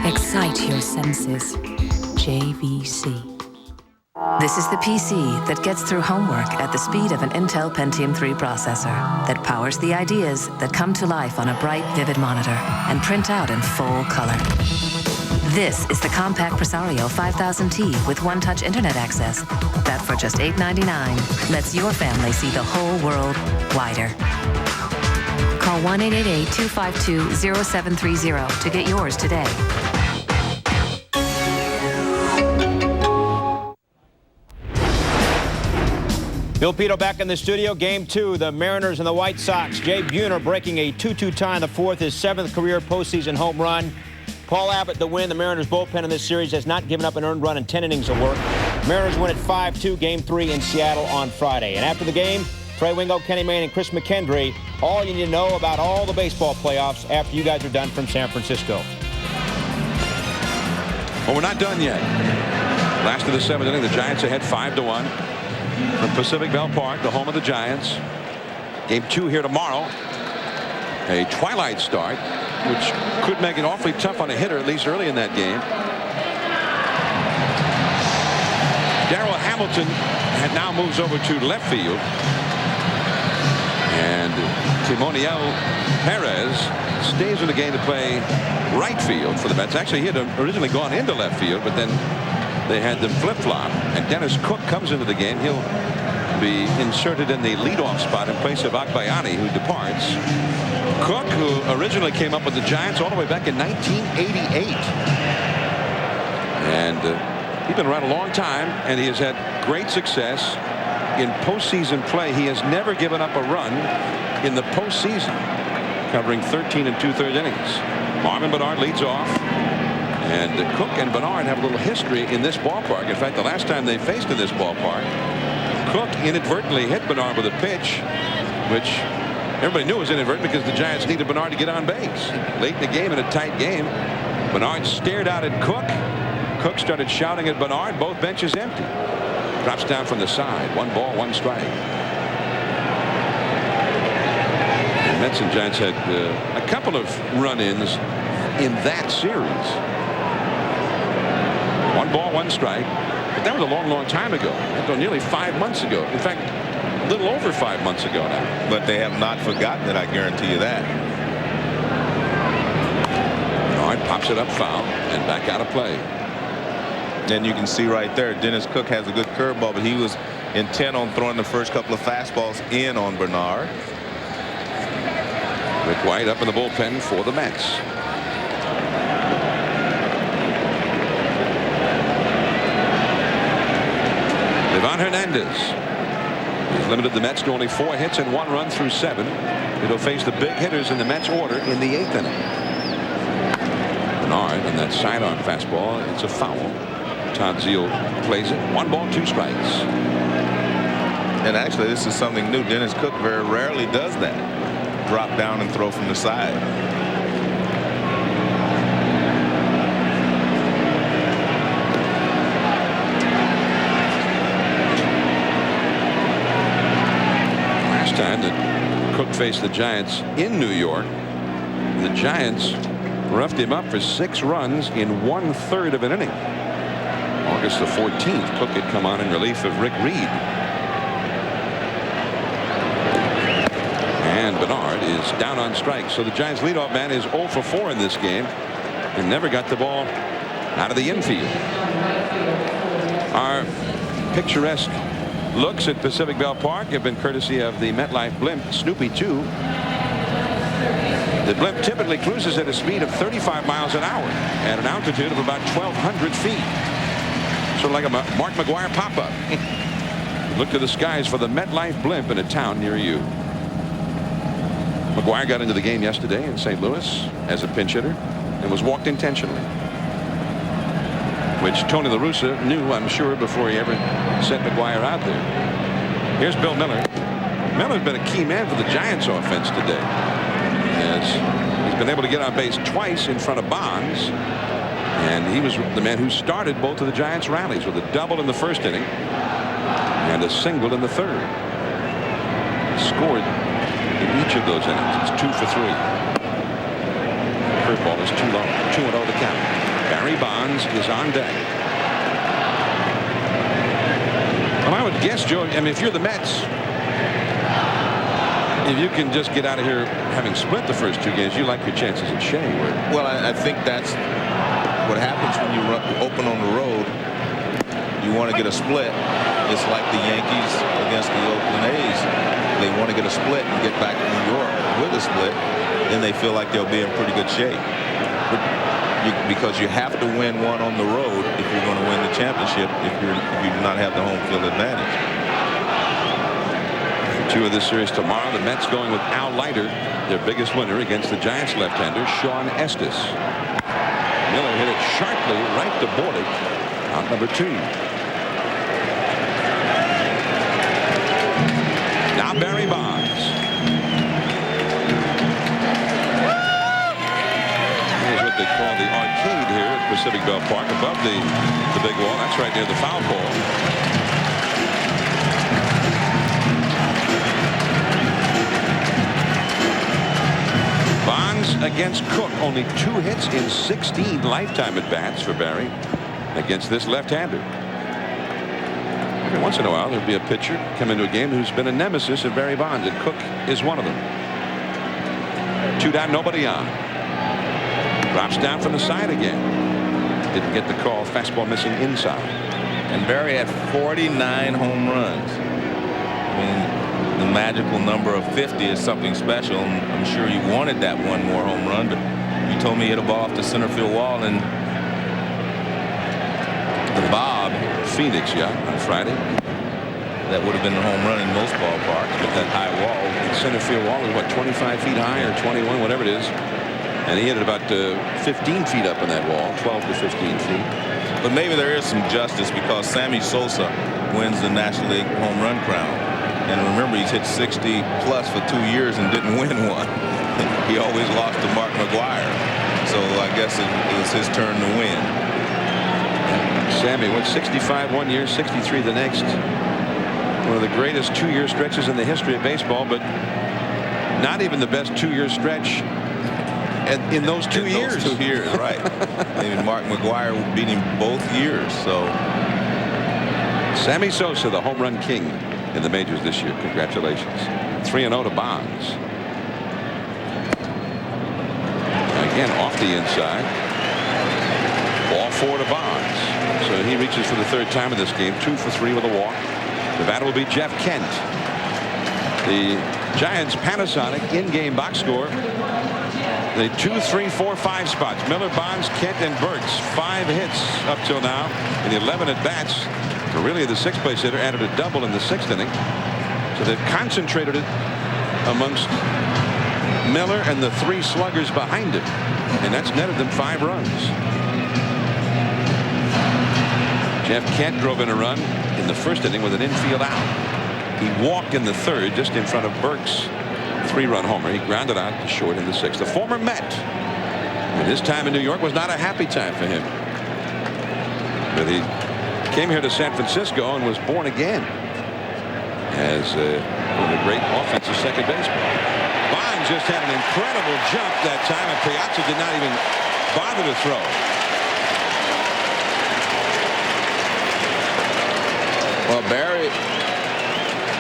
Excite your senses. JVC. This is the PC that gets through homework at the speed of an Intel Pentium 3 processor that powers the ideas that come to life on a bright, vivid monitor and print out in full color. This is the compact Presario 5000T with one-touch internet access that for just $8.99 lets your family see the whole world wider. Call 1-888-252-0730 to get yours today. Bill Pito back in the studio. Game 2, the Mariners and the White Sox. Jay Buhner breaking a 2-2 tie in the 4th, his 7th career postseason home run. Paul Abbott the win. The Mariners bullpen in this series has not given up an earned run in 10 innings of work. Mariners win at 5-2, Game 3 in Seattle on Friday. And after the game, Trey Wingo, Kenny Mayne, and Chris McKendry, all you need to know about all the baseball playoffs after you guys are done from San Francisco. Well, we're not done yet. Last of the 7th inning, the Giants ahead 5-1. From Pacific Ballpark, the home of the Giants. Game 2 here tomorrow. A twilight start, which could make it awfully tough on a hitter, at least early in that game. Darrell Hamilton now moves over to left field. And Timoniel Perez stays in the game to play right field for the Mets. Actually, he had originally gone into left field, but then they had them flip-flop, and Dennis Cook comes into the game. He'll be inserted in the leadoff spot in place of Agbayani, who departs. Cook, who originally came up with the Giants all the way back in 1988. And he's been around a long time, and he has had great success in postseason play. He has never given up a run in the postseason, covering 13 2/3 innings. Marvin Bernard leads off. And Cook and Bernard have a little history in this ballpark. In fact, the last time they faced in this ballpark, Cook inadvertently hit Bernard with a pitch, which everybody knew was inadvertent because the Giants needed Bernard to get on base. Late in the game, in a tight game, Bernard stared out at Cook. Cook started shouting at Bernard. Both benches empty. Drops down from the side. 1 ball, 1 strike. Mets and Giants had a couple of run-ins in that series. 1 ball, 1 strike. But that was a long time ago. Nearly 5 months ago. In fact, a little over 5 months ago now. But they have not forgotten it, I guarantee you that. Bernard pops it up foul and back out of play. And you can see right there, Dennis Cook has a good curveball, but he was intent on throwing the first couple of fastballs in on Bernard. Rick White up in the bullpen for the Mets. Ivan Hernandez has limited the Mets to only 4 hits and 1 run through 7. It'll face the big hitters in the Mets order in the 8th inning. Bernard and that sidearm fastball, it's a foul. Todd Zeile plays it. 1 ball, 2 strikes. And actually, this is something new. Dennis Cook very rarely does that. Drop down and throw from the side. Last time that Cook faced the Giants in New York, the Giants roughed him up for 6 runs in 1/3 of an inning. August the 14th, Cook had come on in relief of Rick Reed. And Bernard is down on strikes. So the Giants leadoff man is 0 for 4 in this game and never got the ball out of the infield. Our picturesque looks at Pacific Ballpark have been courtesy of the MetLife blimp Snoopy 2. The blimp typically cruises at a speed of 35 miles an hour at an altitude of about 1,200 feet. Sort of like a Mark McGwire pop-up. Look to the skies for the MetLife blimp in a town near you. McGwire got into the game yesterday in St. Louis as a pinch hitter and was walked intentionally, which Tony La Russa knew, I'm sure, before he ever sent McGwire out there. Here's Bill Miller. Miller's been a key man for the Giants offense today. He's been able to get on base twice in front of Bonds, and he was the man who started both of the Giants rallies with a double in the first inning and a single in the third. Scored in each of those innings. It's 2 for 3. Curveball is too low. 2-0 the count. Barry Bonds is on deck. Well, I would guess, Joe, I mean, if you're the Mets, if you can just get out of here having split the first 2 games, you like your chances at Shea. Well, I think that's what happens when you open on the road. You want to get a split. It's like the Yankees against the Oakland A's. They want to get a split and get back to New York with a split. Then they feel like they'll be in pretty good shape. Because you have to win one on the road if you're going to win the championship. If you do not have the home field advantage. 2 of this series tomorrow. The Mets going with Al Leiter, their biggest winner, against the Giants left-hander Sean Estes. Miller hit it sharply right to Bordick, out number 2. Now Barry Bonds. Here's what they call the arcade here at Pacific Ballpark, above the big wall. That's right near the foul pole. Bonds against Cook, only 2 hits in 16 lifetime at-bats for Barry against this left-hander. Every once in a while there'll be a pitcher come into a game who's been a nemesis of Barry Bonds, and Cook is one of them. 2 down, nobody on. Drops down from the side again. Didn't get the call. Fastball missing inside. And Barry had 49 home runs. I mean, the magical number of 50 is something special. And I'm sure you wanted that one more home run, but you told me hit a ball off the center field wall, and the Bob Phoenix on Friday. That would have been a home run in most ballparks with that high wall. The center field wall is what, 25 feet high or 21, whatever it is. And he hit it about 15 feet up in that wall, 12 to 15 feet. But maybe there is some justice because Sammy Sosa wins the National League home run crown. And remember, he's hit 60 plus for 2 years and didn't win one. He always lost to Mark McGwire. So I guess it was his turn to win. Sammy went 65 one year, 63 the next. One of the greatest 2-year stretches in the history of baseball, but Not even the best 2-year stretch in those 2 years. Those 2 years, right. I mean, Mark McGwire beat him both years. So Sammy Sosa, the home run king in the majors this year. Congratulations. 3-0 to Bonds. Again, off the inside. Ball 4 to Bonds. So he reaches for the 3rd time in this game. 2 for 3 with a walk. The batter will be Jeff Kent. The Giants Panasonic in-game box score. The 2, 3, 4, 5 spots. Miller, Bonds, Kent, and Burks. 5 hits up till now in 11 at bats. Really, the 6th place hitter added a double in the 6th inning. So they've concentrated it amongst Miller and the 3 sluggers behind him, and that's netted them 5 runs. Jeff Kent drove in a run in the 1st inning with an infield out. He walked in the 3rd just in front of Burks' 3-run homer. He grounded out to short in the 6th. The former Met, and his time in New York was not a happy time for him. But he came here to San Francisco and was born again as one of the great offensive second baseman. Bonds just had an incredible jump that time, and Piazza did not even bother to throw. Well, Barry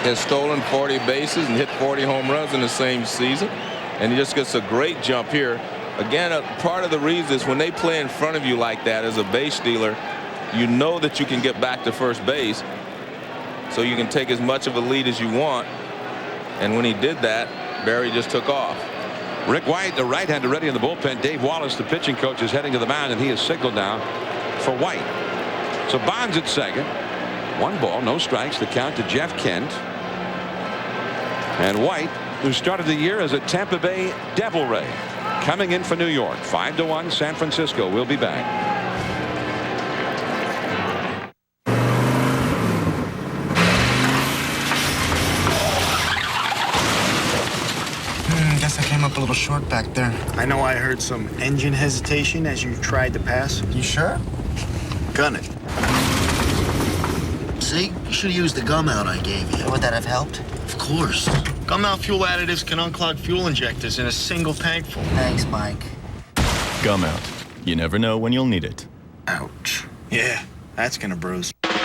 has stolen 40 bases and hit 40 home runs in the same season, and he just gets a great jump here. Again, part of the reason is when they play in front of you like that as a base stealer, you know that you can get back to first base, so you can take as much of a lead as you want. And when he did that, Barry just took off. Rick White, the right-hander, ready in the bullpen. Dave Wallace, the pitching coach, is heading to the mound, and he is signaled now for White. So Bonds at second. 1 ball, no strikes. The count to Jeff Kent. And White, who started the year as a Tampa Bay Devil Ray, coming in for New York. 5-1 San Francisco. We'll be back. Guess I came up a little short back there. I know I heard some engine hesitation as you tried to pass. You sure? Gun it. See? You should have used the gum out I gave you. Would that have helped? Of course. Gum out fuel additives can unclog fuel injectors in a single tank full. Thanks, Mike. Gum out. You never know when you'll need it. Ouch. Yeah, that's gonna bruise. Don't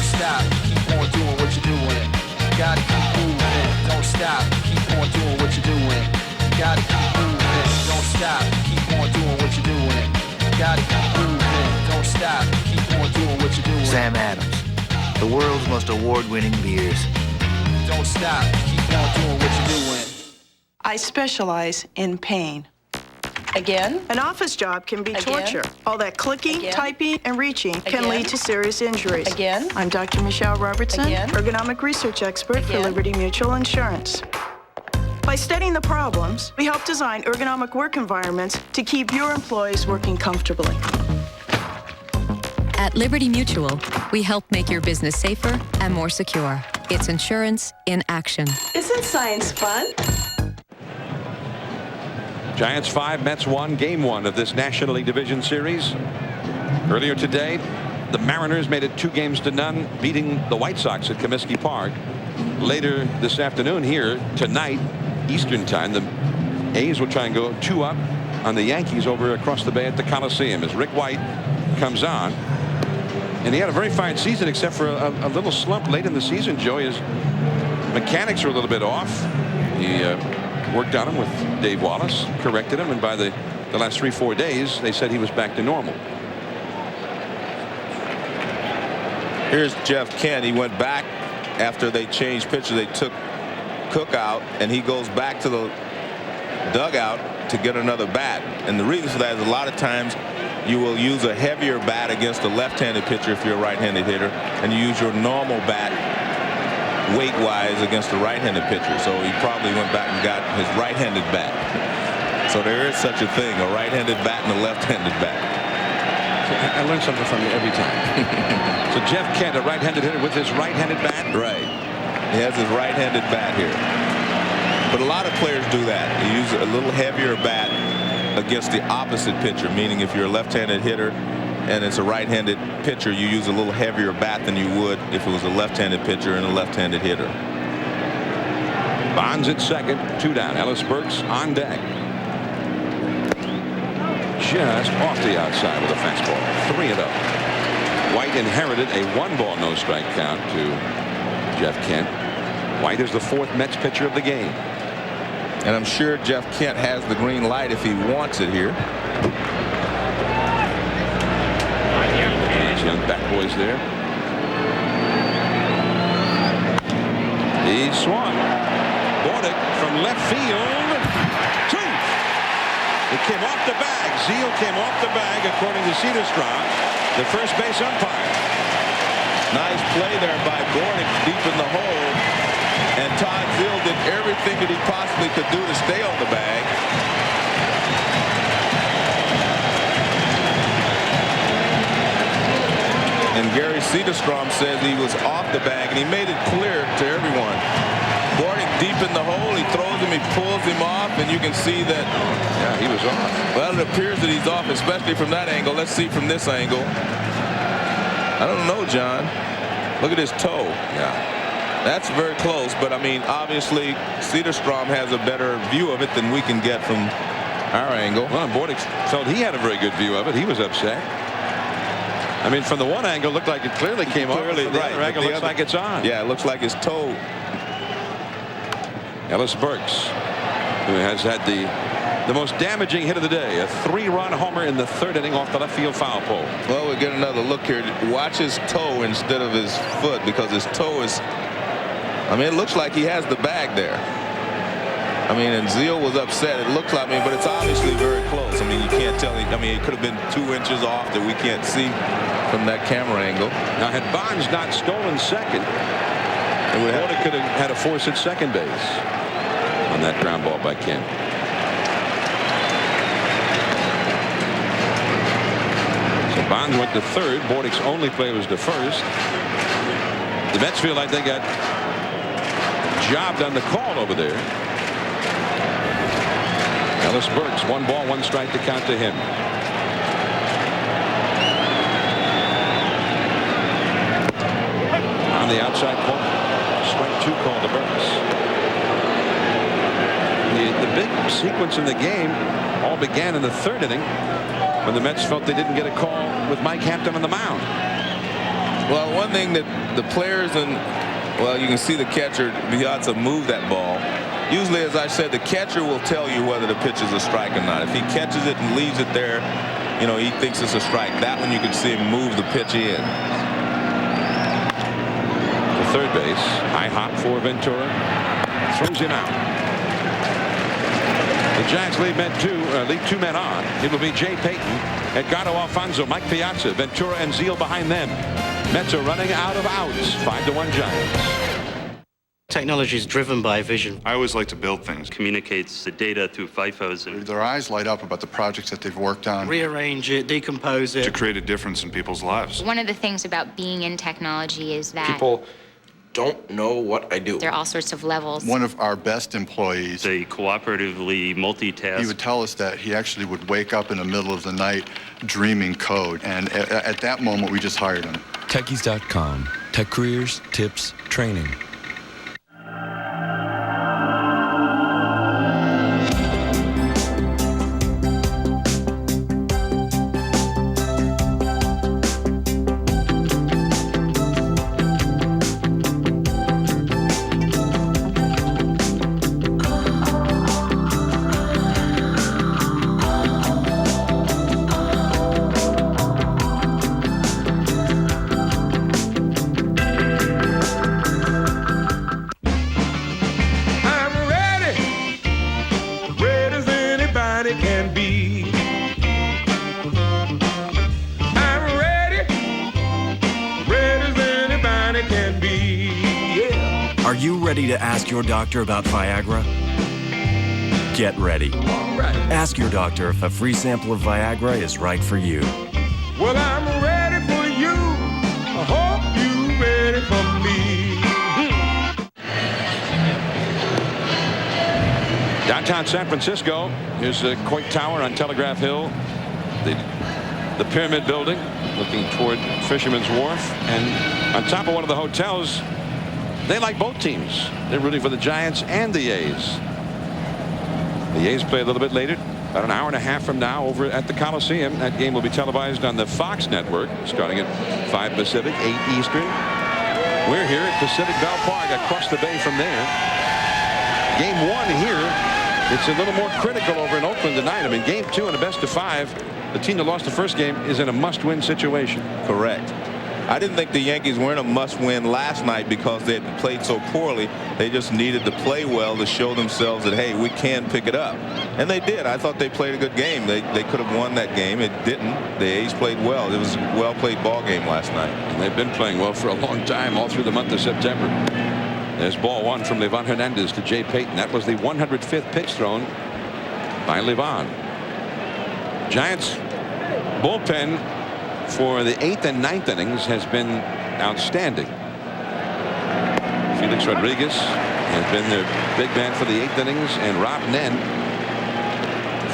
stop, keep on doing what you're doing. Gotta keep moving. Don't stop, keep on doing what you're doing. Gotta keep moving. Don't stop, keep on doing what you're doing. Gotta keep moving. Don't stop, keep on doing what you're doing. Sam Adams, the world's most award-winning beers. Don't stop, keep on doing what you're doing. I specialize in pain. Again? An office job can be Again? torture. All that clicking, Again? typing, and reaching can Again? lead to serious injuries. Again? I'm Dr. Michelle Robertson, Again? ergonomic research expert for Again? Liberty Mutual Insurance. By studying the problems, we help design ergonomic work environments to keep your employees working comfortably. At Liberty Mutual, we help make your business safer and more secure. It's insurance in action. Isn't science fun? Giants 5, Mets 1, game 1 of this National League Division Series. Earlier today, the Mariners made it 2-0, beating the White Sox at Comiskey Park. Later this afternoon here, tonight, Eastern time, the A's will try and go 2 up on the Yankees over across the bay at the Coliseum as Rick White comes on. And he had a very fine season except for a little slump late in the season, Joe. His mechanics are a little bit off. He worked on him with Dave Wallace, corrected him, and by the last 3-4 days, they said he was back to normal. Here's Jeff Kent. He went back after they changed pitchers. They took Cook out, and he goes back to the dugout to get another bat. And the reason for that is a lot of times you will use a heavier bat against a left-handed pitcher if you're a right-handed hitter, and you use your normal bat weight-wise against the right-handed pitcher. So he probably went back and got his right-handed bat. So there is such a thing, a right-handed bat and a left-handed bat. I learn something from you every time. So Jeff Kent, a right-handed hitter with his right-handed bat? Right. He has his right-handed bat here. But a lot of players do that. You use a little heavier bat against the opposite pitcher, meaning if you're a left-handed hitter, and it's a right-handed pitcher, you use a little heavier bat than you would if it was a left-handed pitcher and a left-handed hitter. Bonds at second, 2 down. Ellis Burks on deck. Just off the outside with a fastball. 3-0. White inherited a 1-ball no strike count to Jeff Kent. White is the 4th Mets pitcher of the game. And I'm sure Jeff Kent has the green light if he wants it here. These young bat boys there. He swung. Bordick from left field. 2. It came off the bag. Zeal came off the bag, according to Cederstrom, the first base umpire. Nice play there by Bordick deep in the hole. And Todd Zeal did everything that he possibly could do to stay on the bag. And Gary Cederstrom says he was off the bag, and he made it clear to everyone. Bordick deep in the hole, he throws him, he pulls him off, and you can see that. Yeah, he was off. Well, it appears that he's off, especially from that angle. Let's see from this angle. I don't know, John. Look at his toe. Yeah. That's very close, but I mean, obviously, Cederstrom has a better view of it than we can get from our angle. Well, Bordick felt he had a very good view of it. He was upset. I mean, from the one angle, it looked like it clearly came off. From the other angle, looks like it's on. Yeah, it looks like his toe. Ellis Burks, who has had the most damaging hit of the day, a 3-run homer in the 3rd inning off the left field foul pole. Well, we'll get another look here. Watch his toe instead of his foot, because his toe is. I mean, it looks like he has the bag there. I mean, and Zeal was upset. It looks like, but it's obviously very close. I mean, you can't tell. I mean, it could have been 2 inches off that we can't see from that camera angle. Now, had Bonds not stolen second, Bordick could have had a force at second base on that ground ball by Kent. So Bonds went to 3rd. Bordick's only play was to 1st. The Mets feel like they got jobbed on the call over there. Ellis Burks, 1 ball, 1 strike to count to him. On the outside corner, strike 2 call to Burks. The big sequence in the game all began in the 3rd inning when the Mets felt they didn't get a call with Mike Hampton on the mound. Well, one thing that the players and, well, you can see the catcher, Piazza, move that ball. Usually, as I said, the catcher will tell you whether the pitch is a strike or not. If he catches it and leaves it there, you know, he thinks it's a strike. That one you can see him move the pitch in. To 3rd base, high hop for Ventura. Throws him out. The Giants lead 2 men on. It will be Jay Payton, Edgardo Alfonso, Mike Piazza, Ventura, and Zeal behind them. Mets are running out of outs. 5-1 Giants. Technology is driven by vision. I always like to build things. Communicates the data through FIFOs. And their eyes light up about the projects that they've worked on. Rearrange it, decompose it. To create a difference in people's lives. One of the things about being in technology is that people don't know what I do. There are all sorts of levels. One of our best employees, they cooperatively multitask. He would tell us that he actually would wake up in the middle of the night dreaming code. And at that moment, we just hired him. Techies.com. Tech careers, tips, training. Are you ready to ask your doctor about Viagra? Get ready. Ask your doctor if a free sample of Viagra is right for you. Well, I'm ready for you. I hope you're ready for me. Downtown San Francisco. Here's the Coit Tower on Telegraph Hill. The the Pyramid Building, looking toward Fisherman's Wharf, and on top of one of the hotels. They like both teams. They're rooting for the Giants and the A's. The A's play a little bit later, about an hour and a half from now, over at the Coliseum. That game will be televised on the Fox network, starting at 5 Pacific, 8 Eastern. We're here at Pacific Ballpark, across the bay from there. Game 1 here. It's a little more critical over in Oakland tonight. I mean, game 2 in a best of 5. The team that lost the first game is in a must-win situation. Correct. I didn't think the Yankees were in a must-win last night because they had played so poorly. They just needed to play well to show themselves that, hey, we can pick it up. And they did. I thought they played a good game. They could have won that game. It didn't. The A's played well. It was a well-played ball game last night. And they've been playing well for a long time, all through the month of September. There's ball 1 from Livan Hernandez to Jay Payton. That was the 105th pitch thrown by Livan. Giants bullpen for the 8th and 9th innings has been outstanding. Felix Rodriguez has been their big man for the 8th innings, and Rob Nen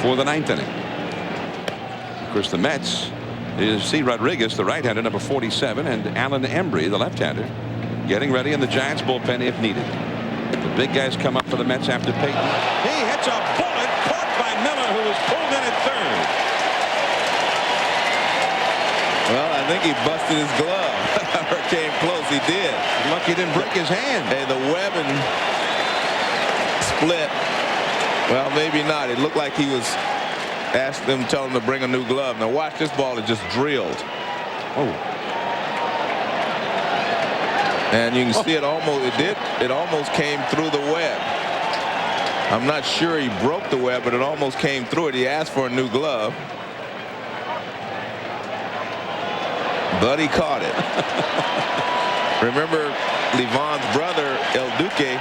for the 9th inning. Of course, the Mets, you see Rodriguez, the right-hander, number 47, and Alan Embry, the left-hander, getting ready in the Giants bullpen if needed. The big guys come up for the Mets after Payton. He hits a bullet caught by Miller, who was pulled in at third. Well, I think he busted his glove. Or came close. He did. Lucky he didn't break his hand. Hey, the webbing split. Well, maybe not. It looked like he was asked them, tell him to bring a new glove. Now watch, this ball is just drilled. Oh. And you can see it almost. It almost came through the web. I'm not sure he broke the web, but it almost came through it. He asked for a new glove. But he caught it. Remember, Livan's brother, El Duque,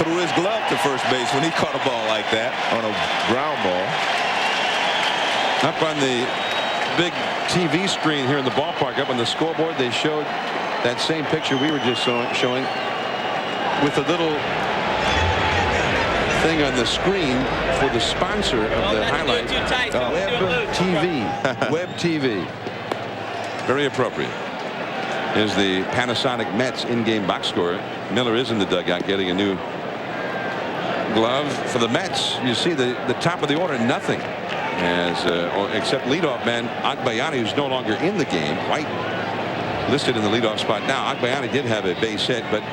threw his glove to first base when he caught a ball like that on a ground ball. Up on the big TV screen here in the ballpark, up on the scoreboard, they showed that same picture we were just showing with a little thing on the screen for the sponsor of the highlight. Web TV. Web TV. Very appropriate. Is the Panasonic Mets in-game box score. Miller is in the dugout getting a new glove for the Mets. You see the top of the order, nothing, as except leadoff man Agbayani, who's no longer in the game. White listed in the leadoff spot now. Agbayani did have a base hit, but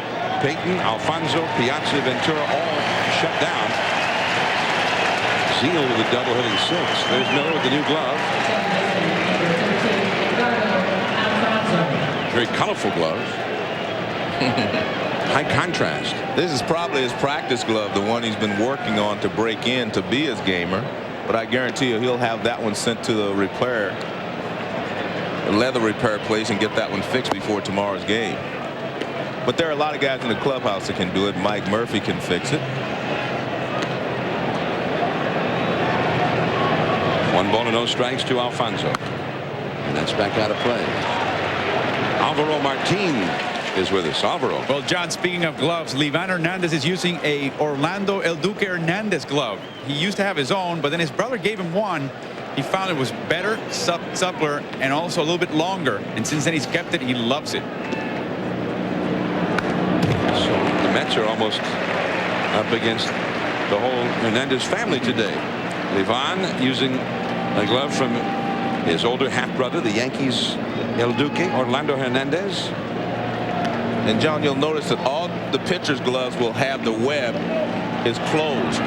Payton, Alfonso, Piazza, Ventura all shut down. Zeal with a double hitting 6. There's Miller with the new glove. Very colorful glove. High contrast. This is probably his practice glove, the one he's been working on to break in to be his gamer. But I guarantee you he'll have that one sent to the repair, leather repair place, and get that one fixed before tomorrow's game. But there are a lot of guys in the clubhouse that can do it. Mike Murphy can fix it. 1 ball and no strikes to Alfonso. And that's back out of play. Alvaro Martin is with us. Alvaro. Well, John, speaking of gloves, Livan Hernandez is using a Orlando El Duque Hernandez glove. He used to have his own, but then his brother gave him one. He found it was better, suppler, and also a little bit longer. And since then he's kept it. He loves it. So the Mets are almost up against the whole Hernandez family today. Livan using a glove from his older half-brother, the Yankees' El Duque, Orlando Hernandez. And John, you'll notice that all the pitcher's gloves will have the web is closed.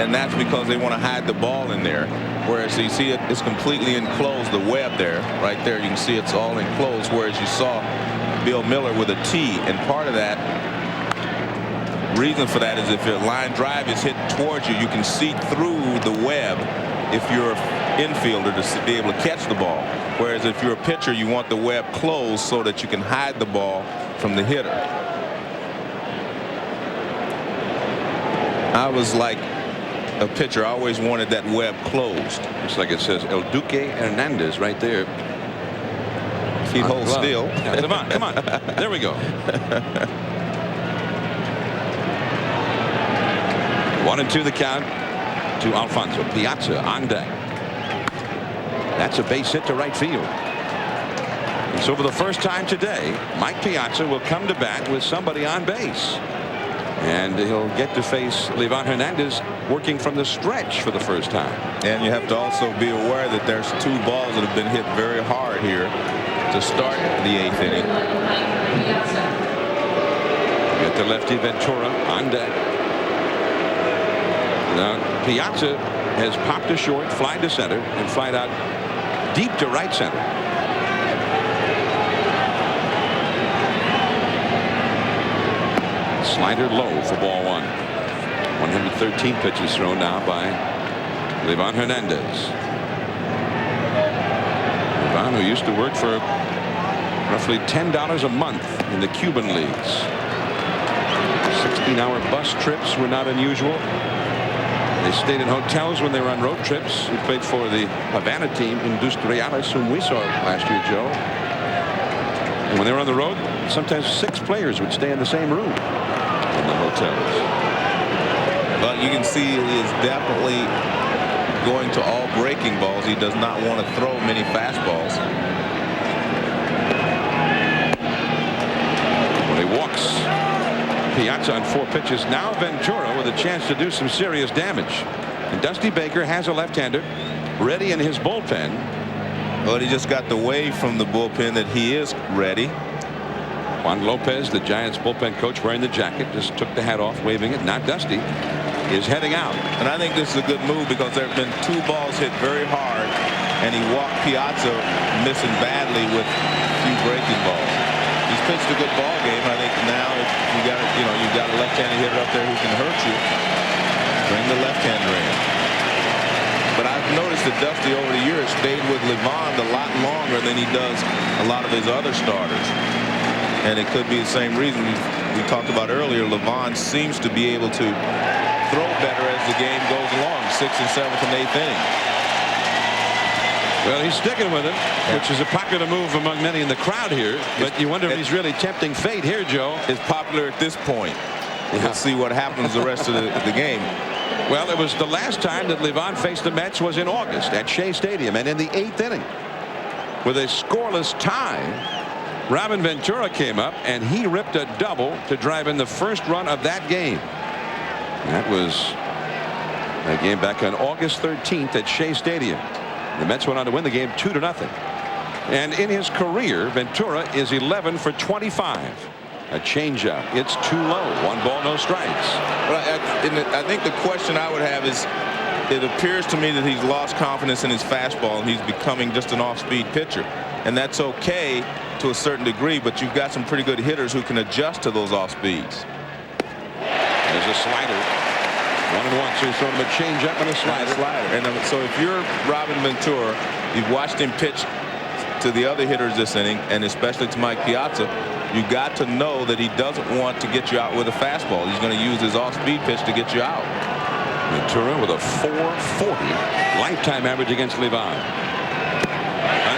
And that's because they want to hide the ball in there. Whereas you see it's completely enclosed, the web there. Right there, you can see it's all enclosed, whereas you saw Bill Miller with a T. And part of that reason for that is if your line drive is hit towards you, you can see through the web if you're an infielder to be able to catch the ball. Whereas if you're a pitcher, you want the web closed so that you can hide the ball from the hitter. I was like a pitcher. I always wanted that web closed. Looks like it says El Duque Hernandez right there. Keep hold still. Yeah, come on, come on. There we go. 1-2 the count to Alfonso. Piazza on deck. That's a base hit to right field. And so for the first time today, Mike Piazza will come to bat with somebody on base. And he'll get to face Livan Hernandez working from the stretch for the first time. And you have to also be aware that there's 2 balls that have been hit very hard here to start the 8th inning. Get the lefty Ventura on deck. Now Piazza has popped to short, fly to center, and flied out deep to right center. Slider low for ball 1. 113 pitches thrown now by Livan Hernandez. Livan, who used to work for roughly $10 a month in the Cuban leagues. 16-hour bus trips were not unusual. They stayed in hotels when they were on road trips. He played for the Havana team, Industriales, whom we saw last year, Joe. And when they were on the road, sometimes 6 players would stay in the same room in the hotels. But you can see he is definitely going to all breaking balls. He does not want to throw many fastballs. When he walks Piazza on 4 pitches. Now Ventura with a chance to do some serious damage. And Dusty Baker has a left-hander ready in his bullpen. But he just got the wave from the bullpen that he is ready. Juan Lopez, the Giants bullpen coach, wearing the jacket, just took the hat off, waving it. Now Dusty is heading out. And I think this is a good move because there have been 2 balls hit very hard, and he walked Piazza missing badly with a few breaking balls. He's pitched a good ball game. I think now if you've got a left-handed hitter up there who can hurt you, bring the left-hander in. But I've noticed that Dusty over the years stayed with Livan a lot longer than he does a lot of his other starters. And it could be the same reason we talked about earlier. Livan seems to be able to throw better as the game goes along, 6th and 7th and 8th inning. Well, he's sticking with it, which is a popular move among many in the crowd here. But you wonder if he's really tempting fate here, Joe. It's popular at this point. We'll see what happens the rest of the game. Well, it was the last time that Livan faced the Mets was in August at Shea Stadium, and in the 8th inning, with a scoreless tie, Robin Ventura came up and he ripped a double to drive in the first run of that game. That was a game back on August 13th at Shea Stadium. The Mets went on to win the game 2-0. And in his career, Ventura is 11 for 25. A changeup. It's too low. 1 ball, no strikes. Well, I think the question I would have is, it appears to me that he's lost confidence in his fastball and he's becoming just an off-speed pitcher. And that's okay to a certain degree, but you've got some pretty good hitters who can adjust to those off speeds. There's a slider. 1-1, so he's throwing him a changeup and a slider. And so if you're Robin Ventura, you've watched him pitch to the other hitters this inning, and especially to Mike Piazza, you've got to know that he doesn't want to get you out with a fastball. He's going to use his off-speed pitch to get you out. Ventura with a 4.40 lifetime average against Livan.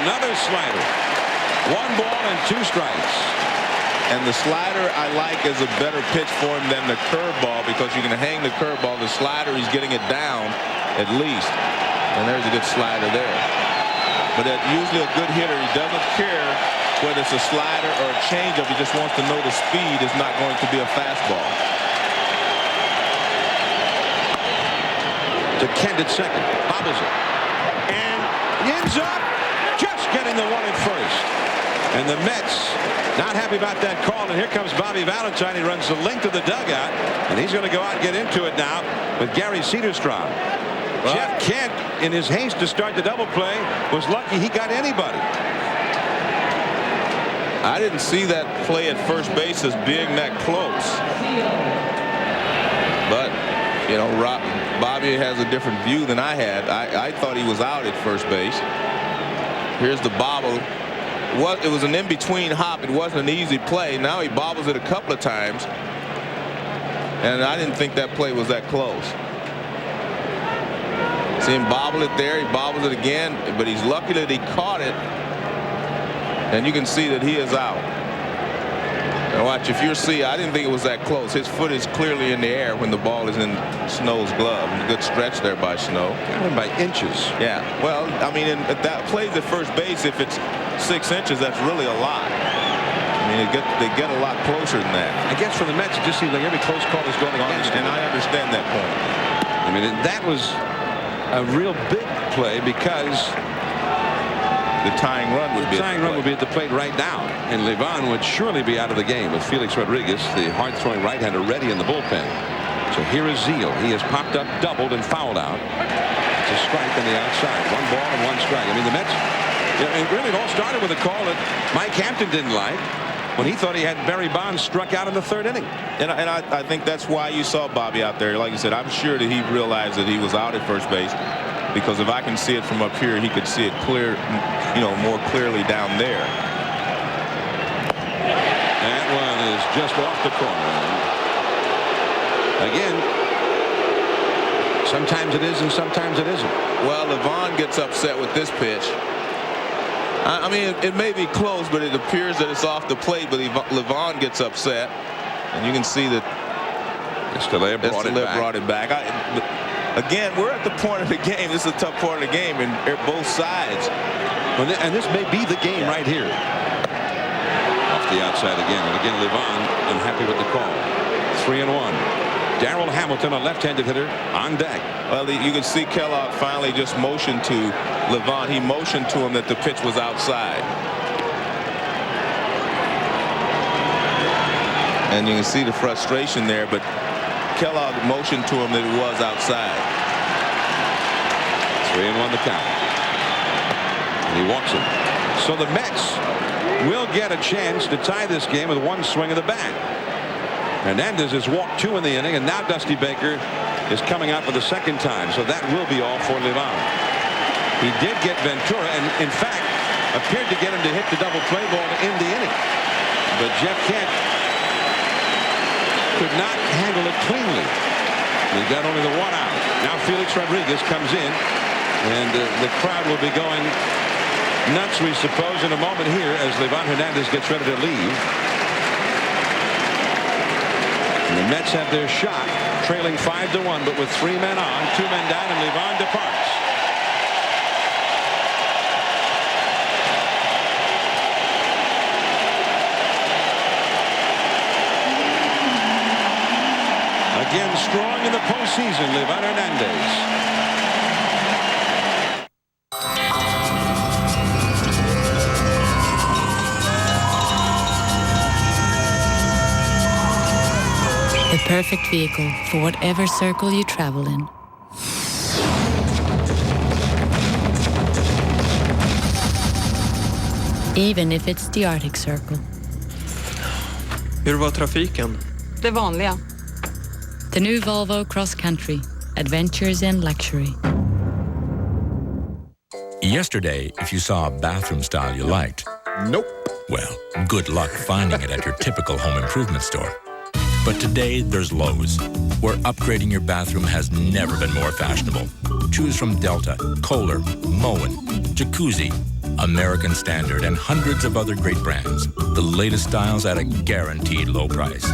Another slider. 1 ball and 2 strikes. And the slider I like is a better pitch for him than the curveball because you can hang the curveball. The slider, he's getting it down at least. And there's a good slider there. But usually a good hitter, he doesn't care whether it's a slider or a changeup. He just wants to know the speed is not going to be a fastball. To Kent at second. Bobbles it. And ends up just getting the 1 at first. And the Mets not happy about that call. And here comes Bobby Valentine. He runs the length of the dugout. And he's going to go out and get into it now with Gary Cederstrom. Well, Jeff Kent, in his haste to start the double play, was lucky he got anybody. I didn't see that play at first base as being that close. But, you know, Bobby has a different view than I had. I thought he was out at first base. Here's the bobble. It was an in-between hop. It wasn't an easy play. Now he bobbles it a couple of times. And I didn't think that play was that close. See him bobble it there. He bobbles it again. But he's lucky that he caught it. And you can see that he is out. And watch, if you see, I didn't think it was that close. His foot is clearly in the air when the ball is in Snow's glove. A good stretch there by Snow. Kind of by inches. Yeah. Well, I mean, if that plays at first base, if it's 6 inches, that's really a lot. I mean, they get a lot closer than that. I guess for the Mets, it just seems like every close call is going against them. And I understand that point. I mean, that was a real big play because the tying run would be at the plate right now, and Livan would surely be out of the game with Felix Rodriguez, the hard-throwing right-hander, ready in the bullpen. So here is Zeal. He has popped up, doubled, and fouled out. It's a strike on the outside. 1 ball and 1 strike. I mean, the Mets, and really it all started with a call that Mike Hampton didn't like when he thought he had Barry Bonds struck out in the 3rd inning. And I think that's why you saw Bobby out there. Like you said, I'm sure that he realized that he was out at first base, because if I can see it from up here, he could see it clear, more clearly down there. That one is just off the corner. Again, sometimes it is and sometimes it isn't. Well, Livan gets upset with this pitch. I mean, it may be close, but it appears that it's off the plate, but Livan gets upset, and you can see that Estelle brought it back. Again, we're at the point of the game. This is a tough part of the game, and both sides. And this may be the game right here. Off the outside again. And again, Livan unhappy with the call. 3-1. Darrell Hamilton, a left-handed hitter, on deck. Well, you can see Kellogg finally just motioned to Livan. He motioned to him that the pitch was outside. And you can see the frustration there, but Kellogg motioned to him that it was outside. 3-1 the count. And he walks him. So the Mets will get a chance to tie this game with 1 swing of the bat. Hernandez has walked 2 in the inning, and now Dusty Baker is coming out for the 2nd time. So that will be all for Livan. He did get Ventura, and in fact appeared to get him to hit the double play ball to end the inning. But Jeff Kent could not handle it cleanly. He got only the 1 out. Now Felix Rodriguez comes in, and the crowd will be going nuts, we suppose, in a moment here as Livan Hernandez gets ready to leave. And the Mets have their shot, trailing 5-1, but with 3 men on, 2 men down, and Livan departs. Again, strong in the postseason, Livan Hernandez. The perfect vehicle for whatever circle you travel in. Even if it's the Arctic Circle. Hur var trafiken? Det vanliga. The new Volvo Cross Country. Adventures in luxury. Yesterday, if you saw a bathroom style you liked, nope. Well, good luck finding it at your typical home improvement store. But today, there's Lowe's, where upgrading your bathroom has never been more fashionable. Choose from Delta, Kohler, Moen, Jacuzzi, American Standard, and hundreds of other great brands. The latest styles at a guaranteed low price.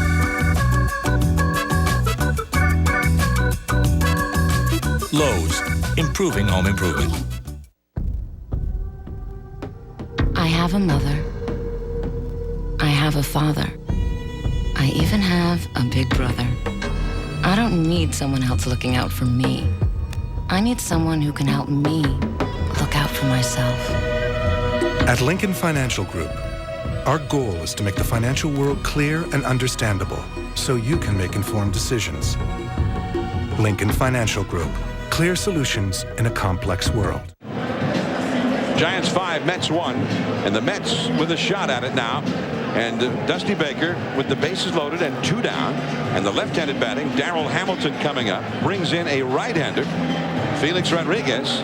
Lowe's, improving home improvement. I have a mother. I have a father. I even have a big brother. I don't need someone else looking out for me. I need someone who can help me look out for myself. At Lincoln Financial Group, our goal is to make the financial world clear and understandable so you can make informed decisions. Lincoln Financial Group, clear solutions in a complex world. Giants 5, Mets 1, and the Mets with a shot at it now. And Dusty Baker with the bases loaded and 2 down. And the left-handed batting, Darrell Hamilton coming up, brings in a right-hander, Felix Rodriguez,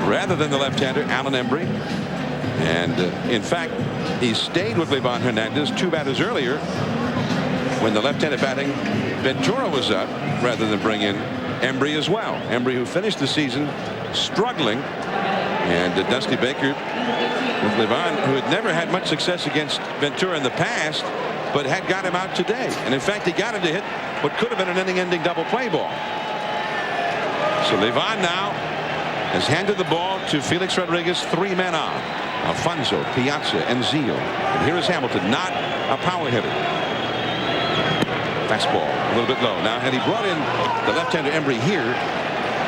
rather than the left-hander, Alan Embry. And in fact, he stayed with Livan Hernandez 2 batters earlier when the left-handed batting, Ventura was up, rather than bring in Embry as well. Embry, who finished the season struggling. And Dusty Baker with Livan, who had never had much success against Ventura in the past, but had got him out today. And in fact, he got him to hit what could have been an inning-ending double play ball. So Levon now has handed the ball to Felix Rodriguez, 3 men on. Alfonso, Piazza, and Zeal. And here is Hamilton, not a power hitter. Fastball a little bit low. Now, had he brought in the left-hander Embry here,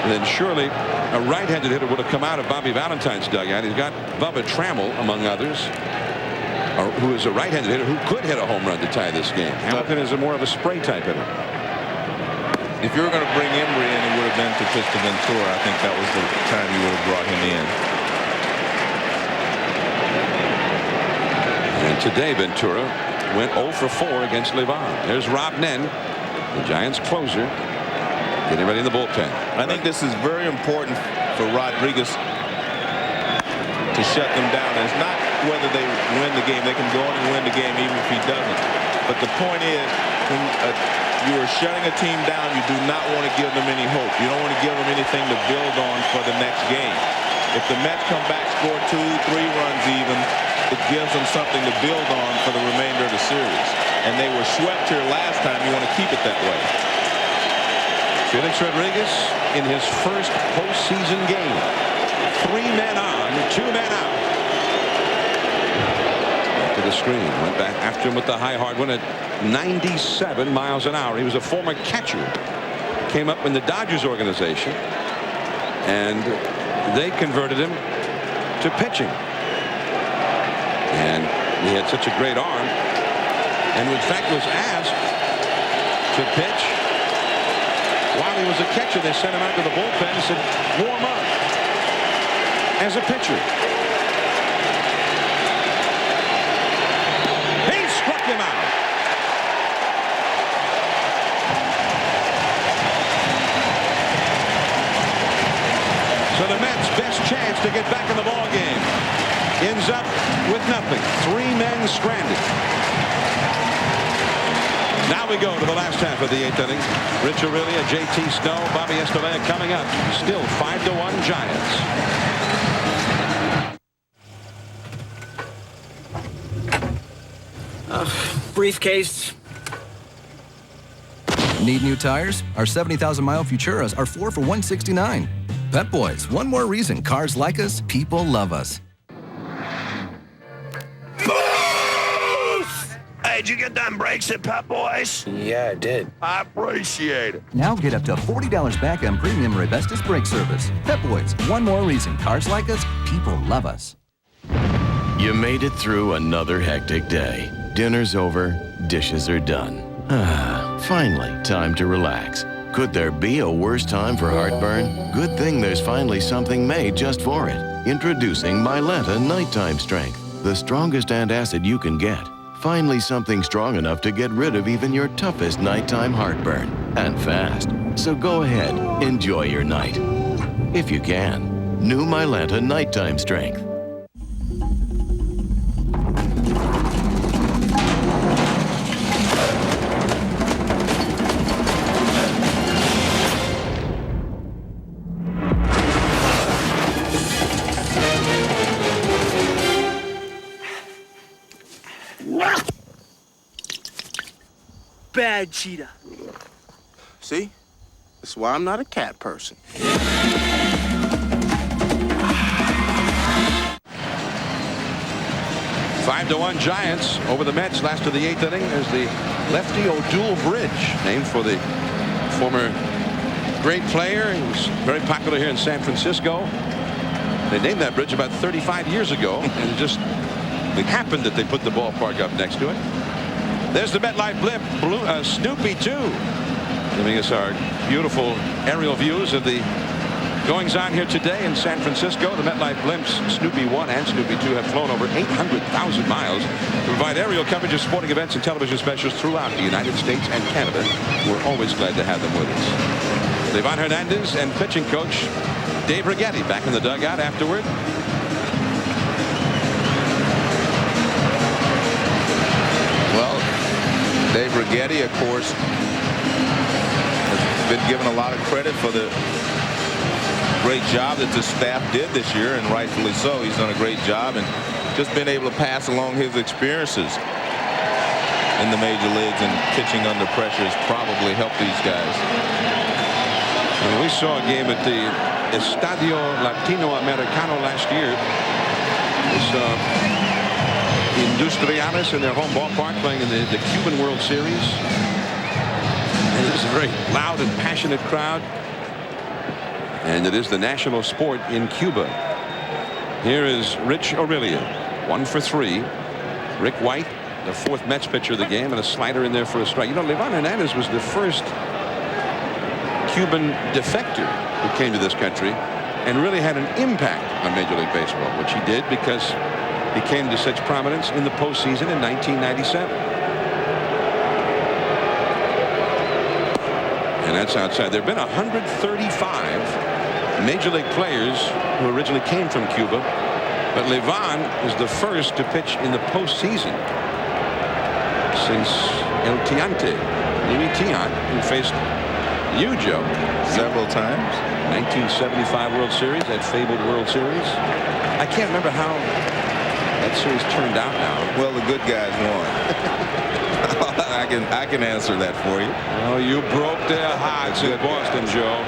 then surely a right-handed hitter would have come out of Bobby Valentine's dugout. He's got Bubba Trammell, among others, who is a right-handed hitter who could hit a home run to tie this game. Hamilton is more of a spray-type hitter. If you were going to bring Embry in, it would have been to pitch to Ventura. I think that was the time you would have brought him in. And today Ventura went 0 for 4 against Levon. There's Rob Nen, the Giants closer, getting ready in the bullpen. I think this is very important for Rodriguez to shut them down. And it's not whether they win the game. They can go on and win the game even if he doesn't. But the point is, when you are shutting a team down, you do not want to give them any hope. You don't want to give them anything to build on for the next game. If the Mets come back, score 2, 3 runs even, it gives them something to build on for the remainder of the series. And they were swept here last time. You want to keep it that way. Felix Rodriguez in his first postseason game. 3 men on, 2 men out. Back to the screen. Went back after him with the high hard one at 97 miles an hour. He was a former catcher. Came up in the Dodgers organization. And they converted him to pitching. And he had such a great arm. And in fact was asked to pitch. While he was a catcher, they sent him out to the bullpen and said, warm up as a pitcher. He struck him out. So the Mets' best chance to get back in the ball game ends up with nothing. 3 men stranded. Now we go to the last half of the 8th inning. Rich Aurelia, J.T. Snow, Bobby Estalella coming up. Still 5-1 Giants. Briefcase. Need new tires? Our 70,000-mile Futuras are 4 for $169. Pep Boys, one more reason cars like us, people love us. Hey, did you get them brakes at Pep Boys? Yeah, I did. I appreciate it. Now get up to $40 back on premium Rebestos brake service. Pep Boys, one more reason cars like us, people love us. You made it through another hectic day. Dinner's over, dishes are done. Finally, time to relax. Could there be a worse time for heartburn? Good thing there's finally something made just for it. Introducing Mylanta Nighttime Strength, the strongest antacid you can get. Finally something strong enough to get rid of even your toughest nighttime heartburn. And fast. So go ahead, enjoy your night. If you can. New Mylanta Nighttime Strength. Bad cheetah. See? That's why I'm not a cat person. 5-1 Giants over the Mets. Last of the 8th inning is the Lefty O'Doul Bridge, named for the former great player. He was very popular here in San Francisco. They named that bridge about 35 years ago, and it happened that they put the ballpark up next to it. There's the MetLife blimp, Snoopy 2, giving us our beautiful aerial views of the goings-on here today in San Francisco. The MetLife blimps, Snoopy 1 and Snoopy 2, have flown over 800,000 miles to provide aerial coverage of sporting events and television specials throughout the United States and Canada. We're always glad to have them with us. Levon Hernandez and pitching coach Dave Righetti back in the dugout afterward. Well, Dave Righetti, of course, has been given a lot of credit for the great job that the staff did this year, and rightfully so. He's done a great job and just been able to pass along his experiences. in the major leagues, and pitching under pressure has probably helped these guys. And we saw a game at the Estadio Latinoamericano last year. We saw Industriales in their home ballpark playing in the Cuban World Series. And it is a very loud and passionate crowd. And it is the national sport in Cuba. Here is Rich Aurelia, 1 for 3. Rick White, the 4th Mets pitcher of the game, and a slider in there for a strike. You know, Livan Hernandez was the first Cuban defector who came to this country and really had an impact on Major League Baseball, which he did because he came to such prominence in the postseason in 1997. And that's outside. There have been 135 Major League players who originally came from Cuba, but Livan is the first to pitch in the postseason since El Tiante, Louis Tiant, who faced you, Joe, several times. 1975 World Series, that fabled World Series. I can't remember how that series turned out now. Well, the good guys won. I can answer that for you. Oh, you broke their hearts in Boston, Joe.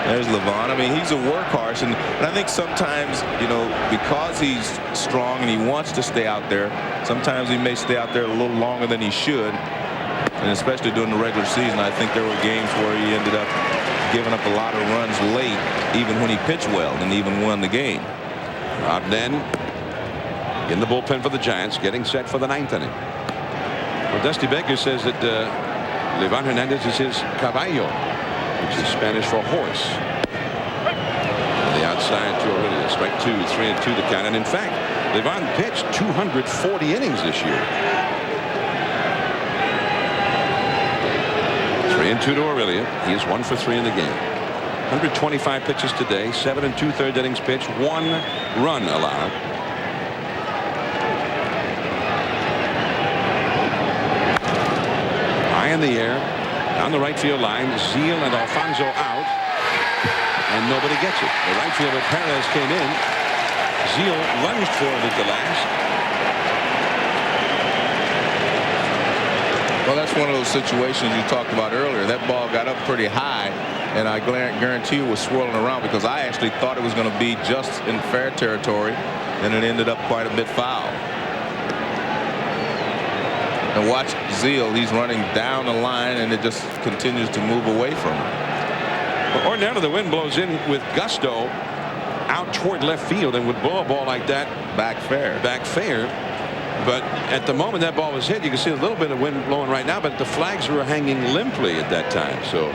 There's Livan. I mean, he's a workhorse, and I think sometimes, you know, because he's strong and he wants to stay out there, sometimes he may stay out there a little longer than he should. And especially during the regular season, I think there were games where he ended up giving up a lot of runs late, even when he pitched well and even won the game. Rob Nen in the bullpen for the Giants, getting set for the 9th inning. Well, Dusty Baker says that Livan Hernandez is his caballo, which is Spanish for horse. The outside to Aurelia, strike 2, 3-2 the count. And in fact, Livan pitched 240 innings this year. 3-2 to Aurelia. He is 1 for 3 in the game. 125 pitches today, 7 2/3 innings pitched, 1 run allowed. High in the air, down the right field line, Zeal and Alfonso out, and nobody gets it. The right fielder Perez came in. Zeal lunged for it at the last. Well, that's one of those situations you talked about earlier. That ball got up pretty high, and I guarantee you was swirling around because I actually thought it was going to be just in fair territory, and it ended up quite a bit foul. And watch Zeal. He's running down the line, and it just continues to move away from him. Well, ordinarily, the wind blows in with gusto out toward left field and would blow a ball like that back fair. But at the moment that ball was hit, you can see a little bit of wind blowing right now, but the flags were hanging limply at that time. So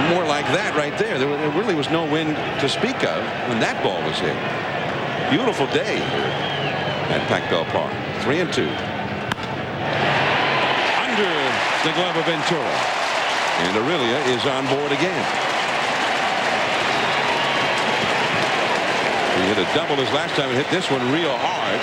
more like that right there. There really was no wind to speak of when that ball was hit. Beautiful day here at Pac Bell Park. 3-2. Under the glove of Ventura. And Aurelia is on board again. He hit a double his last time and hit this one real hard.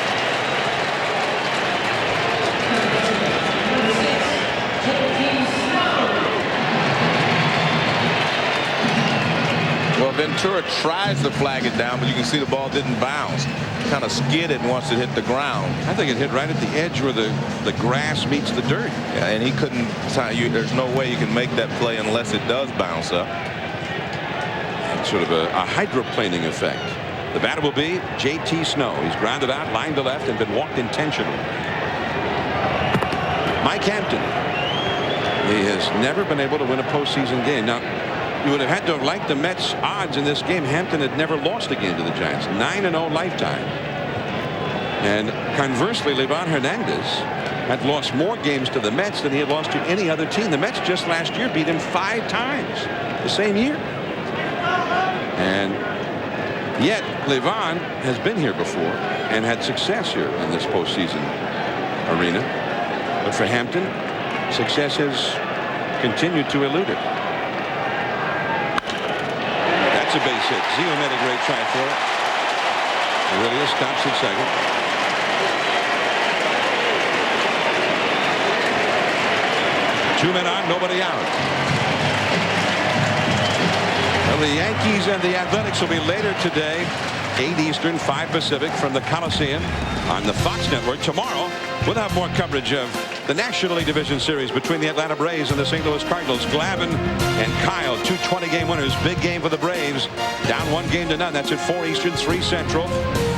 Well, Ventura tries to flag it down, but you can see the ball didn't bounce. Kind of skidded once it hit the ground. I think it hit right at the edge where the grass meets the dirt. Yeah, and he couldn't. There's no way you can make that play unless it does bounce up. And sort of a hydroplaning effect. The batter will be J.T. Snow. He's grounded out, line to left, and been walked intentionally. Mike Hampton. He has never been able to win a postseason game. Now, you would have had to have liked the Mets' odds in this game. Hampton had never lost a game to the Giants. 9-0 lifetime. And conversely, Livan Hernandez had lost more games to the Mets than he had lost to any other team. The Mets just last year beat him 5 times the same year. And yet, Livan has been here before and had success here in this postseason arena. But for Hampton, success has continued to elude it. That's a base hit. Zeal made a great try for it. Aurelia stops at second. Two men on, nobody out. Well, the Yankees and the Athletics will be later today, 8 Eastern, 5 Pacific, from the Coliseum on the Fox Network. Tomorrow, We'll have more coverage of the National League Division Series between the Atlanta Braves and the St. Louis Cardinals. Glavin and Kyle, 2 20-game winners. Big game for the Braves. Down 1-0. That's at 4 Eastern, 3 Central.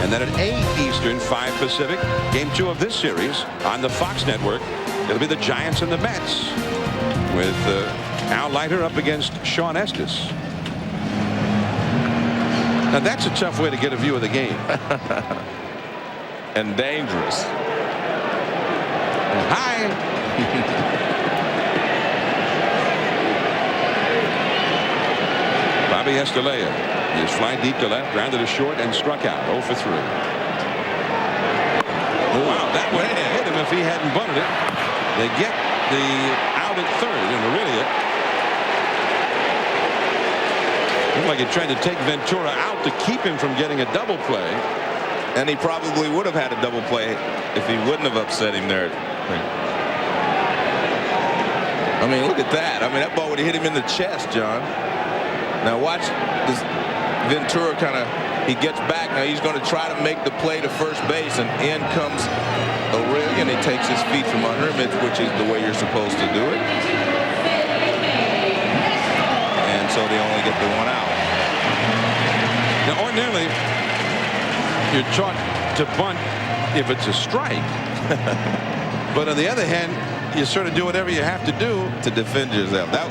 And then at 8 Eastern, 5 Pacific. Game 2 of this series on the Fox Network. It'll be the Giants and the Mets with Al Leiter up against Sean Estes. Now that's a tough way to get a view of the game. And dangerous. High. Bobby Estelea. He is flying deep to left, grounded to short, and struck out. 0 for 3. Wow, that would have hit him if he hadn't bunted it. They get the out at third in Aurelia. Looked like he tried to take Ventura out to keep him from getting a double play. And he probably would have had a double play if he wouldn't have upset him there. I mean, look at that. I mean, that ball would have hit him in the chest, John. Now watch this. Ventura kind of, he gets back. Now he's going to try to make the play to first base, and in comes Aurelia, and he takes his feet from under him, which is the way you're supposed to do it. And so they only get the 1 out. Now, ordinarily, you're taught to bunt if it's a strike. But on the other hand, you sort of do whatever you have to do to defend yourself. That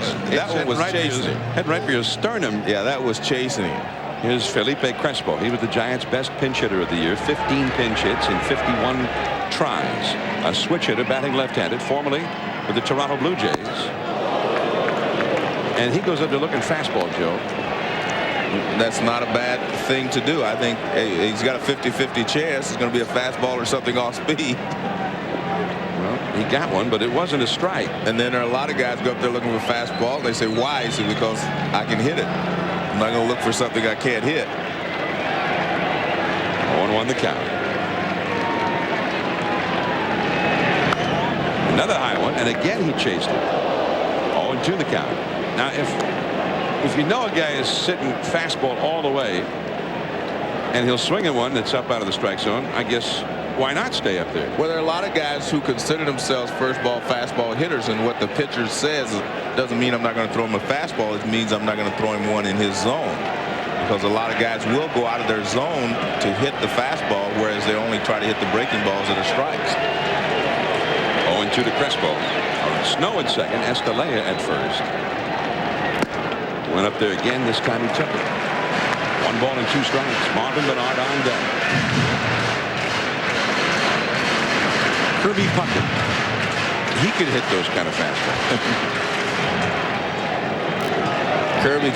one was chasing him. Head right for your sternum. Yeah, that was chasing him. Here's Felipe Crespo. He was the Giants' best pinch hitter of the year. 15 pinch hits in 51 tries. A switch hitter, batting left-handed, formerly with the Toronto Blue Jays. And he goes up there looking fastball, Joe. That's not a bad thing to do. I think he's got a 50-50 chance. It's going to be a fastball or something off speed. Well, he got one, but it wasn't a strike. And then there are a lot of guys go up there looking for fastball. They say, why? He said, because I can hit it. I'm not going to look for something I can't hit. 1-1 the count. Another high one, and again he chased it. 0-2 the count. Now, if you know a guy is sitting fastball all the way, and he'll swing at one that's up out of the strike zone, I guess why not stay up there? Well, there are a lot of guys who consider themselves first ball fastball hitters, and what the pitcher says doesn't mean I'm not going to throw him a fastball. It means I'm not going to throw him one in his zone, because a lot of guys will go out of their zone to hit the fastball, whereas they only try to hit the breaking balls that are strikes. 0-2 to Crespo. Snow at second, Estelea at first. Went up there again. This time he took it. 1 ball and 2 strikes. Marvin Bernard on deck. Kirby Puckett. He could hit those kind of fastballs. Kirby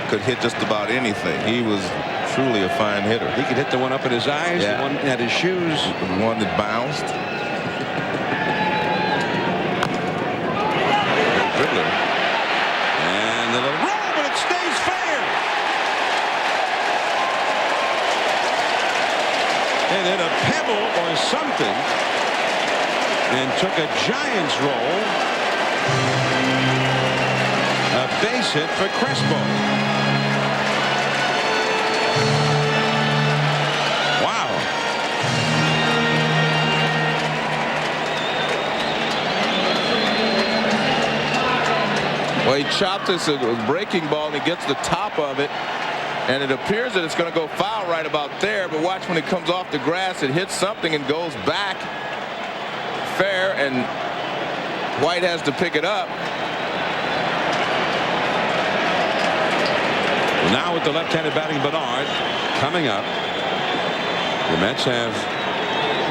could hit just about anything. He was truly a fine hitter. He could hit the one up at his eyes, the one at his shoes, the one that bounced. Dribbler. And the little roll, but it stays fair. And hit a pebble or something and took a Giants roll. A base hit for Crespo. Wow. Well, he chopped this breaking ball, and he gets the top of it, and it appears that it's going to go foul right about there, but watch when it comes off the grass, it hits something and goes back fair, and White has to pick it up. Now with the left-handed batting Bernard coming up, the Mets have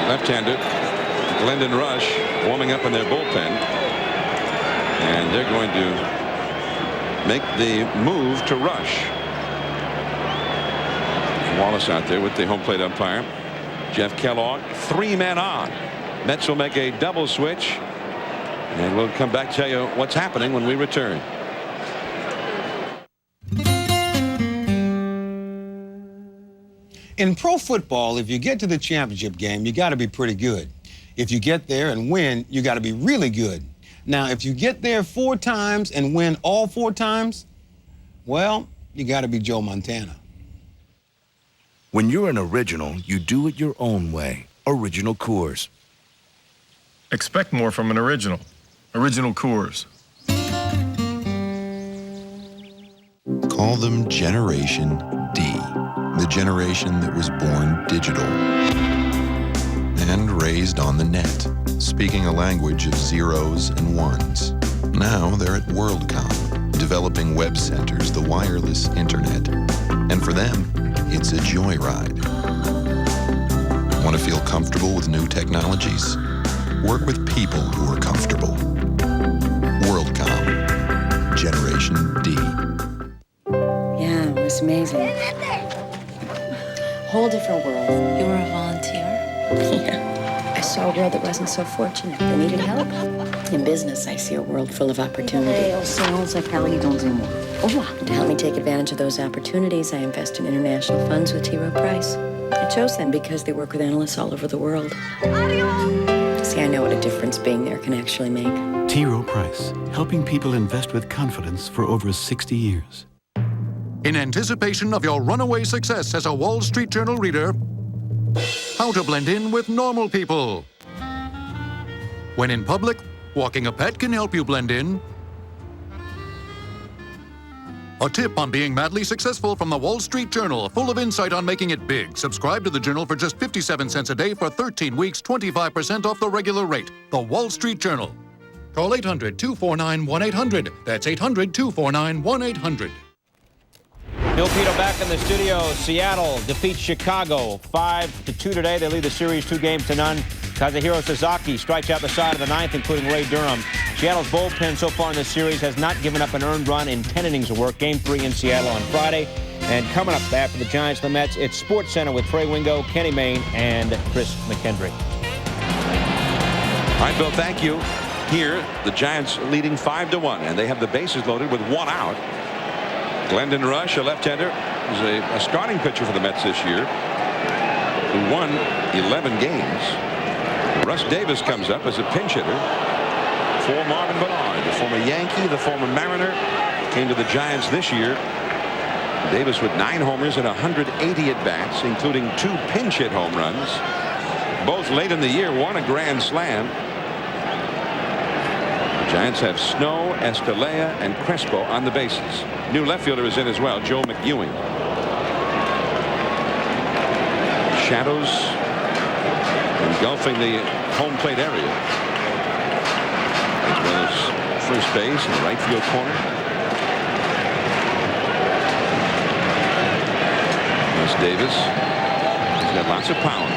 left-handed Glendon Rush warming up in their bullpen, and they're going to make the move to Rush. Wallace out there with the home plate umpire. Jeff Kellogg, 3 men on. Mets will make a double switch, and we'll come back to tell you what's happening when we return. In pro football, if you get to the championship game, you got to be pretty good. If you get there and win, you got to be really good. Now, if you get there 4 times and win all 4 times, well, you got to be Joe Montana. When you're an original, you do it your own way. Original Coors. Expect more from an original. Original Coors. Call them Generation D, the generation that was born digital and raised on the net, speaking a language of zeros and ones. Now they're at WorldCom, developing web centers, the wireless internet. And for them, it's a joyride. Want to feel comfortable with new technologies? Work with people who are comfortable. WorldCom, Generation D. Yeah, it was amazing. Whole different world. You were a volunteer? Yeah. I saw a world that wasn't so fortunate. They needed help. In business, I see a world full of opportunity. To help me take advantage of those opportunities, I invest in international funds with T. Rowe Price. I chose them because they work with analysts all over the world. See, I know what a difference being there can actually make. T. Rowe Price, helping people invest with confidence for over 60 years. In anticipation of your runaway success as a Wall Street Journal reader, how to blend in with normal people. When in public, walking a pet can help you blend in. A tip on being madly successful from the Wall Street Journal, full of insight on making it big. Subscribe to the Journal for just 57 cents a day for 13 weeks, 25% off the regular rate. The Wall Street Journal. Call 800-249-1800. That's 800-249-1800. Bill Pito back in the studio. Seattle defeats Chicago 5-2 today. They lead the series 2-0. Kazuhiro Sasaki strikes out the side of the ninth, including Ray Durham. Seattle's bullpen so far in this series has not given up an earned run in 10 innings of work. Game 3 in Seattle on Friday. And coming up after the Giants and the Mets, it's Sports Center with Trey Wingo, Kenny Mayne, and Chris McKendry. All right, Bill, thank you. Here, the Giants leading 5-1, and they have the bases loaded with 1 out. Glendon Rush, a left-hander, is a starting pitcher for the Mets this year, who won 11 games. Russ Davis comes up as a pinch hitter for Marvin Bernard, the former Yankee, the former Mariner, came to the Giants this year. Davis with 9 homers and 180 at-bats, including 2 pinch hit home runs. Both late in the year, 1 a grand slam. The Giants have Snow, Escalera, and Crespo on the bases. New left fielder is in as well, Joe McEwing. Shadows engulfing the home plate area, as well as first base and right field corner. There's Davis. He's got lots of power.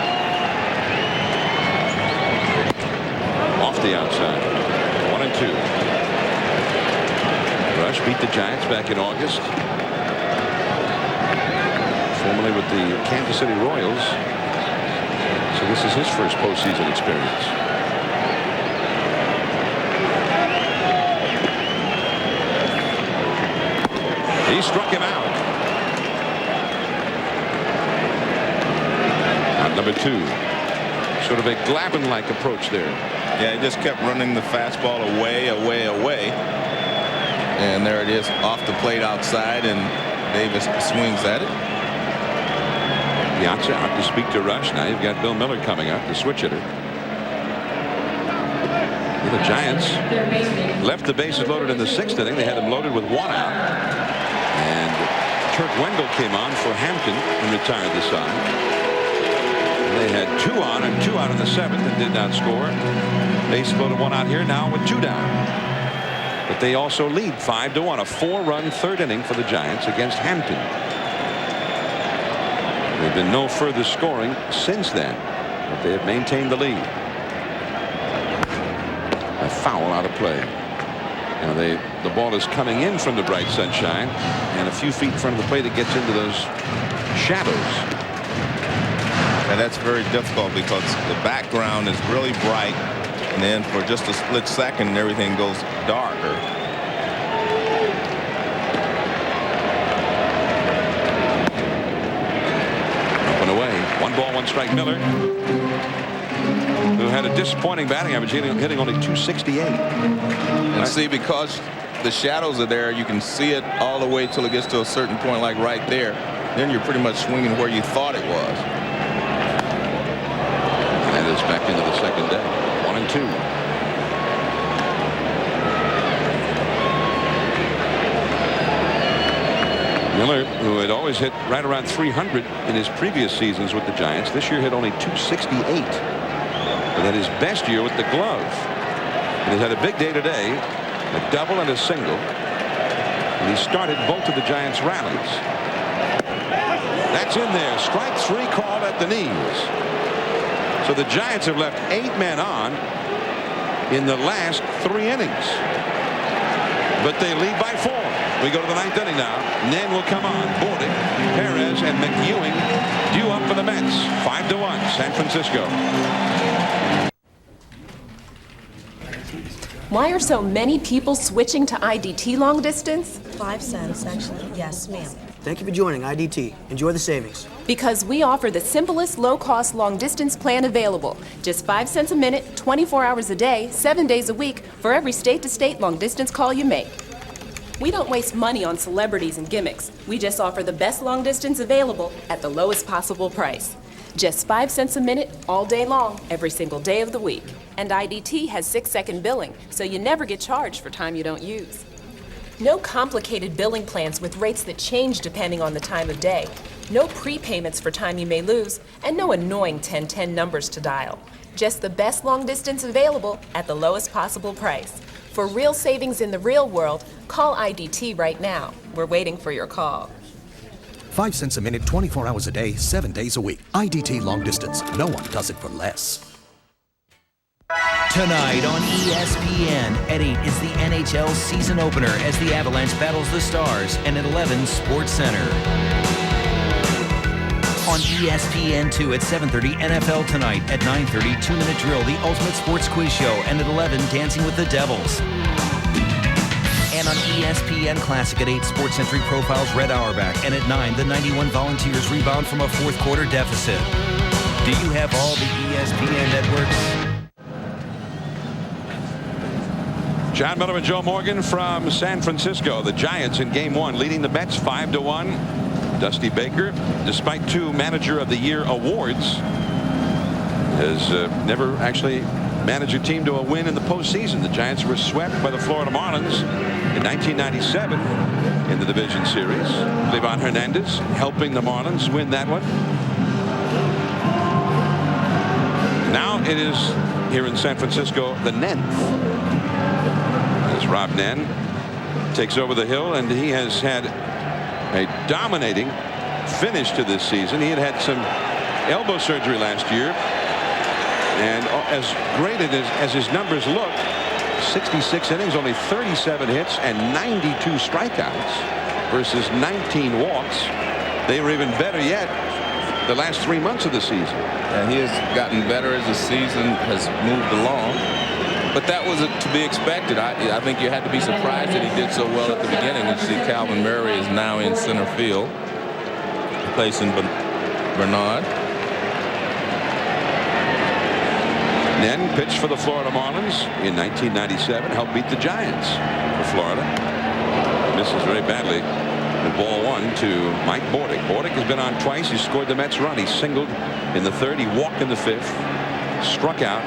Off the outside. 1-2. Rush beat the Giants back in August. Formerly with the Kansas City Royals. So this is his first postseason experience. He struck him out. On number 2. Sort of a Glavine-like approach there. Yeah, he just kept running the fastball away. And there it is off the plate outside, and Davis swings at it. Piazza out to speak to Rush. Now you've got Bill Miller coming up, the switch hitter. The Giants left the bases loaded in the 6th inning. They had them loaded with 1 out. And Turk Wendell came on for Hampton and retired the side. They had 2 on and 2 out in the 7th and did not score. Base loaded 1 out here now with 2 down. But they also lead 5-1, a 4-run 3rd inning for the Giants against Hampton. There's been no further scoring since then, but they have maintained the lead. A foul out of play. Now the ball is coming in from the bright sunshine, and a few feet in front of the plate it gets into those shadows. And that's very difficult because the background is really bright, and then for just a split second everything goes darker. Up and away. 1 ball, 1 strike. Miller, who had a disappointing batting average, hitting only .268. And see, because the shadows are there, you can see it all the way till it gets to a certain point, like right there. Then you're pretty much swinging where you thought it was. And it's back into the 2nd day. 1-2. 3-2. Miller, who had always hit right around 300 in his previous seasons with the Giants, this year hit only 268. But had his best year with the glove. And he's had a big day today, a double and a single. And he started both of the Giants' rallies. That's in there. Strike 3 called at the knees. So the Giants have left 8 men on in the last 3 innings. But they lead by 4. We go to the 9th inning now. Nen will come on. Bordick, Perez, and McEwing due up for the Mets. 5-1, San Francisco. Why are so many people switching to IDT long distance? 5 cents, actually. Yes, ma'am. Thank you for joining IDT. Enjoy the savings. Because we offer the simplest low-cost long-distance plan available. Just 5 cents a minute, 24 hours a day, 7 days a week, for every state-to-state long-distance call you make. We don't waste money on celebrities and gimmicks. We just offer the best long-distance available at the lowest possible price. Just 5 cents a minute, all day long, every single day of the week. And IDT has 6-second billing, so you never get charged for time you don't use. No complicated billing plans with rates that change depending on the time of day. No prepayments for time you may lose, and no annoying 1010 numbers to dial. Just the best long distance available at the lowest possible price. For real savings in the real world, call IDT right now. We're waiting for your call. 5 cents a minute, 24 hours a day, 7 days a week. IDT long distance. No one does it for less. Tonight on ESPN, at 8 is the NHL season opener as the Avalanche battles the Stars, and at 11, Sports Center. On ESPN2 at 7:30, NFL Tonight. At 9:30, 2-Minute Drill, the ultimate sports quiz show, and at 11, Dancing with the Devils. And on ESPN Classic at 8, SportsCentric profiles Red Auerbach, and at 9, the 91 Volunteers rebound from a fourth-quarter deficit. Do you have all the ESPN networks? John Miller and Joe Morgan from San Francisco. The Giants in Game 1 leading the Mets 5-1. Dusty Baker, despite 2 Manager of the Year awards, has never actually managed a team to a win in the postseason. The Giants were swept by the Florida Marlins in 1997 in the division series. Livan Hernandez helping the Marlins win that one. Now it is here in San Francisco, the 9th. As Rob Nen takes over the hill, and he has had a dominating finish to this season. He had some elbow surgery last year, and as great as his numbers look, 66 innings, only 37 hits, and 92 strikeouts versus 19 walks. They were even better yet the last 3 months of the season. And he has gotten better as the season has moved along. But that was to be expected. I think you had to be surprised that he did so well at the beginning. You see Calvin Murray is now in center field, replacing Bernard. Nen pitched for the Florida Marlins in 1997, helped beat the Giants for Florida. Misses very badly. The ball 1 to Mike Bordick. Bordick has been on twice. He scored the Mets run. He singled in the 3rd. He walked in the 5th. Struck out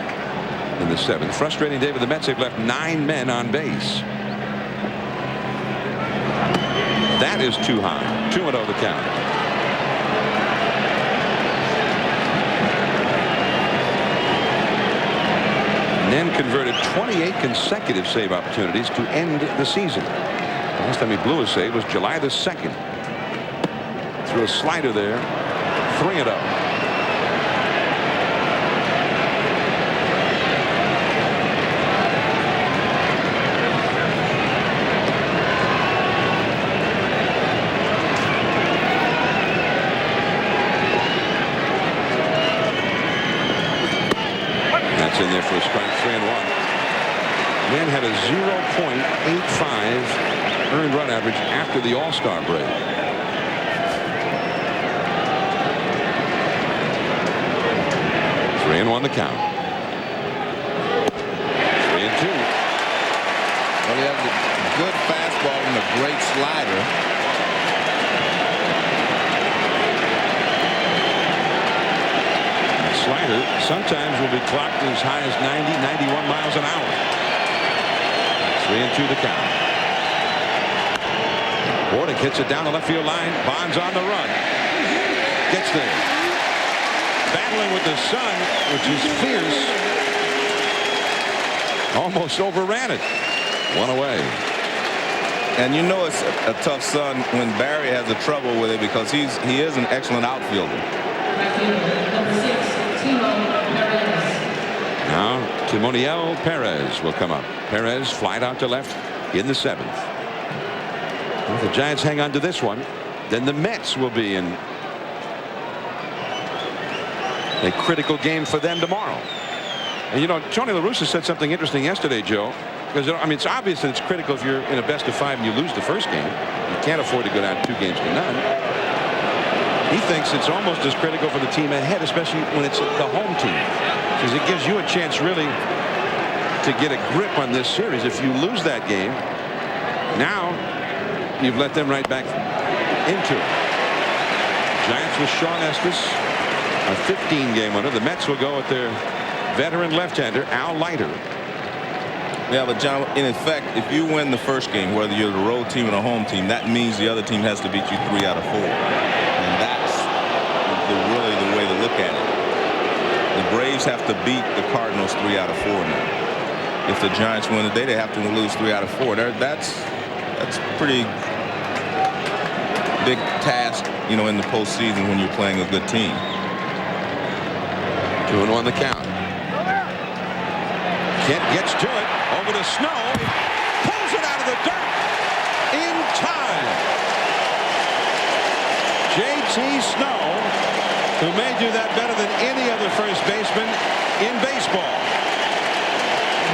in the 7th. Frustrating day for the Mets. They've left 9 men on base. That is too high. 2-0 the count. Nen converted 28 consecutive save opportunities to end the season. The last time he blew a save was July the 2nd. Threw a slider there. 3-0. That's in there for a strike. 3-1. Nen had a 0.85 earned run average after the All-Star break. Three and 1 the count. 3-2. Well, he has a good fastball and a great slider. Slider sometimes will be clocked as high as 90, 91 miles an hour. 3-2 the count. Bordick hits it down the left field line. Bonds on the run. Gets there. Battling with the sun, which is fierce. Almost overran it. One away. And you know it's a tough sun when Barry has a trouble with it because he is an excellent outfielder. Now Timoniel Perez will come up. Perez flied out to left in the 7th. If the Giants hang on to this one, then the Mets will be in a critical game for them tomorrow. And you know, Tony La Russa said something interesting yesterday, Joe. Because I mean, it's obvious that it's critical if you're in a best-of-5 and you lose the first game. You can't afford to go down 2 games to none. He thinks it's almost as critical for the team ahead, especially when it's the home team, because it gives you a chance really to get a grip on this series. If you lose that game, now you've let them right back into it. Giants with Sean Estes, a 15-game winner. The Mets will go with their veteran left-hander Al Leiter. Yeah, but John, in effect, if you win the first game, whether you're the road team or the home team, that means the other team has to beat you 3 out of 4. And that's really the way to look at it. The Braves have to beat the Cardinals 3 out of 4 now. If the Giants win today, they have to lose 3 out of 4. That's pretty big task, you know, in the postseason when you're playing a good team. 2-1 the count. Kent gets to it. Over to Snow. Pulls it out of the dirt. In time. J.T. Snow, who may do that better than any other first baseman in baseball.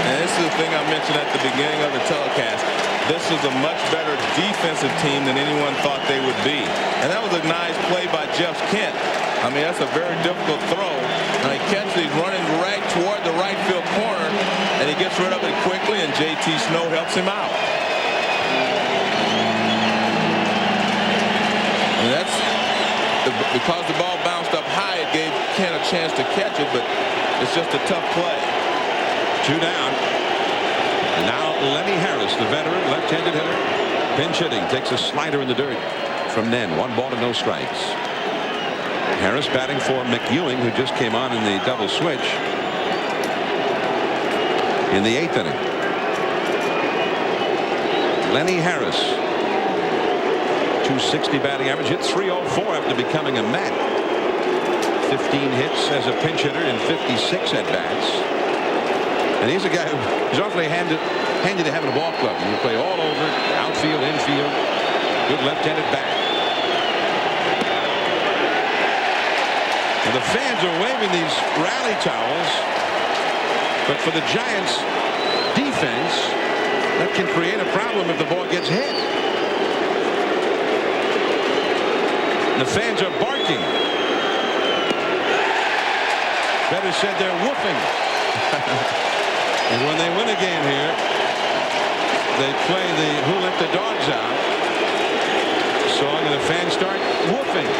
And this is the thing I mentioned at the beginning of the telecast. This is a much better defensive team than anyone thought they would be. And that was a nice play by Jeff Kent. I mean, that's a very difficult throw. And he catches it, he's running right toward the right field corner, and he gets rid of it quickly, and J.T. Snow helps him out. And that's because the ball bounced up high, it gave Kent a chance to catch it, but it's just a tough play. 2 down. Now Lenny Harris, the veteran left-handed hitter, pinch hitting, takes a slider in the dirt from Nen. 1 ball and no strikes. Harris batting for McEwing, who just came on in the double switch in the 8th inning. Lenny Harris, 260 batting average, hit 304 after becoming a Met. 15 hits as a pinch hitter in 56 at-bats. And he's a guy who's awfully handy to have in a ball club. You play all over, outfield, infield, good left-handed bat. And the fans are waving these rally towels, but for the Giants defense, that can create a problem if the ball gets hit. The fans are barking. Better said they're whooping. And when they win a game here, they play the "Who Let the Dogs Out" song, and the fans start whooping.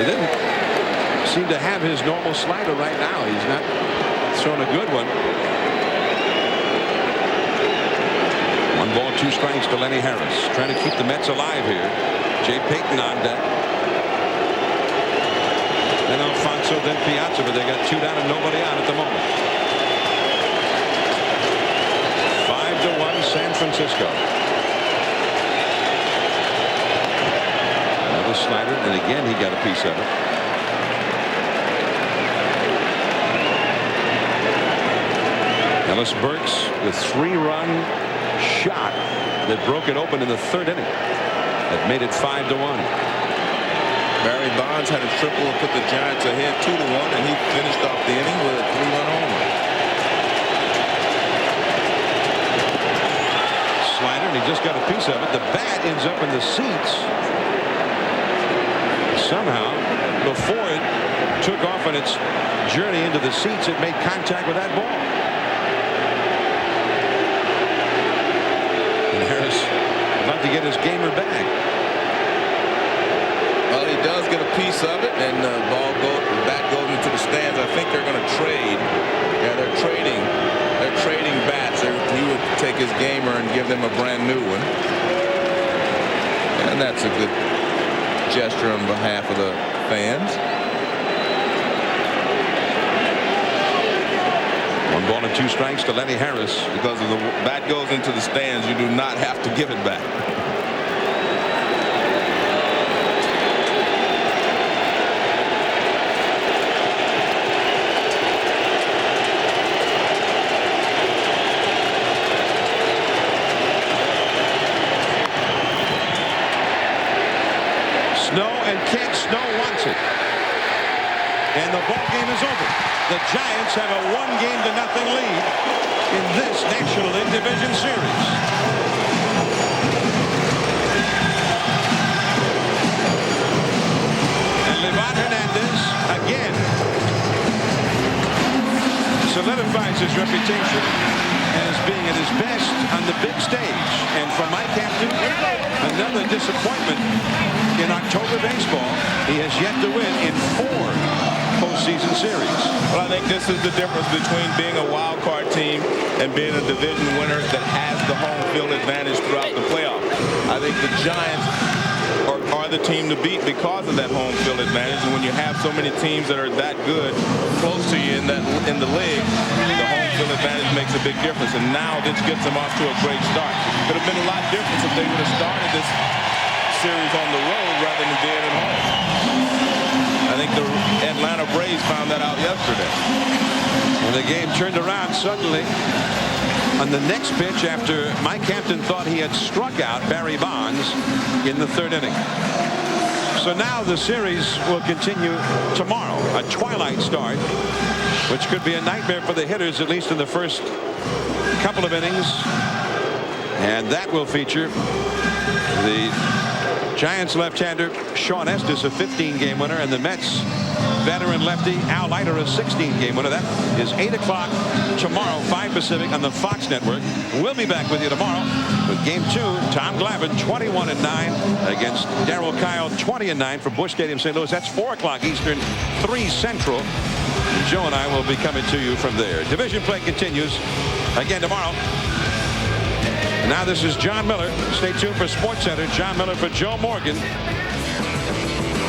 He didn't seem to have his normal slider right now. He's not throwing a good one. 1 ball, 2 strikes to Lenny Harris. Trying to keep the Mets alive here. Jay Payton on deck. Then Alfonso, then Piazza, but they got 2 down and nobody on at the moment. 5-1 San Francisco. Slider, and again he got a piece of it. Ellis Burks, the 3-run shot that broke it open in the 3rd inning. That made it 5-1. Barry Bonds had a triple and put the Giants ahead 2-1, and he finished off the inning with a 3-run homer. Slider, and he just got a piece of it. The bat ends up in the seats somehow, before it took off on its journey into the seats, it made contact with that ball. And Harris would like to get his gamer back. Well, he does get a piece of it, and the bat goes into the stands. I think they're going to trade. Yeah, they're trading. They're trading bats. He would take his gamer and give them a brand new one. And that's a good gesture on behalf of the fans. 1 ball and 2 strikes to Lenny Harris. Because if the bat goes into the stands, you do not have to give it back. Kent Snow wants it. And the ball game is over. The Giants have a 1-0 lead in this National League Division Series. And Livan Hernandez again solidifies his reputation as being at his best on the big stage. And for Mike Hampton, another disappointment in October baseball. He has yet to win in 4 postseason series. Well, I think this is the difference between being a wild card team and being a division winner that has the home field advantage throughout the playoffs. I think the Giants are the team to beat because of that home field advantage. And when you have so many teams that are that good close to you in the league, the home field advantage makes a big difference. And now this gets them off to a great start. Could have been a lot different if they would have started this series on the road rather than being at home. I think the Atlanta Braves found that out yesterday. And the game turned around suddenly on the next pitch after Mike Hampton thought he had struck out Barry Bonds in the 3rd inning. So now the series will continue tomorrow, a twilight start, which could be a nightmare for the hitters, at least in the first couple of innings. And that will feature the Giants left-hander Sean Estes, a 15-game winner, and the Mets veteran lefty Al Leiter, a 16-game winner. That is 8 o'clock tomorrow, 5 Pacific on the Fox Network. We'll be back with you tomorrow with Game 2. Tom Glavine 21-9 against Darryl Kyle 20-9 for Busch Stadium, St. Louis. That's 4 o'clock Eastern, 3 Central. And Joe and I will be coming to you from there. Division play continues again tomorrow. Now this is John Miller. Stay tuned for SportsCenter. John Miller for Joe Morgan.